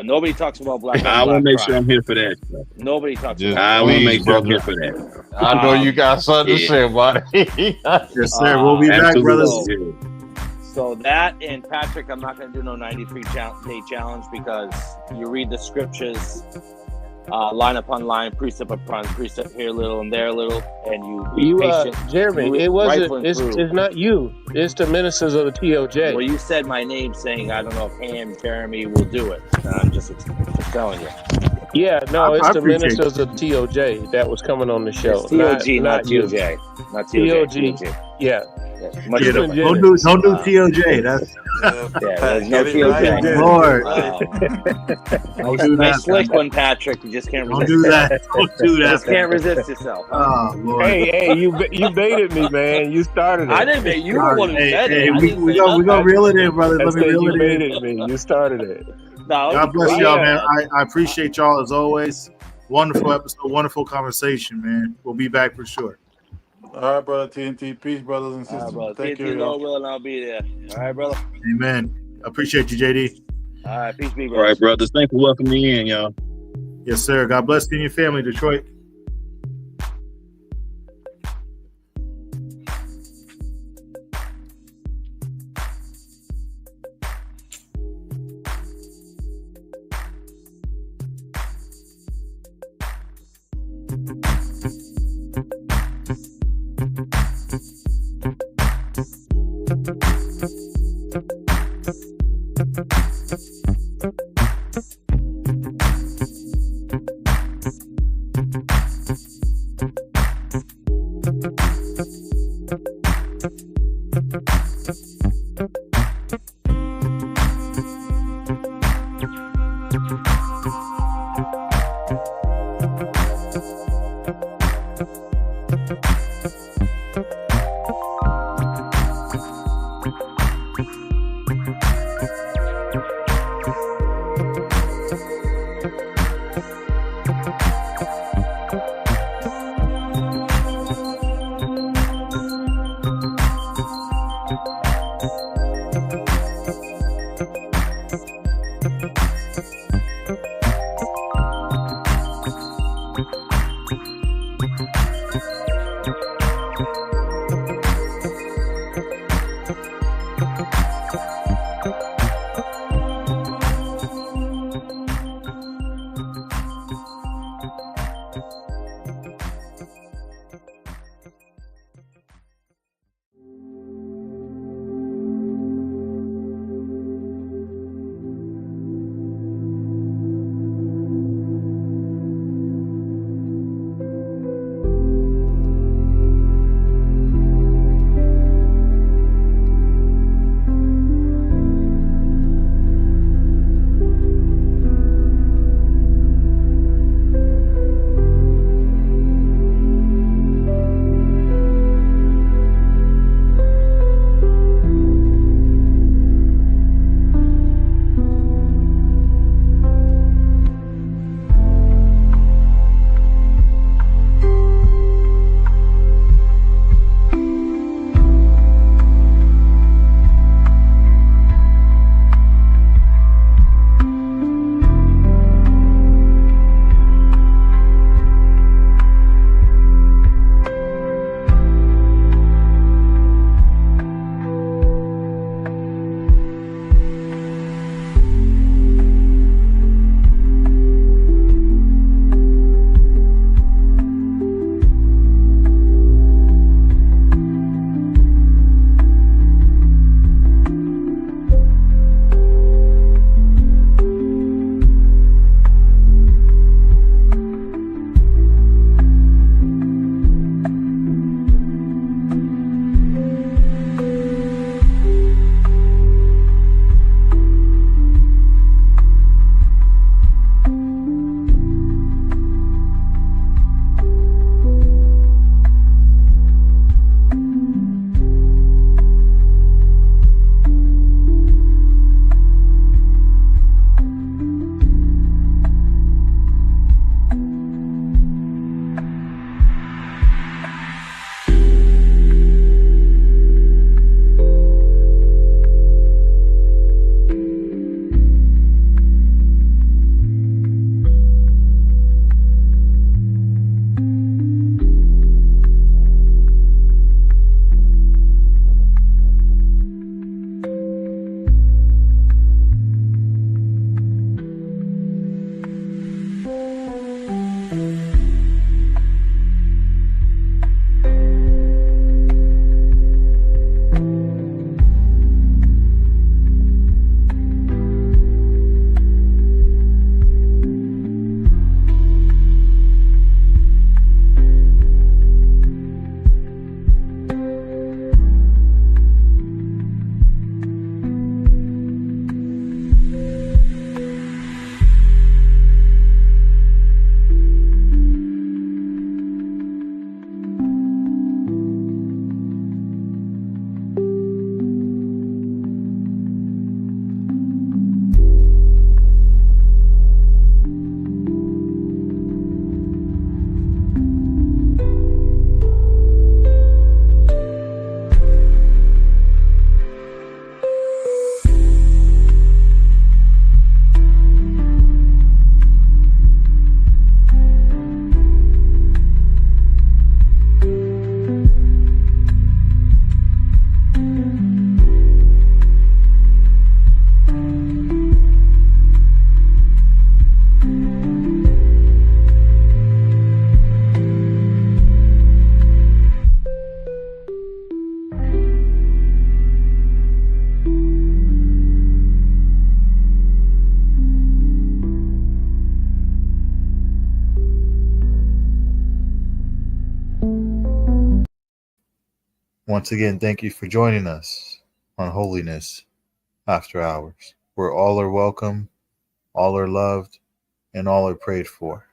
Nobody talks about black on black I want to make sure crime. I'm here for that. Nobody talks Just about I want to make sure I'm brother. here for that. I know you got something to say about it. Yes, sir. We'll be back, brothers. So that, and Patrick, I'm not going to do no 93-day challenge because you read the scriptures line upon line, precept upon precept, here a little and there a little, and you be patient. Jeremy, it wasn't. It's not you. It's the ministers of the TOJ. Well, you said my name, saying I don't know if Ham Jeremy will do it. I'm just telling you. Yeah, no, it's I the appreciate ministers of the TOJ that was coming on the show. It's TOG, not you. TOJ. Not TOJ. TOG. Yeah. Much Yeah, different. don't do TOJ. That's there's no TOJ. Lord. Don't do that. Nice slick one, Patrick. You just can't resist. Don't do that. Don't do that. Just can't resist yourself. Oh, Lord. Hey, you baited me, man. You started it. I didn't bait you. You're the one who said it. We gonna reel it in, brother. Let me reel you it baited in. me. You started it. God bless y'all, man. I appreciate y'all as always. Wonderful episode, wonderful conversation, man. We'll be back for sure. All right, brother TNT. Peace, brothers and All right, sisters. brother. Take care, TNT, y'all. Lord willing, I'll be there. All right, brother. Amen. Appreciate you, JD. All right, peace be, All right, brothers. brothers. Thanks for welcoming me in, y'all. Yes, sir. God bless you and your family, Detroit. Once again, thank you for joining us on Holiness After Hours, where all are welcome, all are loved, and all are prayed for.